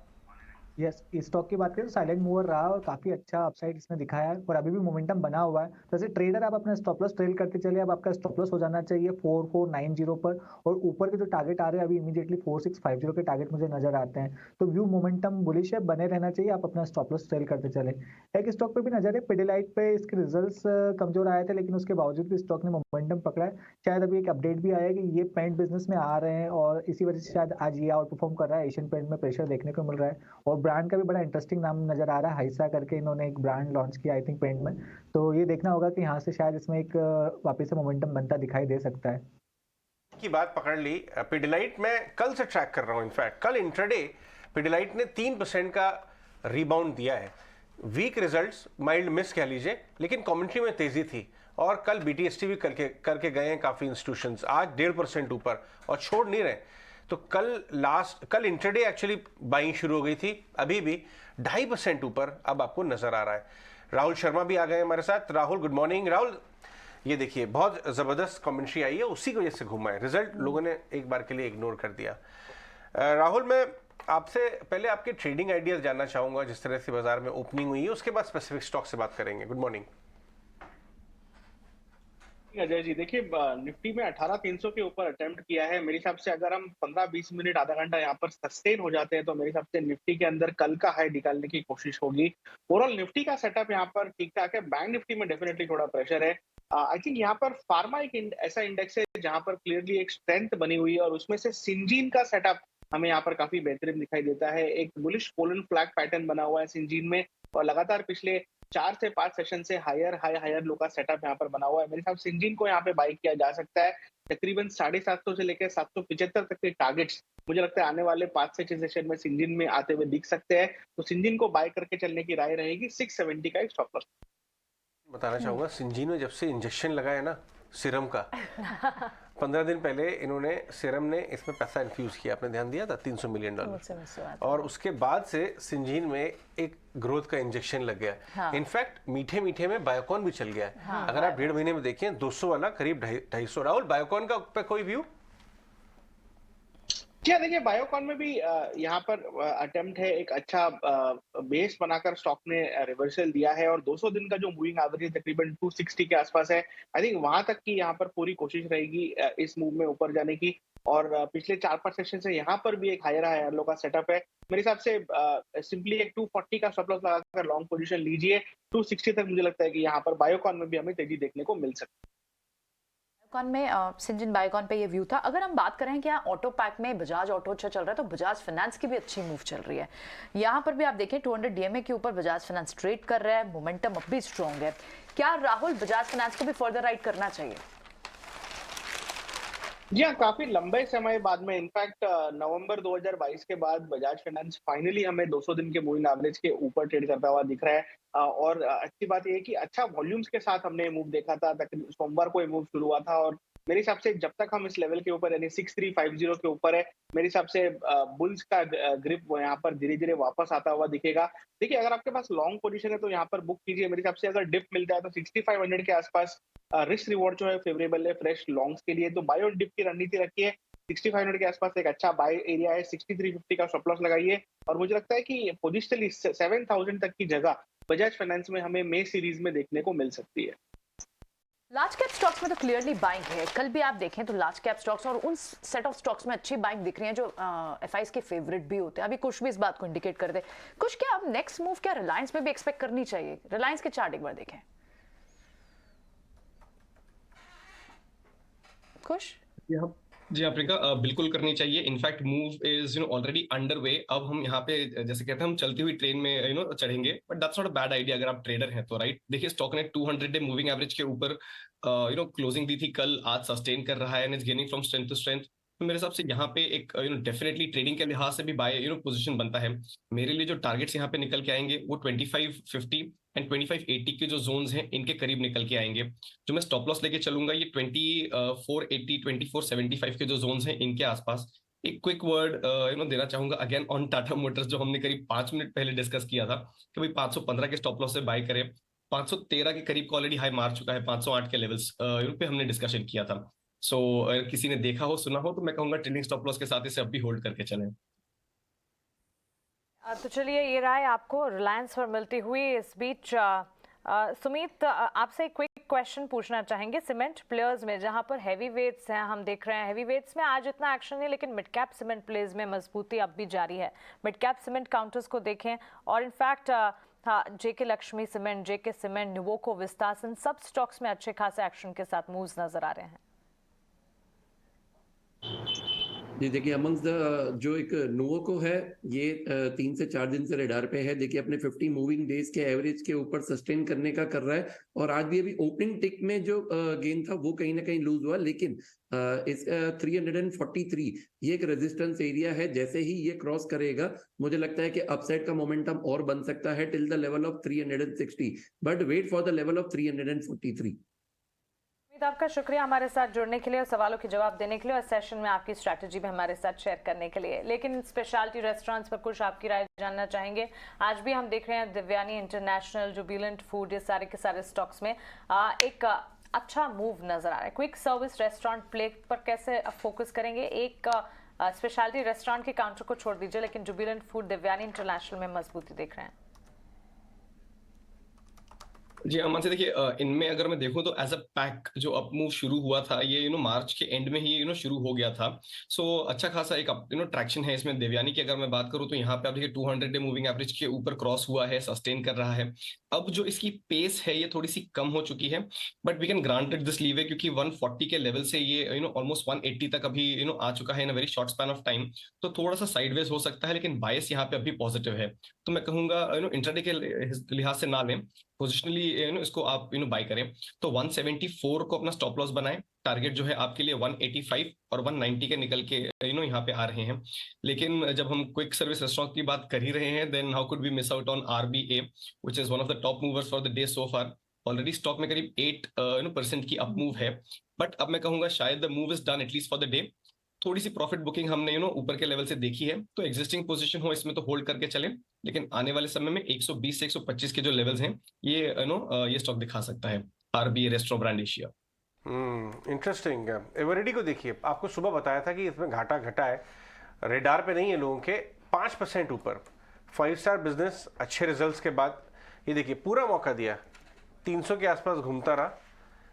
यस, इस स्टॉक की बात करें तो साइलेंट मूवर रहा और काफी अच्छा अपसाइड इसने दिखाया है और अभी भी मोमेंटम बना हुआ है। तो ऐसे ट्रेडर आप अपना स्टॉप लॉस ट्रेल करते चले, अब आपका स्टॉप लॉस हो जाना चाहिए 4490 पर, और ऊपर के जो टारगेट आ रहे हैं अभी इमीडिएटली 4650 के टारगेट मुझे नजर आते हैं। तो व्यू मोमेंटम बुलिश है, बने रहना चाहिए, आप अपना स्टॉप लॉस ट्रेल करते चले। एक स्टॉक पे भी नजर है पिडिलाइट पे, इसके रिजल्ट्स कमजोर आए थे लेकिन उसके बावजूद भी स्टॉक ने मोमेंटम पकड़ा है। शायद अभी एक अपडेट भी आया है कि ये पेंट बिजनेस में आ रहे हैं और इसी वजह से शायद आज ये आउट परफॉर्म कर रहा है। एशियन पेंट में प्रेशर देखने को मिल रहा है और ब्रांड का भी बड़ा इंटरेस्टिंग नाम नजर आ रहा है, हाइसा करके इन्होंने एक ब्रांड लॉन्च किया आई थिंक पेंट में। तो ये देखना होगा कि यहाँ से शायद इसमें एक वापस से मोमेंटम बनता दिखाई दे सकता है।
की बात पकड़ ली। पिडिलाइट में कल से ट्रैक कर रहा हूं, इनफैक्ट कल इंट्राडे पिडिलाइट ने 3% का रिबाउंड दिया है। वीक रिजल्ट्स, माइल्ड मिस कह लीजिए, लेकिन कमेंट्री में तेजी थी और कल बीटीएसटी भी करके गए हैं काफी इंस्टीट्यूशंस, आज 1.5% ऊपर और छोड़ नहीं रहे। तो कल इंट्राडे एक्चुअली बाइंग शुरू हो गई थी, अभी भी 2.5% ऊपर अब आपको नजर आ रहा है। राहुल शर्मा भी आ गए हमारे साथ। Rahul, good morning. राहुल, ये देखिए बहुत जबरदस्त कमेंट्री आई है, उसी की वजह से घूमा है, रिजल्ट लोगों ने एक बार के लिए इग्नोर कर दिया। राहुल, मैं आपसे पहले आपके ट्रेडिंग आइडियाज जानना चाहूंगा, जिस तरह से बाजार में ओपनिंग हुई है, उसके बाद स्पेसिफिक स्टॉक से बात करेंगे। Good morning
Ajay ji. देखिए निफ्टी में 18300 के ऊपर अटेम्प्ट किया है। मेरे हिसाब से अगर हम 15-20 मिनट आधा घंटा यहाँ पर सस्टेन हो जाते हैं तो मेरे हिसाब से निफ्टी के अंदर कल का हाई निकालने की कोशिश होगी। ओवरऑल निफ्टी का सेटअप यहाँ पर ठीक ठाक है। बैंक निफ्टी में डेफिनेटली थोड़ा प्रेशर है। आई थिंक यहाँ पर फार्मा एक ऐसा इंडेक्स है जहां पर क्लियरली एक स्ट्रेंथ बनी हुई है और उसमें से सिंजीन का सेटअप हमें यहाँ पर काफी बेहतरीन दिखाई देता है। एक बुलिश पोलन फ्लैग पैटर्न बना हुआ है सिंजीन में और लगातार पिछले 4 से 5 सेशन से हायर लो का सेटअप यहाँ पर बना हुआ है। मेरे हिसाब से सिंजीन को यहाँ पे बाई किया जा सकता है। तकरीबन 750 से लेकर 775 तक के टारगेट्स मुझे लगता है आने वाले 5 से 6 सेशन में सिंजीन में आते हुए दिख सकते हैं। तो सिंजीन को बाय करके चलने की राय रहेगी। 670 का एक स्टॉप लॉस
बताना चाहूंगा। सिंजीन में जब से इंजेक्शन लगाया ना सीरम का 15 दिन पहले इन्होंने सीरम ने इसमें पैसा इन्फ्यूज किया, आपने ध्यान दिया था, $300 मिलियन, और उसके बाद से सिंजीन में एक ग्रोथ का इंजेक्शन लग गया। हाँ। इनफैक्ट मीठे मीठे में बायोकॉन भी चल गया है। हाँ। अगर आप 1.5 महीने में देखें 200 वाला करीब 250। राहुल, बायोकॉन का पे कोई व्यू?
जी देखिए बायोकॉन में भी यहाँ पर अटेम्प्ट है, एक अच्छा बेस बनाकर स्टॉक ने रिवर्सल दिया है और 200 दिन का जो मूविंग एवरेज तकरीबन 260 के आसपास है। आई थिंक वहां तक की यहाँ पर पूरी कोशिश रहेगी इस मूव में ऊपर जाने की और पिछले 4-5 सेशन से यहाँ पर भी एक हायर लो का सेटअप है। मेरे हिसाब से सिंपली एक 240 का स्टॉप लॉस लगाकर लॉन्ग पोजीशन लीजिए। 260 तक मुझे लगता है कि यहाँ पर बायोकॉन में भी हमें तेजी देखने को मिल सकती है।
बायोकॉन में सिंजीन बायोकॉन पे ये व्यू था। अगर हम बात करें कि ऑटो पैक में बजाज ऑटो अच्छा चल रहा है तो बजाज फाइनेंस की भी अच्छी मूव चल रही है। यहाँ पर भी आप देखें 200 डीएमए के ऊपर बजाज फाइनेंस ट्रेड कर रहा है, मोमेंटम अब भी स्ट्रॉन्ग है। क्या राहुल बजाज फाइनेंस को भी फर्दर राइड करना चाहिए?
जी हाँ, काफी लंबे समय बाद में इनफैक्ट नवंबर 2022 के बाद बजाज फाइनेंस फाइनली हमें 200 दिन के मूविंग एवरेज के ऊपर ट्रेड करता हुआ दिख रहा है और अच्छी बात यह है कि अच्छा वॉल्यूम्स के साथ हमने मूव देखा था। सोमवार को ये मूव शुरू हुआ था और मेरे हिसाब से जब तक हम इस लेवल के ऊपर यानी 6350 के ऊपर है, मेरे हिसाब से बुल्स का ग्रिप यहाँ पर धीरे धीरे वापस आता हुआ दिखेगा। देखिए अगर आपके पास लॉन्ग पोजीशन है तो यहाँ पर बुक कीजिए। मेरे हिसाब से अगर डिप मिलता है तो 6500 के आसपास रिस्क रिवॉर्ड जो है फेवरेबल है फ्रेश लॉन्ग्स के लिए। तो बाय और डिप की रणनीति रखिए। 6500 के आसपास एक अच्छा बाय एरिया है। 6350 का स्टॉप लॉस लगाइए और मुझे लगता है कि पोजिशनली 7000 तक की जगह बजाज फाइनेंस में हमें मई सीरीज में देखने को मिल सकती है।
लार्ज कैप स्टॉक्स में तो क्लियरली बाइंग है। कल भी आप देखें तो लार्ज कैप स्टॉक्स और उन सेट ऑफ स्टॉक्स में अच्छी बाइंग दिख रही है जो एफआईज के फेवरेट भी होते हैं। अभी कुछ भी इस बात को इंडिकेट कर दे। कुछ क्या अब नेक्स्ट मूव क्या रिलायंस में भी एक्सपेक्ट करनी चाहिए? रिलायंस के चार्ट एक बार देखें। कुछ
जी हाँ प्रियंका, बिल्कुल करनी चाहिए। In fact move is already under way. अब हम यहाँ पे जैसे कहते हैं हम चलती हुई ट्रेन में चढ़ेंगे, but that's not a bad idea अगर आप ट्रेडर हैं तो, राइट। देखिए स्टॉक ने 200 डे मूविंग एवरेज के ऊपर क्लोजिंग दी थी कल, आज सस्टेन कर रहा है and is gaining from strength to strength. तो मेरे हिसाब से यहाँ पे एक डेफिनेटली ट्रेडिंग के लिहाज से भी बाय पोजीशन बनता है। मेरे लिए जो टारगेट्स यहाँ पे निकल के आएंगे वो 2550 एंड 2580 के जो जोन्स हैं इनके करीब निकल के आएंगे। जो मैं स्टॉप लॉस लेके चलूंगा ये 2480 2475 के जो जोन्स हैं इनके आसपास। एक क्विक वर्ड देना चाहूंगा अगेन ऑन टाटा मोटर्स, जो हमने करीब 5 मिनट पहले डिस्कस किया था कि भाई 515 के स्टॉप लॉस से बाय करें। 513 के करीब ऑलरेडी हाई मार चुका है, 508 के लेवल्स पे हमने डिस्कशन किया था। सो अगर किसी ने देखा हो सुना हो तो मैं कहूंगा ट्रेडिंग स्टॉप लॉस के साथ इसे अब भी होल्ड करके चलें।
तो चलिए ये राय आपको रिलायंस पर मिलती हुई। इस बीच सुमित, आपसे एक क्विक क्वेश्चन पूछना चाहेंगे। सीमेंट प्लेयर्स में जहां पर हैवी वेट्स हैं, हम देख रहे हैं हैवी वेट्स में आज इतना एक्शन नहीं, लेकिन मिड कैप सीमेंट प्लेयर्स में मजबूती अब भी जारी है। मिड कैप सीमेंट काउंटर्स को देखें और इनफैक्ट जेके लक्ष्मी सीमेंट, जेके सीमेंट, नुवोको, विस्तास, इन सब स्टॉक्स में अच्छे खासे एक्शन के साथ मूव्स नजर आ रहे हैं।
जी देखिए अमंग्स द जो एक नुवोको है ये 3 से 4 दिन से रेडार पे है। देखिए अपने 50 मूविंग डेज के एवरेज के ऊपर सस्टेन करने का कर रहा है और आज भी अभी ओपनिंग टिक में जो गेन था वो कहीं ना कहीं लूज हुआ, लेकिन इस 343 ये एक रेजिस्टेंस एरिया है। जैसे ही ये क्रॉस करेगा मुझे लगता है कि अपसाइड का मोमेंटम और बन सकता है till the level of 360, but wait for the level of 343।
आपका शुक्रिया हमारे साथ जुड़ने के लिए और सवालों के जवाब देने के लिए और सेशन में आपकी स्ट्रैटेजी भी हमारे साथ शेयर करने के लिए। लेकिन स्पेशलिटी रेस्टोरेंट्स पर कुछ आपकी राय जानना चाहेंगे। आज भी हम देख रहे हैं दिव्यानी इंटरनेशनल, जुबिलेंट फूड, ये सारे के सारे स्टॉक्स में एक अच्छा मूव नजर आ रहा है। क्विक सर्विस रेस्टोरेंट प्ले पर कैसे फोकस करेंगे? एक स्पेशलिटी रेस्टोरेंट के काउंटर को छोड़ दीजिए, लेकिन जुबिलेंट फूड, दिव्यानी इंटरनेशनल में मजबूती देख रहे हैं।
जी अमन से देखिए इनमें अगर मैं देखूं तो एज अ पैक जो अप मूव शुरू हुआ था ये मार्च के एंड में ही शुरू हो गया था। सो अच्छा खासा एक ट्रैक्शन है इसमें। देवयानी की अगर मैं बात करूं तो यहाँ पे आप देखिए 200 डे मूविंग एवरेज के ऊपर क्रॉस हुआ है, सस्टेन कर रहा है। अब जो इसकी पेस है ये थोड़ी सी कम हो चुकी है, but we can granted this leave है क्योंकि 140 के लेवल से ये ऑलमोस्ट 180 तक अभी आ चुका है in a very short span of time. तो थोड़ा सा साइडवेज हो सकता है, लेकिन बायस यहाँ पे अभी पॉजिटिव है। तो मैं कहूंगा इंट्राडे के लिहाज से ना लें, पोजिशनली इसको आप बाय करें। तो 174 को अपना स्टॉप लॉस बनाएं। टारगेट जो है आपके लिए 185 और 190 के निकल के यहाँ पे आ रहे हैं। लेकिन जब हम क्विक सर्विस रेस्टोरेंट की बात कर ही रहे हैं, then how could we miss out on RBA which is one of the top movers for the day so far. Already stock में करीब 8% की अप मूव है, बट अब मैं कहूंगा शायद the move is done at least for the day. थोड़ी सी profit booking हमने ऊपर के लेवल से देखी है, तो एग्जिस्टिंग पोजीशन हो इसमें तो होल्ड करके चलें, लेकिन आने वाले समय में 120 से 125 के जो लेवल्स हैं ये ये स्टॉक दिखा सकता है। RBA restaurant brand Asia.
Interesting है। एवरेडी को देखिए, आपको सुबह बताया था कि इसमें घाटा घटा है, रेडार पे नहीं है लोगों के, 5% ऊपर। 5 स्टार बिजनेस अच्छे रिजल्ट्स के बाद ये देखिए पूरा मौका दिया, 300 के आसपास घूमता रहा,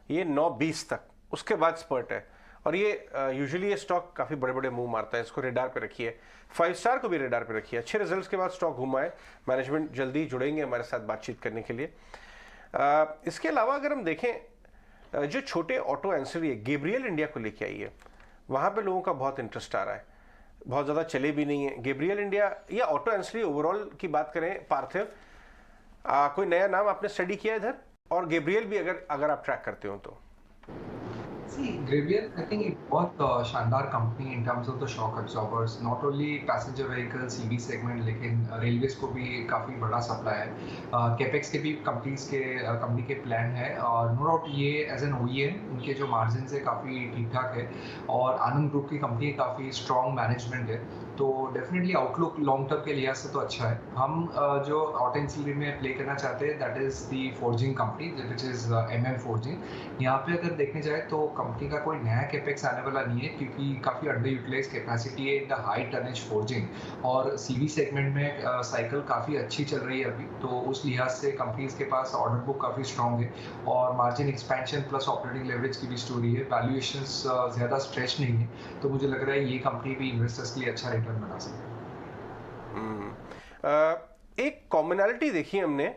ये 920 तक, उसके बाद स्पर्ट है। और ये यूजुअली ये स्टॉक काफ़ी बड़े बड़े मूव मारता है, इसको रेडार पे रखिए। 5 स्टार को भी रेडार पे रखिए। अच्छे रिजल्ट्स के बाद स्टॉक घूमा है। मैनेजमेंट जल्दी जुड़ेंगे हमारे साथ बातचीत करने के लिए। इसके अलावा अगर हम देखें जो छोटे ऑटो एंसिलरी है, गेब्रियल इंडिया को लेके आई है, वहाँ पे लोगों का बहुत इंटरेस्ट आ रहा है। बहुत ज़्यादा चले भी नहीं है गेब्रियल इंडिया या ऑटो एंसिलरी ओवरऑल की बात करें। पार्थिव, कोई नया नाम आपने स्टडी किया इधर? और गेब्रियल भी अगर आप ट्रैक करते हो तो?
Gabriel, I think एक बहुत शानदार company in terms of the shock absorbers, not only passenger vehicle CV segment लेकिन रेलवेज को भी काफ़ी बड़ा सप्लाई है। कैपेक्स के भी कंपनी के प्लान है और नो डाउट ये एज एन OEM उनके जो मार्जिन है काफ़ी ठीक ठाक है और आनंद ग्रुप की कंपनी काफ़ी स्ट्रॉन्ग मैनेजमेंट है। तो डेफिनेटली आउटलुक लॉन्ग टर्म के लिहाज से तो अच्छा है। हम जो ऑटो एंसिलरी में प्ले करना चाहते हैं that is the forging company which is MM forging. यहाँ पे अगर देखने जाए तो कंपनी का कोई नया कैपेक्स आने वाला नहीं है क्योंकि काफ़ी अंडर यूटिलाइज कैपेसिटी है in the high tonnage forging और CV सेगमेंट में साइकिल काफ़ी अच्छी चल रही है अभी, तो उस लिहाज से कंपनीज के पास ऑर्डर बुक काफ़ी स्ट्रॉन्ग है और margin expansion plus operating leverage की भी स्टोरी है। वैल्यूएशंस ज़्यादा स्ट्रेच नहीं है, तो मुझे लग रहा है ये कंपनी भी इन्वेस्टर्स के लिए अच्छा रिटर्न बना सकती है।
एक कॉमनैलिटी देखी हमने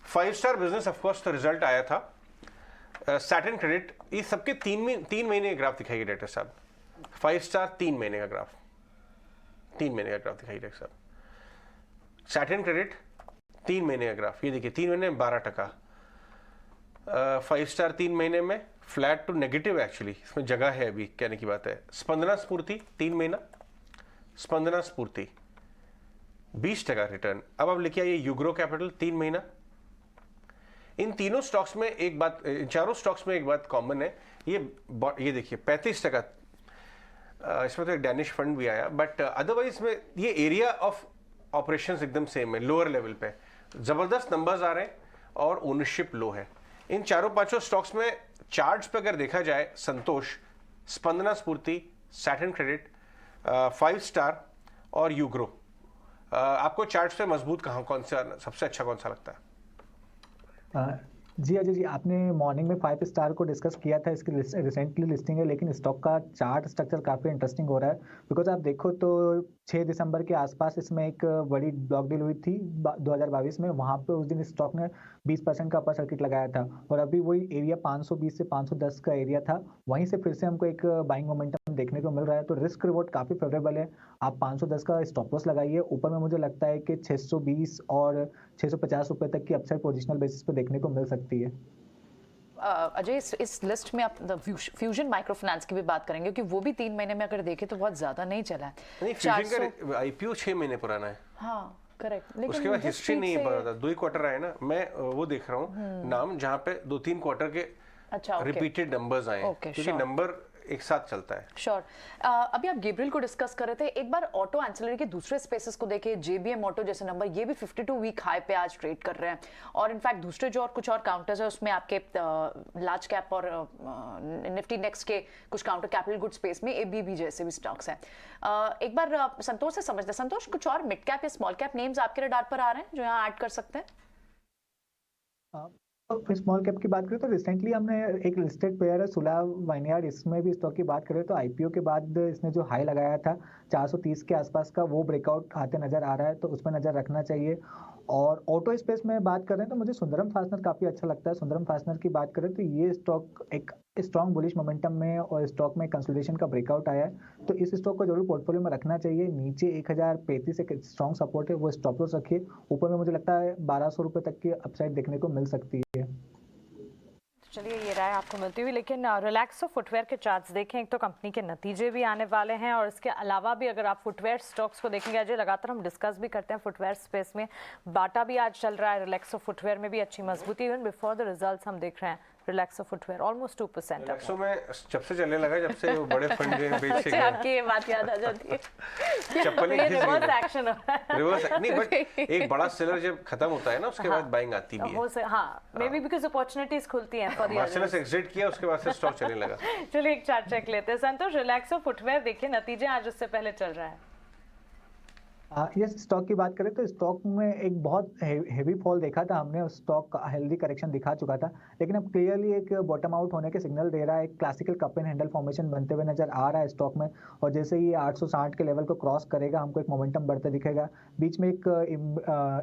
5 स्टार बिजनेस, ऑफ कोर्स तो रिजल्ट आया था, सैटर्न क्रेडिट, ये सबके 3 महीने का ग्राफ दिखाइए डायरेक्टर साहब। 5 स्टार 3 महीने का ग्राफ, 3 महीने का ग्राफ दिखाइए डायरेक्टर साहब। सैटर्न क्रेडिट 3 महीने का ग्राफ, ये देखिए 3 महीने में 12%। 5 स्टार 3 महीने में फ्लैट टू नेगेटिव, एक्चुअली इसमें जगह है अभी, कहने की बात है। स्पंदना स्फूर्ति 3 महीना, स्पंदना स्फूर्ति 20% रिटर्न। अब आप लेके आइए यूग्रो कैपिटल 3 महीना। इन तीनों स्टॉक्स में एक बात, इन चारों स्टॉक्स में एक बात कॉमन है, ये देखिए 35%। इसमें तो एक डैनिश फंड भी आया, बट अदरवाइज में ये एरिया ऑफ ऑपरेशंस एकदम सेम है, लोअर लेवल पे जबरदस्त नंबर्स आ रहे हैं और ओनरशिप लो है। इन चारों पांचों स्टॉक्स में चार्ट्स पे अगर देखा जाए, संतोष, स्पंदना स्फूर्ति, सैटर्न क्रेडिट, 5 स्टार और यूग्रो, आपको चार्ट्स पे मजबूत कौन सा सबसे अच्छा कौन सा लगता है?
जी अजय जी, आपने मॉर्निंग में 5 स्टार को डिस्कस किया था, इसकी रिसेंटली लिस्टिंग है, लेकिन स्टॉक का चार्ट स्ट्रक्चर काफ़ी इंटरेस्टिंग हो रहा है। बिकॉज आप देखो तो 6 दिसंबर के आसपास इसमें एक बड़ी ब्लॉक डील हुई थी 2022 में, वहाँ पे उस दिन स्टॉक ने 20% का अपर सर्किट लगाया था और अभी वही एरिया 520 से 510 का एरिया था, वहीं से फिर से हमको एक बाइंग मोमेंटम देखने को मिल रहा है। तो रिस्क रिवॉर्ड काफ़ी फेवरेबल है। आप 510 का स्टॉप लॉस लगाइए, ऊपर में मुझे लगता है कि 620 और 650 रुपए तक की अपसाइड पोजिशनल बेसिस पे देखने को मिल सकती है।
अजय, इस लिस्ट में आप फ्यूजन माइक्रो फाइनेंस की भी बात करेंगे क्योंकि वो भी 3 महीने में अगर देखें तो बहुत ज्यादा नहीं चला है।
नहीं, फ्यूजन का IPO 6 महीने पुराना है।
हाँ करेक्ट, लेकिन
उसके बाद हिस्ट्री नहीं पता था, 2 ही क्वार्टर आए ना। मैं वो देख रहा हूँ नाम जहाँ पे 2-3 क्वार्टर के रिपीटेड नंबर्स आए, क्योंकि नंबर एक साथ चलता है।
श्योर। अभी आप गैब्रियल को डिस्कस कर रहे थे, एक बार ऑटो एंसिलरी के दूसरे स्पेसेस को देखिए, JBM ऑटो जैसे नंबर, ये भी 52 वीक हाई पे आज ट्रेड कर रहे हैं और इनफैक्ट दूसरे जो और कुछ और काउंटर्स है उसमें आपके लार्ज कैप और निफ्टी नेक्स्ट के कुछ काउंटर कैपिटल गुड स्पेस में ABB जैसे भी स्टॉक्स हैं। एक बार संतोष से समझते हैं, संतोष कुछ और मिड कैप या स्मॉल कैप नेम्स आपके रडार पर आ रहे हैं जो यहाँ ऐड कर सकते हैं?
तो स्मॉल कैप की बात करें तो रिसेंटली हमने एक लिस्टेड पेयर है सुला वाइनयार्ड, इसमें भी स्टॉक की बात करें तो IPO के बाद इसने जो हाई लगाया था 430 के आसपास का, वो ब्रेकआउट आते नजर आ रहा है, तो उस पर नजर रखना चाहिए। और ऑटो स्पेस में बात करें तो मुझे सुंदरम फास्टनर काफ़ी अच्छा लगता है। सुंदरम फास्टनर की बात करें तो ये स्टॉक एक स्ट्रॉन्ग बुलिश मोमेंटम में और स्टॉक में कंसोलिडेशन का ब्रेकआउट आया है, तो इस स्टॉक को जरूर पोर्टफोलियो में रखना चाहिए। नीचे 1035 एक स्ट्रॉन्ग सपोर्ट है, वो स्टॉप लॉस रखिए। ऊपर में मुझे लगता है 1200 रुपये तक की अपसाइड देखने को मिल सकती है।
चलिए, ये राय आपको मिलती हुई, लेकिन रिलैक्सो फुटवेयर के चार्ट्स देखें, एक तो कंपनी के नतीजे भी आने वाले हैं और इसके अलावा भी अगर आप फुटवेयर स्टॉक्स को देखेंगे, अजय लगातार हम डिस्कस भी करते हैं फुटवेयर स्पेस में, बाटा भी आज चल रहा है, रिलैक्सो फुटवेयर में भी अच्छी मजबूती, इवन बिफोर द रिजल्ट्स हम देख रहे हैं रिलैक्सो फुटवेयर ऑलमोस्ट 2%।
रिलैक्सो में जब से चलने लगा, जब से वो बड़े फंड जो बेच के गए,
आपकी ये बात याद आ जाती है,
चप्पल
रिवर्स एक्शन हो रहा है।
रिवर्स नहीं, बट एक बड़ा सेलर जब खत्म होता है ना, उसके बाद बाइंग आती भी है।
हाँ, मे बी बिकॉज़ अपॉर्चुनिटीज खुलती हैं फॉर द
मार्शल एग्जिट किया, उसके बाद से स्टॉक चलने लगा।
चलिए एक चार्ट चेक लेते हैं। संतोष, रिलैक्सो फुटवेयर देखिए नतीजे आज उससे पहले चल रहा है।
यस, स्टॉक की बात करें तो स्टॉक में एक बहुत हेवी फॉल देखा था हमने, स्टॉक हेल्दी करेक्शन दिखा चुका था, लेकिन अब क्लियरली एक बॉटम आउट होने के सिग्नल दे रहा है। एक classical cup and handle formation बनते हुए नजर आ रहा है स्टॉक में, और जैसे ही 860 के लेवल को क्रॉस करेगा हमको एक मोमेंटम बढ़ते दिखेगा। बीच में एक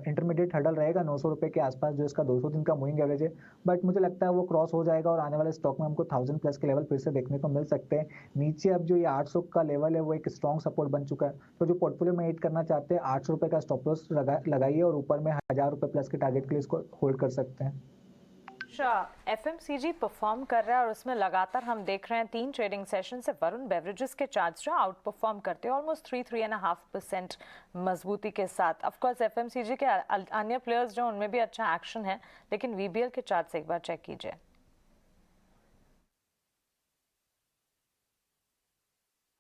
इंटरमीडिएट हर्डल रहेगा 900 रुपये के आसपास, जो इसका 200 दिन का मूविंग एवरेज है, बट मुझे लगता है वो क्रॉस हो जाएगा और आने वाले स्टॉक में हमको 1000 प्लस के लेवल फिर से देखने को मिल सकते हैं। नीचे अब जो ये 800 का लेवल है वो एक स्ट्रॉन्ग सपोर्ट बन चुका है, तो जो पोर्टफोलियो में ऐड करना चाहते हैं 800 रुपये स्टॉप लॉस लगाइए और ऊपर में 1000 रुपए प्लस के टारगेट के लिए इसको होल्ड कर सकते हैं।
FMCG परफॉर्म कर रहा है और उसमें लगातार हम देख रहे हैं 3 ट्रेडिंग सेशन से वरुण बेवरेजेस के चार्ट्स जो आउट परफॉर्म करते हैं ऑलमोस्ट 3-3.5% मजबूती के साथ। ऑफ कोर्स FMCG के अन्य प्लेयर्स जो उनमें भी अच्छा एक्शन है, लेकिन VBL के चार्ट्स एक बार चेक कीजिए।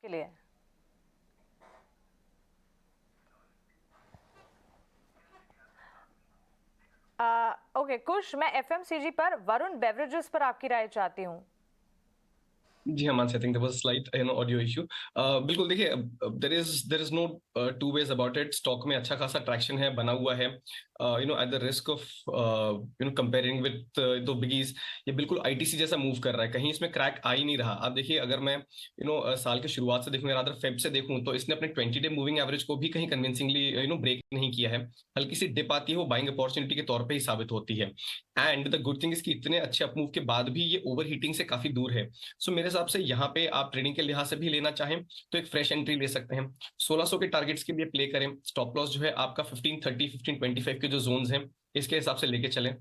के लिए ओके कुश, मैं एफएमसीजी पर वरुण बेवरेजेस पर आपकी राय चाहती हूँ।
जी हाँ Mansi, I think there was slight audio issue. बिल्कुल देखिए, there is no two ways about it. Stock में अच्छा खासा ट्रैक्शन है, बना हुआ है। At the risk of comparing with the biggies, ये बिल्कुल आईटीसी जैसा मूव कर रहा है, कहीं इसमें क्रैक आ ही नहीं रहा। आप देखिए, अगर मैं साल के शुरुआत से देखूं, रादर फेब से देखूं, तो इसने अपने 20 डे मूविंग एवरेज को भी कहीं कन्विंसिंगली ब्रेक नहीं किया है। हल्की सी डिप आती है, वो बाइंग अपॉर्चुनिटी के तौर पे ही साबित होती है। And the good thing is कि इतने अच्छे अपमूव के बाद भी ये ओवर हीटिंग से काफी दूर है। सो मेरे हिसाब से यहाँ पे आप ट्रेडिंग के लिहाज से भी लेना चाहें तो एक फ्रेश एंट्री ले सकते हैं। 1600 के टारगेट्स के लिए प्ले करें। स्टॉप लॉस जो है आपका 1530 1525 के जो जोन्स हैं इसके हिसाब से लेके चलें।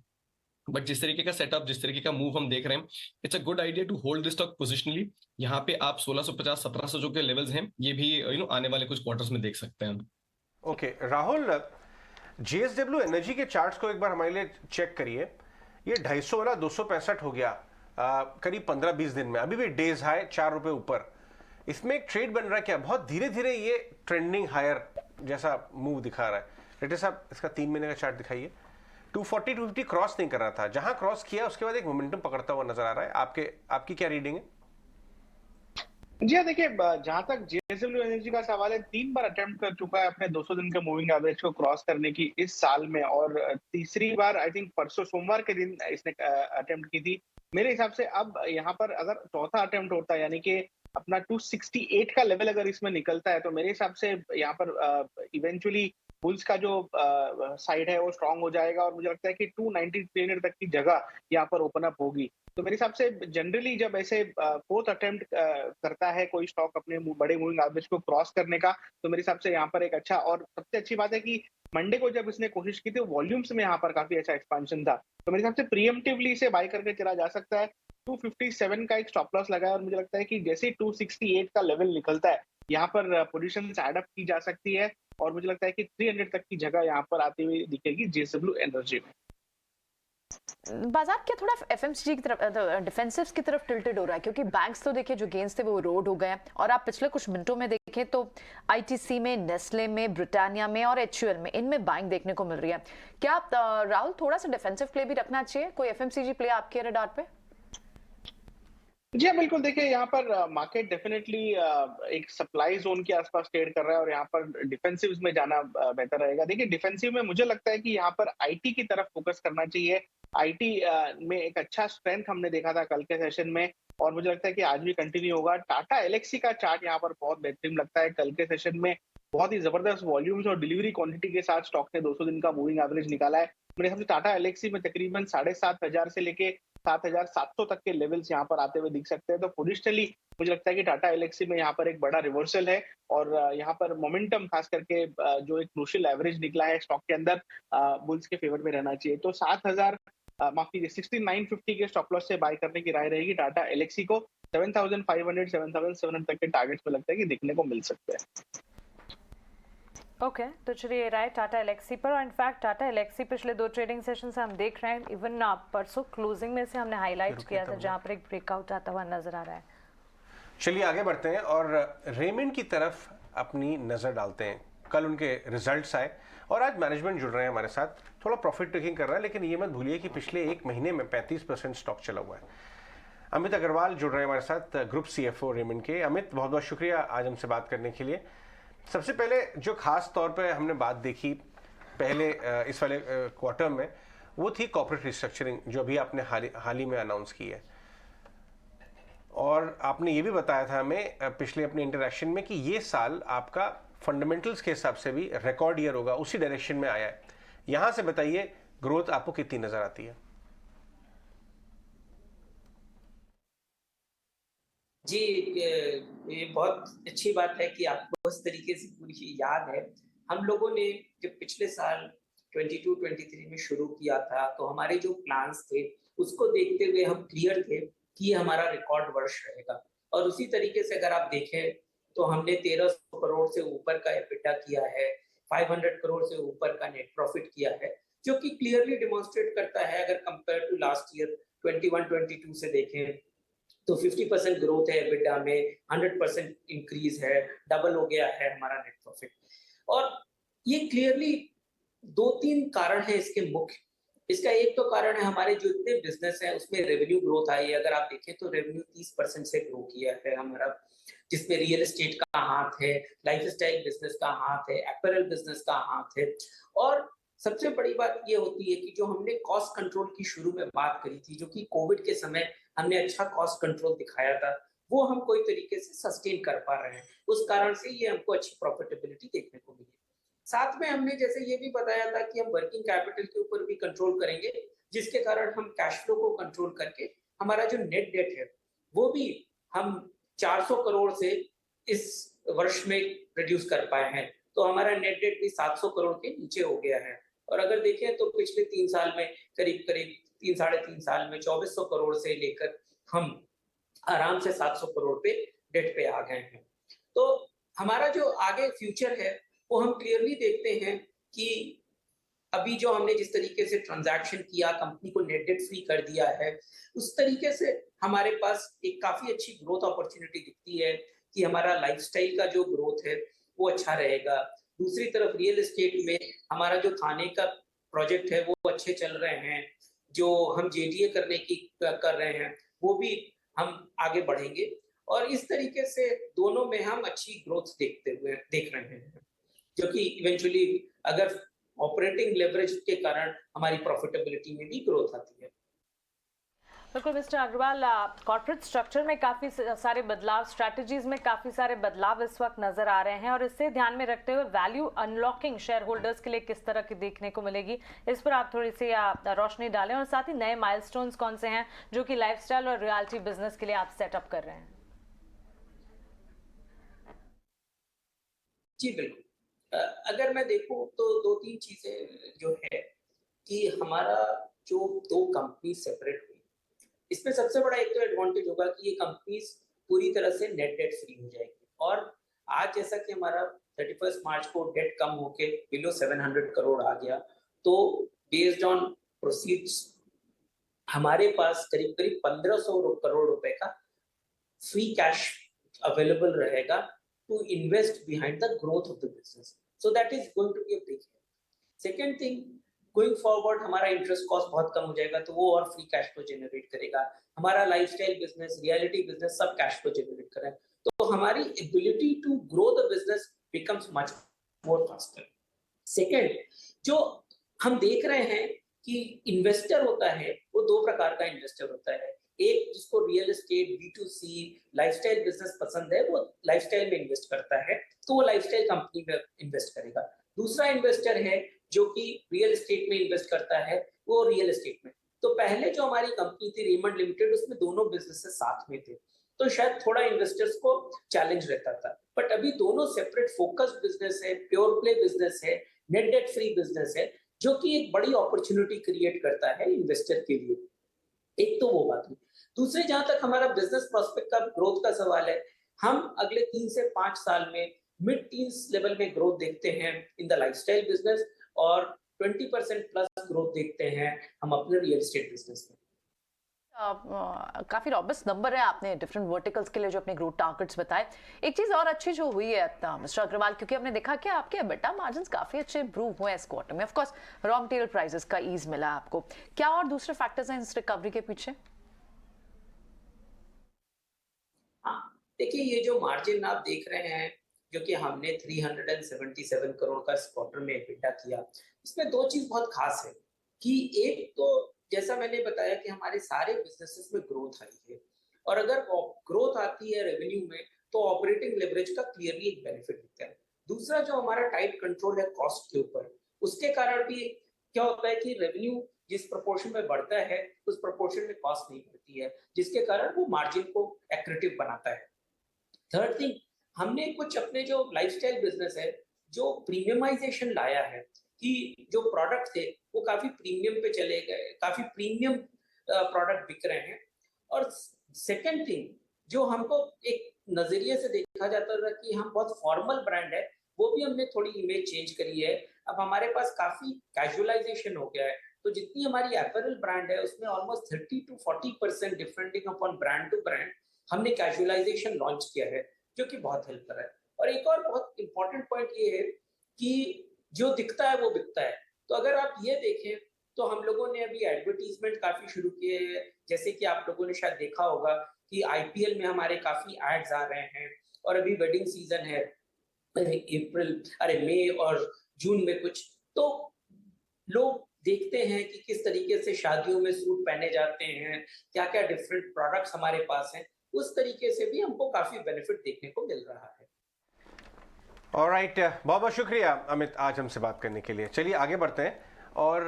बट जिस तरीके का सेटअप, जिस तरीके का मूव हम देख रहे हैं, it's a good idea to hold this stock positionally. यहाँ पे आप 1650 1700 जो के लेवल्स हैं ये भी आने वाले कुछ क्वार्टर्स में देख सकते हैं।
ओके राहुल, जेएसडब्ल्यू एनर्जी के चार्ट्स को एक बार हमारे लिए चेक करिए। ये 250 वाला 265 हो गया करीब 15-20 दिन में, अभी भी डेज हाई 4 रुपए ऊपर। इसमें एक ट्रेड बन रहा है क्या? बहुत धीरे धीरे ये ट्रेंडिंग हायर जैसा मूव दिखा रहा है। रेड्डी साहब, इसका 3 महीने का चार्ट दिखाइए। 240 250 क्रॉस नहीं कर रहा था, जहां क्रॉस किया उसके बाद एक मोमेंटम पकड़ता हुआ नजर आ रहा है। आपकी क्या रीडिंग है?
जी हाँ, देखिए जहां तक जेएसडब्ल्यू एनर्जी का सवाल है, 3 बार अटेम्प्ट कर चुका है अपने 200 दिन के मूविंग एवरेज को क्रॉस करने की इस साल में, और तीसरी बार आई थिंक परसों सोमवार के दिन इसने अटेम्प्ट की थी। मेरे हिसाब से अब यहाँ पर अगर चौथा अटेम्प्ट होता है, यानी कि अपना 268 का लेवल अगर इसमें निकलता है, तो मेरे हिसाब से यहाँ पर इवेंचुअली बुल्स का जो साइड है वो स्ट्रांग हो जाएगा, और मुझे लगता है कि 290 300 तक की जगह यहाँ पर ओपन अप होगी। तो मेरे हिसाब से जनरली जब ऐसे फोर्थ अटेम्प्ट करता है कोई स्टॉक अपने बड़े मूविंग एवरेज को क्रॉस करने का, तो मेरे हिसाब से यहाँ पर एक अच्छा, और सबसे अच्छी बात है कि मंडे को जब इसने कोशिश की थी वॉल्यूम्स में यहाँ पर काफी अच्छा एक्सपेंशन था। तो मेरे हिसाब से प्रीएम्प्टिवली इसे बाय करके चला जा सकता है। 257 का एक स्टॉप लॉस लगा है, और मुझे लगता है कि जैसे 268 का लेवल निकलता है यहाँ पर पोजीशन एड अप की जा सकती है, और मुझे लगता है कि 300 तक की जगह यहाँ पर आती हुई दिखेगी जेएसडब्ल्यू एनर्जी में।
बाजार क्या थोड़ा एफएमसीजी की तरफ, डिफेंसिव्स की तरफ टिल्टेड हो रहा है? क्योंकि बैंक्स तो देखिए जो गेन्स थे वो रोड हो गए हैं, और आप पिछले कुछ मिनटों में देखें तो आईटीसी में, नेस्ले में, ब्रिटानिया में और एचयूएल में, इनमें बाइंग देखने को मिल रही है। क्या राहुल थोड़ा सा डिफेंसिव प्ले भी रखना चाहिए? कोई एफएमसीजी प्ले आपके रडार पे?
जी हाँ, बिल्कुल। देखिए यहाँ पर मार्केट डेफिनेटली एक सप्लाई जोन के आसपास ट्रेड कर रहा है, और यहाँ पर डिफेंसिव में जाना बेहतर रहेगा। देखिए डिफेंसिव में मुझे लगता है कि यहाँ पर आईटी की तरफ फोकस करना चाहिए। आईटी में एक अच्छा स्ट्रेंथ हमने देखा था कल के सेशन में, और मुझे लगता है कि आज भी कंटिन्यू होगा। टाटा एलेक्सी का चार्ट यहाँ पर बहुत बेहतरीन लगता है। कल के सेशन में बहुत ही जबरदस्त वॉल्यूम्स और डिलीवरी क्वांटिटी के साथ स्टॉक ने 200 दिन का मूविंग एवरेज निकाला है। मेरे हिसाब से टाटा एलेक्सी में तकरीबन 7,500 से लेके 7,700 तक के लेवल्स यहाँ पर आते हुए दिख सकते हैं। तो पोजिशनली मुझे लगता है कि टाटा एलेक्सी में यहाँ पर एक बड़ा रिवर्सल है, और यहाँ पर मोमेंटम खास करके जो एक क्रूशियल एवरेज निकला है स्टॉक के अंदर, बुल्स के फेवर में रहना चाहिए। तो 6950 के स्टॉप लॉस से बाय करने की राय रहेगी टाटा एलेक्सी को। 7,500 7,700 तक के टारगेट्स में लगता है कि दिखने को मिल सकते हैं।
ओके तो चलिए राय टाटा एलेक्सी पर, और इनफैक्ट टाटा एलेक्सी पिछले 2 ट्रेडिंग सेशन से हम देख रहे हैं, इवन परसों क्लोजिंग में से हमने हाईलाइट किया था जहां पर एक ब्रेकआउट आता हुआ नजर आ रहा है।
चलिए आगे बढ़ते हैं और रेमंड की तरफ अपनी नजर डालते हैं। कल उनके रिजल्ट्स आए और आज मैनेजमेंट जुड़ रहे हैं हमारे साथ, थोड़ा प्रॉफिट टेकिंग कर रहा है, लेकिन ये मत भूलिए कि पिछले 1 महीने में 35% स्टॉक चला हुआ है। अमित अग्रवाल जुड़ रहे हैं हमारे साथ, ग्रुप सीएफओ रेमंड के। अमित, बहुत बहुत शुक्रिया आज हमसे बात करने के लिए। सबसे पहले जो खास तौर पे हमने बात देखी पहले इस वाले क्वार्टर में, वो थी कॉर्पोरेट रिस्ट्रक्चरिंग जो अभी आपने हाल ही में अनाउंस की है, और आपने ये भी बताया था हमें पिछले अपने इंटरेक्शन में कि ये साल आपका फंडामेंटल्स के हिसाब से भी रिकॉर्ड ईयर होगा, उसी डायरेक्शन में आया है। यहां से बताइए ग्रोथ आपको कितनी नजर आती है?
जी, ये बहुत अच्छी बात है कि आपको उस तरीके से पूरी याद है। हम लोगों ने जब पिछले साल 22-23 में शुरू किया था, तो हमारे जो प्लान्स थे उसको देखते हुए हम क्लियर थे कि ये हमारा रिकॉर्ड वर्ष रहेगा। और उसी तरीके से अगर आप देखें तो हमने 1300 करोड़ से ऊपर का एबिटा किया है, 500 करोड़ से ऊपर का नेट प्रॉफिट किया है, जो कि क्लियरली डिमॉन्स्ट्रेट करता है अगर कंपेयर टू लास्ट ईयर 21-22 से देखें तो 50% ग्रोथ है एबिटा में, 100% इंक्रीज है, डबल हो गया है हमारा नेट प्रॉफिट। और ये क्लियरली 2-3 कारण है इसके मुख्य। इसका एक तो कारण है हमारे जो इतने बिजनेस है उसमें रेवेन्यू ग्रोथ आई है। अगर आप देखें तो रेवेन्यू 30% से ग्रो किया है हमारा, जिसमें रियल एस्टेट का हाथ है, लाइफस्टाइल बिजनेस का हाथ है, अपैरल बिजनेस का हाथ है। और सबसे बड़ी बात ये होती है कि जो हमने कॉस्ट कंट्रोल की शुरू में बात करी थी, जो कि कोविड के समय हमने अच्छा कॉस्ट कंट्रोल दिखाया था, वो हम कोई तरीके से सस्टेन कर पा रहे हैं। उस कारण से ये हमको अच्छी प्रॉफिटेबिलिटी देखने को मिली। साथ में हमने जैसे ये भी बताया था कि हम वर्किंग कैपिटल के ऊपर भी कंट्रोल करेंगे, जिसके कारण हम कैश फ्लो को कंट्रोल करके हमारा जो नेट डेट है वो भी हम 400 करोड़ से इस वर्ष में रिड्यूस कर पाए हैं। तो हमारा नेट डेट भी 700 करोड़ के नीचे हो गया है। और अगर देखें तो पिछले 3 साल में करीब 3 साढ़े 3 साल में 2400 करोड़ से लेकर हम आराम से 700 करोड़ पे डेट पे आ गए हैं। तो हमारा जो आगे फ्यूचर है वो हम क्लियरली देखते हैं कि अभी जो हमने जिस तरीके से ट्रांजैक्शन किया, कंपनी को नेट डेट फ्री कर दिया है, उस तरीके से हमारे पास एक काफी अच्छी ग्रोथ अपॉर्चुनिटी दिखती है कि हमारा लाइफस्टाइल का जो ग्रोथ है वो अच्छा रहेगा। दूसरी तरफ रियल एस्टेट में हमारा जो थाने का प्रोजेक्ट है वो अच्छे चल रहे हैं। जो हम जेडीए करने की कर रहे हैं वो भी हम आगे बढ़ेंगे और इस तरीके से दोनों में हम अच्छी ग्रोथ देख रहे हैं, जो कि इवेंचुअली अगर ऑपरेटिंग लेवरेज के कारण हमारी प्रॉफिटेबिलिटी में भी ग्रोथ आती है।
बिल्कुल मिस्टर अग्रवाल, कॉर्पोरेट स्ट्रक्चर में काफ़ी सारे बदलाव, स्ट्रैटेजीज में काफ़ी सारे बदलाव इस वक्त नजर आ रहे हैं और इससे ध्यान में रखते हुए वैल्यू अनलॉकिंग शेयर होल्डर्स के लिए किस तरह की देखने को मिलेगी, इस पर आप थोड़ी सी रोशनी डालें। और साथ ही नए माइलस्टोन्स कौन से हैं जो कि लाइफस्टाइल और रियलिटी बिजनेस के लिए आप सेटअप कर रहे हैं?
जी बिल्कुल, अगर मैं देखूं तो 2-3 चीजें जो है कि हमारा जो 2 कंपनी सेपरेट हुई, इसमें सबसे बड़ा एक तो एडवांटेज होगा कि ये कंपनीज पूरी तरह से नेट डेट फ्री हो जाएगी। और आज जैसा कि हमारा 31 मार्च को डेट कम होके बिलो 700 करोड़ आ गया, तो बेस्ड ऑन प्रोसीड्स हमारे पास करीब 1500 करोड़ रुपए का फ्री कैश अवेलेबल रहेगा to invest behind the growth of the business. So that is going to be a big help. Second thing, going forward हमारा इंटरेस्ट कॉस्ट बहुत कम हो जाएगा, तो वो और फ्री कैश फ्लो जनरेट करेगा। हमारा लाइफस्टाइल बिजनेस, रियलिटी बिजनेस सब कैश फ्लो जनरेट करें, तो हमारी ability to grow the business becomes much more faster. Second, जो हम देख रहे हैं कि इन्वेस्टर होता है वो 2 प्रकार का इन्वेस्टर होता है। एक जिसको real estate, B2C, lifestyle business पसंद है, वो लाइफस्टाइल में इन्वेस्ट करता है, तो वो लाइफस्टाइल कंपनी में इन्वेस्ट करेगा। दूसरा इन्वेस्टर है जो कि रियल एस्टेट में इन्वेस्ट करता है, वो रियल एस्टेट में। तो पहले जो हमारी कंपनी थी रेमंड लिमिटेड, उसमें दोनों बिजनेसेस साथ में थे, तो शायद थोड़ा इन्वेस्टर्स को चैलेंज रहता था। बट अभी दोनों सेपरेट फोकस्ड बिजनेस है, प्योर प्ले बिजनेस है, नेट डेट फ्री बिजनेस है, जो कि एक बड़ी अपॉर्चुनिटी क्रिएट करता है इन्वेस्टर के लिए। एक तो वो बात हुई। दूसरे, जहां तक हमारा बिजनेस प्रोस्पेक्ट का ग्रोथ का सवाल है, हम अगले 3 से 5 साल में मिड टीन्स लेवल में ग्रोथ देखते हैं इन द लाइफस्टाइल बिजनेस और 20% प्लस ग्रोथ देखते हैं हम अपने रियल एस्टेट बिजनेस में।
काफी रॉबस्ट नंबर है आपने डिफरेंट वर्टिकल्स के लिए जो अपने ग्रोथ टारगेट्स बताए। एक चीज और अच्छी जो हुई है मिस्टर अग्रवाल, क्योंकि हमने देखा कि आपके EBITDA मार्जिन्स काफी अच्छे इंप्रूव हुए हैं इस क्वार्टर में। Of course raw material prices का ईज मिला आपको, क्या और दूसरे फैक्टर्स हैं इस रिकवरी के पीछे?
हाँ, देखिए ये जो मार्जिन आप देख रहे हैं जो कि हमने 377 करोड़ का इस क्वार्टर में EBITDA किया, इसमें 2 चीज बहुत खास है कि एक तो जैसा मैंने बताया कि हमारे सारे बिजनेसेस में ग्रोथ आई है, और अगर ग्रोथ आती है रेवेन्यू में तो ऑपरेटिंग लेवरेज का क्लियरली एक बेनिफिट दिखता है। दूसरा, जो हमारा टाइट कंट्रोल है कॉस्ट के ऊपर, उसके कारण भी क्या होता है कि रेवेन्यू जिस प्रोपोर्शन में बढ़ता है उस प्रोपोर्शन में कॉस्ट नहीं बढ़ती है, जिसके कारण वो मार्जिन को एक्रेटिव बनाता है। थर्ड थिंग, हमने कुछ अपने जो लाइफस्टाइल बिजनेस है जो प्रीमियमाइजेशन लाया है कि जो प्रोडक्ट थे वो काफी प्रीमियम पे चले गए, काफी प्रीमियम प्रोडक्ट बिक रहे हैं। और सेकंड थिंग, जो हमको एक नजरिए से देखा जाता था कि हम बहुत फॉर्मल ब्रांड है, वो भी हमने थोड़ी इमेज चेंज करी है। अब हमारे पास काफी कैजुअलाइजेशन हो गया है, तो जितनी हमारी अपैरल ब्रांड है उसमें almost 30 to 40% differing upon brand to brand हमने कैजुअलाइजेशन लॉन्च किया है, जो कि बहुत हेल्प कर रहा है। और एक और बहुत इंपॉर्टेंट पॉइंट ये है कि जो दिखता है वो बिकता है। तो अगर आप ये देखें तो हम लोगों ने अभी एडवर्टीजमेंट काफी शुरू किए हैं। जैसे कि आप लोगों ने शायद देखा होगा कि आईपीएल में हमारे काफी एड्स आ रहे हैं, और अभी वेडिंग सीजन है मई और जून में कुछ, तो लोग देखते हैं कि किस तरीके से शादियों में सूट पहने जाते हैं, क्या क्या डिफरेंट प्रोडक्ट्स हमारे पास हैं, उस तरीके से भी हमको काफी बेनिफिट देखने को मिल रहा है।
ऑलराइट, बहुत बहुत शुक्रिया अमित आज हमसे बात करने के लिए। चलिए आगे बढ़ते हैं और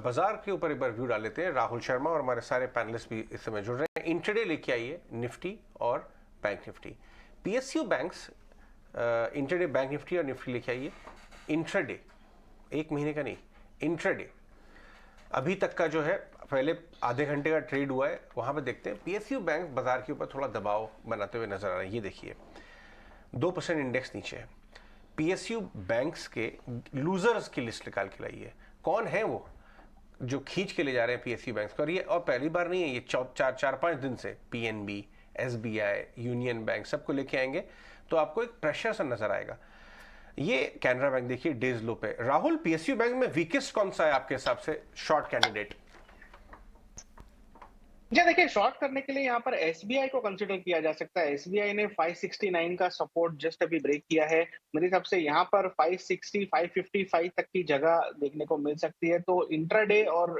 बाजार के ऊपर एक बार व्यू डाल लेते हैं। राहुल शर्मा और हमारे सारे पैनलिस्ट भी इस समय जुड़ रहे हैं। इंट्राडे लेके आइए निफ्टी और bank Nifty. PSU banks intraday bank Nifty और निफ्टी लेके आइए। इंट्राडे, एक महीने का नहीं, इंट्राडे अभी तक का जो है, पहले आधे घंटे का ट्रेड हुआ है, वहां पे देखते हैं पीएसयू बैंक बाजार के ऊपर थोड़ा दबाव बनाते हुए नजर आ रहा है। ये देखिए 2% इंडेक्स नीचे है। पीएसयू बैंक्स के लूजर्स की लिस्ट निकाल के लाई है। कौन है वो जो खींच के ले जा रहे हैं पीएसयू बैंक्स को? और ये और पहली बार नहीं है, ये 4-5 दिन से पीएनबी, एसबीआई, यूनियन बैंक सबको लेके आएंगे तो आपको एक प्रेशर सा नजर आएगा। ये कैनरा बैंक देखिए डेज लो पे। राहुल, पीएसयू बैंक में वीकेस्ट कौन सा है आपके हिसाब से शॉर्ट कैंडिडेट?
जी देखिए, शॉर्ट करने के लिए यहाँ पर एसबीआई को कंसिडर किया जा सकता है। एसबीआई ने 569 का सपोर्ट जस्ट अभी ब्रेक किया है। मेरे हिसाब से यहाँ पर 560, 555 तक की जगह देखने को मिल सकती है। तो इंट्राडे और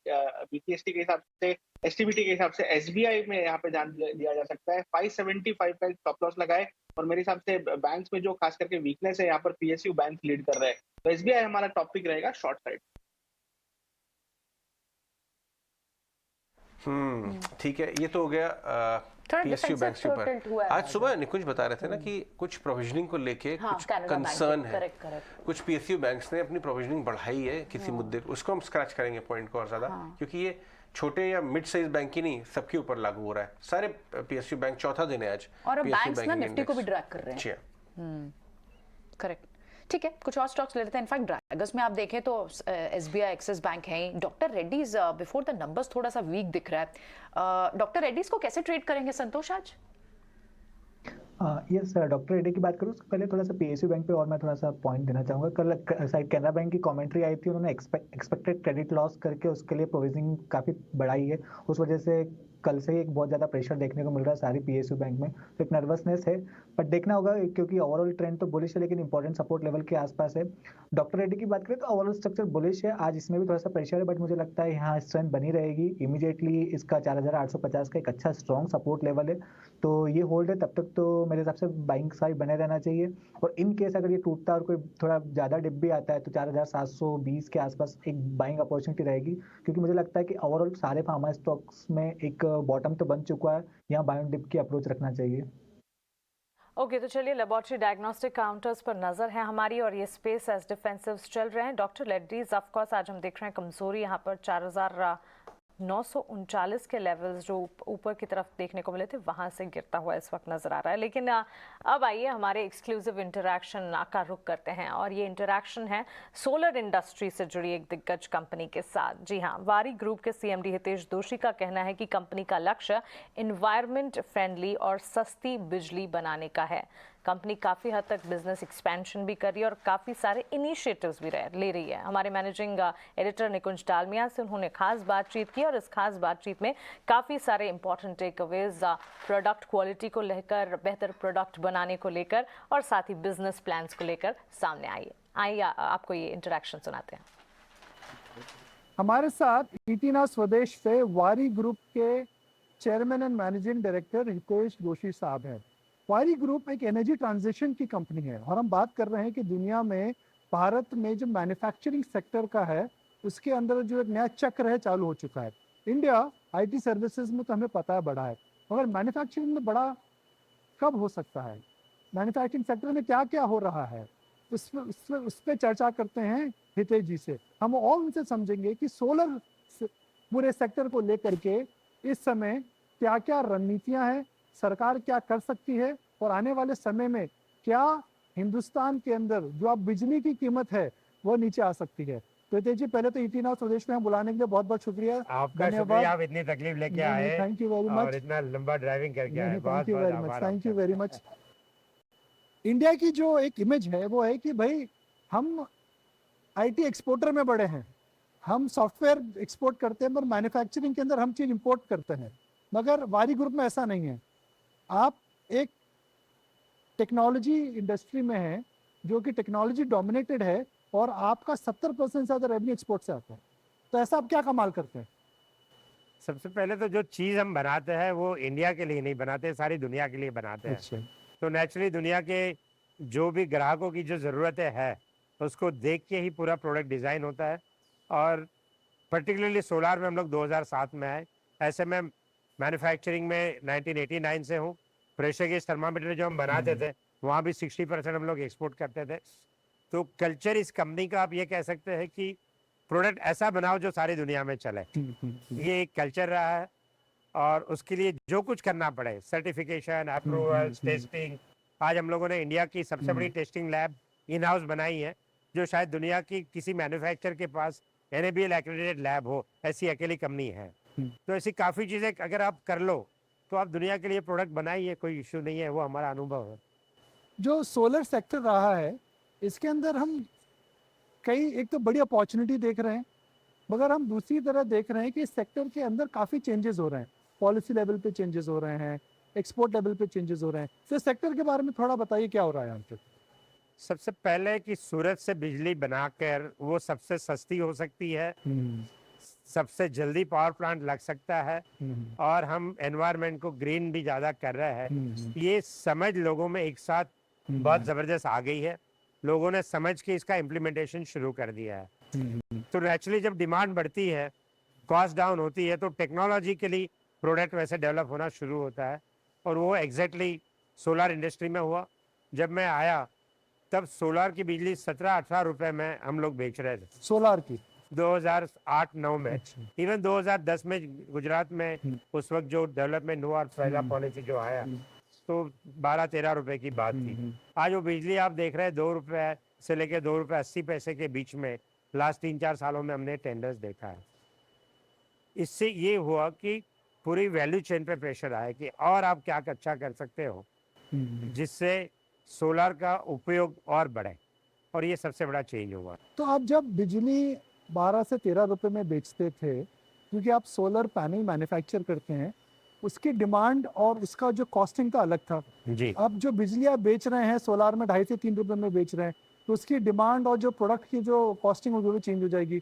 बीटीएसटी के हिसाब से, एसटीबीटी के हिसाब से एसबीआई में यहाँ पे ध्यान दिया जा सकता है। 575 का स्टॉप लॉस लगाए। और मेरे हिसाब से बैंक्स में जो खास करके वीकनेस है, यहाँ पर पीएसयू बैंक लीड कर रहा है। तो एसबीआई हमारा टॉप पिक रहेगा शॉर्ट साइड।
ठीक है, ये तो हो गया पीएसयू बैंक के ऊपर। आज सुबह निकुंज बता रहे थे ना कि कुछ प्रोविजनिंग को लेके कुछ कंसर्न है। कुछ पीएसयू बैंक्स ने अपनी प्रोविजनिंग बढ़ाई है किसी मुद्दे को, उसको हम स्क्रैच करेंगे पॉइंट को और ज्यादा, क्योंकि ये छोटे या मिड साइज बैंक ही नहीं, सबके ऊपर लागू हो रहा है। सारे पीएसयू बैंक चौथा दिन है आज,
और बैंक्स ना निफ्टी को भी ड्रैग कर रहे हैं। करेक्ट, ठीक है, कुछ और स्टॉक्स ले लेते हैं। इनफैक्ट ड्रैगर्स में आप देखें तो एसबीआई, एक्सिस बैंक है। Doctor Reddy's before the numbers थोड़ा सा वीक दिख रहा है। डॉक्टर रेड्डीज को कैसे ट्रेड करेंगे संतोष आज?
यस, डॉक्टर रेड्डी की बात करूँ उससे पहले थोड़ा सा पीएसयू बैंक पे और मैं थोड़ा सा पॉइंट देना चाहूँगा। कल शायद कैनरा बैंक की कमेंट्री आई थी, उन्होंने एक्सपेक्टेड क्रेडिट लॉस करके उसके लिए प्रोविजनिंग काफ़ी बढ़ाई है। उस वजह से कल से ही एक बहुत ज़्यादा प्रेशर देखने को मिल रहा है सारी पीएसयू बैंक में, तो एक नर्वसनेस है। बट देखना होगा क्योंकि ओवरऑल ट्रेंड तो बुलिश है, लेकिन इंपॉर्टेंट सपोर्ट लेवल के आसपास है। डॉक्टर रेड्डी की बात करें तो ओवरऑल स्ट्रक्चर बुलिश है। आज इसमें भी थोड़ा सा प्रेशर है, बट मुझे लगता है यहाँ स्ट्रेंथ बनी रहेगी। इमीडिएटली इसका 4850 का एक अच्छा स्ट्रॉन्ग सपोर्ट लेवल है, तो ये होल्ड है। तब तक तो मेरे हिसाब से बाइंग साइड बने रहना चाहिए। और इन केस अगर ये टूटता और कोई थोड़ा ज़्यादा डिप भी आता है तो 4720 के आसपास एक बाइंग अपॉर्चुनिटी रहेगी, क्योंकि मुझे लगता है कि ओवरऑल सारे फार्मा स्टॉक्स में एक बॉटम तो बन चुका है। यहाँ बाइंग डिप की अप्रोच रखना चाहिए।
ओके, तो चलिए लेबोरेटरी डायग्नोस्टिक काउंटर्स पर नजर है हमारी, और ये स्पेस एज डिफेंसिव चल रहे हैं। डॉक्टर रेड्डीज ऑफ कोर्स आज हम देख रहे हैं कमजोरी यहाँ पर 4939 के लेवल्स जो ऊपर की तरफ देखने को मिले थे वहां से गिरता हुआ इस वक्त नजर आ रहा है। लेकिन अब आइए हमारे एक्सक्लूसिव इंटरैक्शन का रुख करते हैं, और ये इंटरैक्शन है सोलर इंडस्ट्री से जुड़ी एक दिग्गज कंपनी के साथ। जी हाँ, वारी ग्रुप के सीएमडी हितेश दोशी का कहना है कि कंपनी का लक्ष्य एनवायरमेंट फ्रेंडली और सस्ती बिजली बनाने का है। कंपनी काफ़ी हद तक बिजनेस एक्सपेंशन भी कर रही है और काफ़ी सारे इनिशिएटिव्स भी ले रही है। हमारे मैनेजिंग एडिटर निकुंज डालमिया से उन्होंने खास बातचीत की, और इस खास बातचीत में काफ़ी सारे इंपॉर्टेंट टेकअवेज प्रोडक्ट क्वालिटी को लेकर, बेहतर प्रोडक्ट बनाने को लेकर, और साथ ही बिजनेस प्लान्स को लेकर सामने आइए आपको ये इंटरेक्शन सुनाते हैं।
हमारे साथ इटिना स्वदेश से वारी ग्रुप के chairman and managing director Hitesh Doshi साहब हैं। वारी ग्रुप एक एनर्जी ट्रांजिशन की कंपनी है, और हम बात कर रहे हैं कि दुनिया में भारत में जो मैन्युफैक्चरिंग सेक्टर का है उसके अंदर जो एक नया चक्र है चालू हो चुका है। इंडिया आईटी सर्विसेज में तो हमें पता है बड़ा है, मगर मैन्युफैक्चरिंग में बड़ा कब हो सकता है, मैन्युफैक्चरिंग सेक्टर में क्या क्या हो रहा है, उस पर चर्चा करते हैं हितेश जी से। हम और उनसे समझेंगे कि सोलर पूरे सेक्टर को लेकर के इस समय क्या क्या रणनीतियां हैं, सरकार क्या कर सकती है, और आने वाले समय में क्या हिंदुस्तान के अंदर जो अब बिजली की कीमत है वो नीचे आ सकती है। तो हितेश जी, पहले तो इटिना स्वदेश में हम बुलाने के लिए बहुत बहुत शुक्रिया।
आपका शुक्रिया, आप इतनी तकलीफ लेके आए,
थैंक यू वेरी मच,
और इतना लंबा ड्राइविंग करके आए,
thank you very much, thank you very much. India की जो एक इमेज है वो है कि भाई हम आईटी एक्सपोर्टर में बड़े हैं, हम सॉफ्टवेयर एक्सपोर्ट करते हैं, पर मैन्युफैक्चरिंग के अंदर हम चीज़ इंपोर्ट करते हैं। मगर वारी ग्रुप में ऐसा नहीं है। आप एक टेक्नोलॉजी इंडस्ट्री में है जो कि टेक्नोलॉजी डोमिनेटेड है, और आपका 70% से ज़्यादा रेवेन्यू एक्सपोर्ट से आता है। तो ऐसा आप क्या कमाल करते हैं?
सबसे पहले तो जो चीज़ हम बनाते हैं वो इंडिया के लिए नहीं बनाते, सारी दुनिया के लिए बनाते हैं। तो नेचुरली दुनिया के जो भी ग्राहकों की जो ज़रूरतें है उसको देख के ही पूरा प्रोडक्ट डिज़ाइन होता है। और पर्टिकुलरली सोलार में हम लोग 2007 में आए। ऐसे में मैन्युफैक्चरिंग में 1989 से हूँ। प्रेशर गेज थर्मामीटर जो हम बनाते थे वहाँ भी 60% हम लोग एक्सपोर्ट करते थे। तो कल्चर इस कंपनी का आप ये कह सकते हैं कि प्रोडक्ट ऐसा बनाओ जो सारी दुनिया में चले, ये एक कल्चर रहा है। और उसके लिए जो कुछ करना पड़े, सर्टिफिकेशन, अप्रूवल, टेस्टिंग, आज हम लोगों ने इंडिया की सबसे बड़ी टेस्टिंग लैब इन हाउस बनाई है, जो शायद दुनिया की किसी मैन्युफैक्चर के पास NABL एक्रेडिटेड लैब हो, ऐसी अकेली कंपनी है। तो ऐसी काफ़ी चीज़ें अगर आप कर लो तो आप दुनिया के लिए प्रोडक्ट बनाइए, कोई इश्यू नहीं है, वो हमारा अनुभव है।
जो सोलर सेक्टर रहा है, इसके अंदर हम कई एक तो बड़ी अपॉर्चुनिटी देख रहे हैं, मगर हम दूसरी तरह देख रहे हैं कि इस सेक्टर के अंदर काफ़ी चेंजेस हो रहे हैं। पॉलिसी लेवल पे चेंजेस हो रहे हैं, एक्सपोर्ट लेवल पे चेंजेस हो रहे हैं। तो इस सेक्टर के बारे में थोड़ा बताइए, क्या हो रहा है यहाँ पे?
सबसे पहले कि सूरज से बिजली बनाकर वो सबसे सस्ती हो सकती है, सबसे जल्दी पावर प्लांट लग सकता है, और हम एनवायरनमेंट को ग्रीन भी ज़्यादा कर रहे हैं। ये समझ लोगों में एक साथ बहुत ज़बरदस्त आ गई है। लोगों ने समझ के इसका इम्प्लीमेंटेशन शुरू कर दिया है। तो नेचुरली जब डिमांड बढ़ती है, कॉस्ट डाउन होती है, तो टेक्नोलॉजिकली प्रोडक्ट वैसे डेवलप होना शुरू होता है। और वो एग्जैक्टली सोलर इंडस्ट्री में हुआ। जब मैं आया तब सोलर की बिजली 17-18 रुपए में हम लोग बेच रहे थे,
सोलर की
2008-9 में। इवन 2010 में गुजरात में उस वक्त जो डेवलपमेंट हुआ, पहला पॉलिसी जो आया, तो 12-13 रुपए की बात थी। आज वो बिजली आप देख रहे हैं 2 रुपए से लेकर 2 रुपए 80 पैसे के बीच में लास्ट 3-4 सालों में हमने टेंडर्स देखा है। इससे ये हुआ कि पूरी वैल्यू चेन पे प्रेशर आया कि और आप क्या अच्छा कर सकते हो जिससे सोलर का उपयोग और बढ़े, और ये सबसे बड़ा चेंज हुआ।
तो आप जब बिजली 12 से 13 रुपए में बेचते थे, क्योंकि आप सोलर पैनल मैन्युफैक्चर करते हैं, उसकी डिमांड और उसका जो कॉस्टिंग का अलग था
जी।
अब जो बिजली आप बेच रहे हैं सोलर में 2.5 से 3 रुपए में बेच रहे हैं, तो उसकी डिमांड और जो प्रोडक्ट की जो कॉस्टिंग होगी वो चेंज हो जाएगी।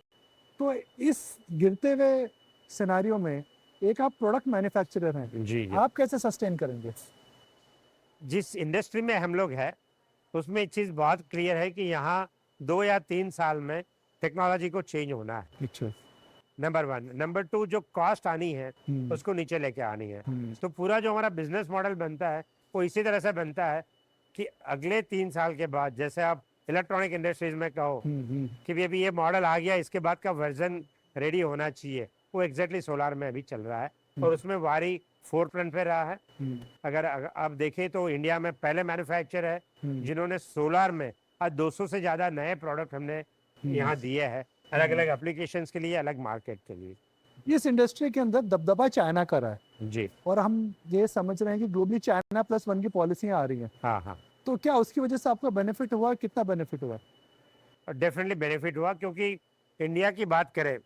तो इस गिरते हुए सिनेरियो में एक आप प्रोडक्ट मैन्युफैक्चरर हैं,
जी।
आप कैसे सस्टेन करेंगे?
जिस इंडस्ट्री में हम लोग हैं उसमें एक चीज़ बहुत क्लियर है कि यहाँ 2 या 3 साल में टेक्नोलॉजी को चेंज होना है। नंबर 1। नंबर 2, जो कॉस्ट आनी है उसको नीचे लेके आनी है। तो पूरा जो हमारा बिजनेस मॉडल बनता है वो इसी तरह से बनता है कि अगले 3 साल के बाद, जैसे आप इलेक्ट्रॉनिक इंडस्ट्रीज में कहो कि अभी ये मॉडल आ गया, इसके बाद का वर्जन रेडी होना चाहिए, वो एग्जैक्टली सोलार में अभी चल रहा है। और उसमें वारी फोरफ्रंट पे रहा है। अगर आप देखें तो इंडिया में पहले मैन्युफैक्चर है जिन्होंने सोलार में आज 200 से ज़्यादा नए प्रोडक्ट हमने यहाँ दिए हैं, अलग अलग एप्लीकेशंस के लिए, अलग मार्केट के लिए।
इस इंडस्ट्री के अंदर दबदबा चाइना का रहा है
जी,
और हम ये समझ रहे हैं कि ग्लोबली चाइना +1 की पॉलिसियां आ रही हैं।
हाँ।
तो क्या उसकी वजह से आपका बेनिफिट हुआ? कितना बेनिफिट हुआ?
डेफिनेटली बेनिफिट हुआ, क्योंकि इंडिया की बात करें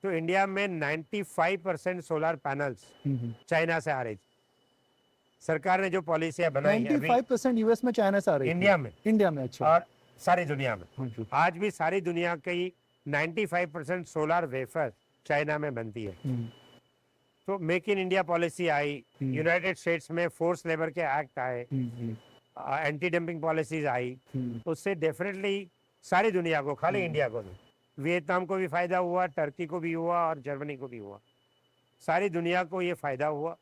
तो इंडिया में 95% सोलर पैनल्स चाइना से आ रही थी। सरकार ने जो पॉलिसियां बनाई है,
95% यूएस में चाइना से आ रही है। इंडिया में अच्छा,
और सारी दुनिया में आज भी सारी दुनिया की 95% सोलर वेफर चाइना में बनती है। तो make in India policy I, United states में फोर्स लेबर के एक्ट आए, एंटी डंपिंग पॉलिसीज आई, उससे डेफिनेटली सारी दुनिया को, खाली इंडिया को नहीं, वियतनाम को भी फायदा हुआ, टर्की को भी हुआ और जर्मनी को भी हुआ। सारी दुनिया को ये फायदा हुआ।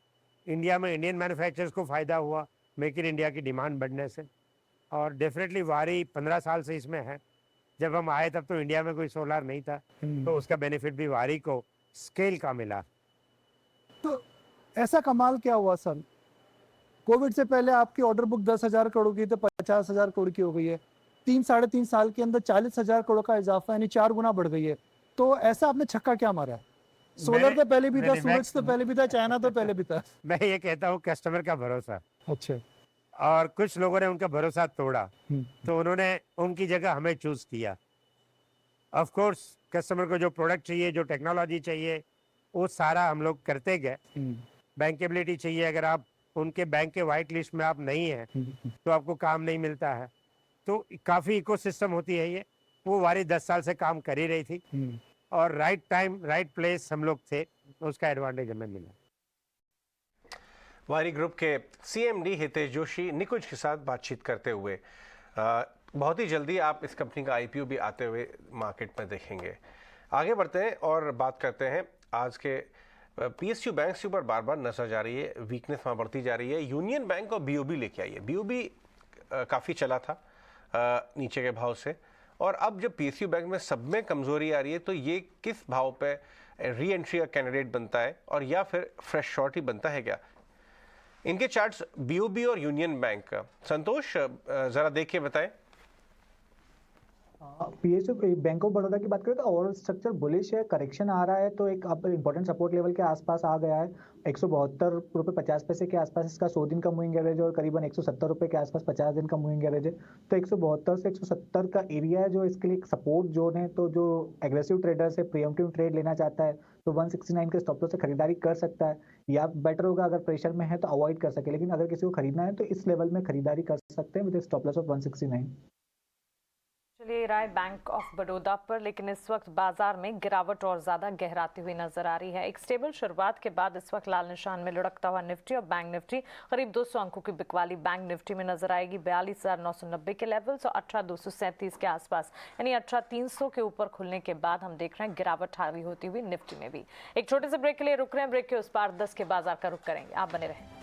इंडिया में इंडियन मैन्युफैक्चरर्स को फायदा हुआ मेक इन इंडिया की डिमांड बढ़ने से। और डेफिनेटली वारी 15 साल से इसमें है। जब हम आए तब तो इंडिया में कोई सोलर नहीं था, तो उसका बेनिफिट भी वारी को स्केल का मिला।
तो ऐसा कमाल क्या हुआ सर? कोविड से पहले आपकी ऑर्डर बुक 10,000 करोड़ की तो 50,000 करोड़ की हो गई है। 3-3.5 साल के अंदर 40,000 करोड़ का इजाफा, यानी 4 गुना बढ़ गई है। तो ऐसा आपने छक्का क्या मारा? सोलर तो पहले भी था, सूरज तो पहले भी था, चाइना तो पहले भी था।
मैं ये कहता हूँ कस्टमर का भरोसा।
अच्छा।
और कुछ लोगों ने उनका भरोसा तोड़ा, तो उन्होंने उनकी जगह हमें चूज किया। ऑफ कोर्स कस्टमर को जो प्रोडक्ट चाहिए, जो टेक्नोलॉजी चाहिए, वो सारा हम लोग करते गए। बैंकेबिलिटी चाहिए, अगर आप उनके बैंक के वाइट लिस्ट में आप नहीं हैं तो आपको काम नहीं मिलता है। तो काफ़ी इकोसिस्टम होती है ये, वो वारी 10 साल से काम कर ही रही थी और राइट टाइम राइट प्लेस हम लोग थे, उसका एडवांटेज हमें मिला।
वारी ग्रुप के CMD हितेश जोशी निकुंज के साथ बातचीत करते हुए बहुत ही जल्दी आप इस कंपनी का IPO भी आते हुए मार्केट में देखेंगे। आगे बढ़ते हैं और बात करते हैं आज के PSU बैंक्स के ऊपर बार बार नजर जा रही है, वीकनेस वहाँ बढ़ती जा रही है। यूनियन बैंक और BOB लेके आई है। BOB काफ़ी चला था नीचे के भाव से, और अब जब PSU बैंक में सब में कमजोरी आ रही है तो ये किस भाव पे री एंट्री का कैंडिडेट बनता है और या फिर फ्रेश शॉर्ट ही बनता है क्या? इनके चार्ट्स BOB और यूनियन बैंक का संतोष जरा देख के बताएं।
PSU बैंक ऑफ बड़ौदा की बात करें तो ओवरऑल स्ट्रक्चर बुलिश है, करेक्शन आ रहा है तो एक अब इंपॉर्टेंट सपोर्ट लेवल के आसपास आ गया है। 172 रुपये 50 पैसे के आसपास इसका 100 दिन का मूविंग एवरेज है और करीबन 170 रुपये के आसपास 50 दिन का मूविंग एवरेज है। तो 172 से 170 का एरिया है जो इसके लिए एक सपोर्ट जोन है। तो जो एग्रेसिव ट्रेडर से प्रीएम्प्टिव ट्रेड लेना चाहता है तो 169 के स्टॉप लॉस से खरीदारी कर सकता है, या बेटर होगा अगर प्रेशर में है तो अवॉइड कर सके। लेकिन अगर किसी को खरीदना है तो इस लेवल में खरीदारी कर सकते हैं विद स्टॉप लॉस ऑफ 169।
चलिए राय बैंक ऑफ बड़ौदा पर, लेकिन इस वक्त बाजार में गिरावट और ज्यादा गहराती हुई नजर आ रही है। एक स्टेबल शुरुआत के बाद इस वक्त लाल निशान में लुढ़कता हुआ निफ्टी और बैंक निफ्टी करीब 200 अंकों की बिकवाली बैंक निफ्टी में नजर आएगी 42,990 के लेवल्स और 18,237 के आसपास, यानी 18,300 के ऊपर खुलने के बाद हम देख रहे हैं गिरावट हावी होती हुई निफ्टी में भी। एक छोटे से ब्रेक के लिए रुक रहे हैं, ब्रेक के उस पार 10 के बाजार का रुख करेंगे। आप बने रहें।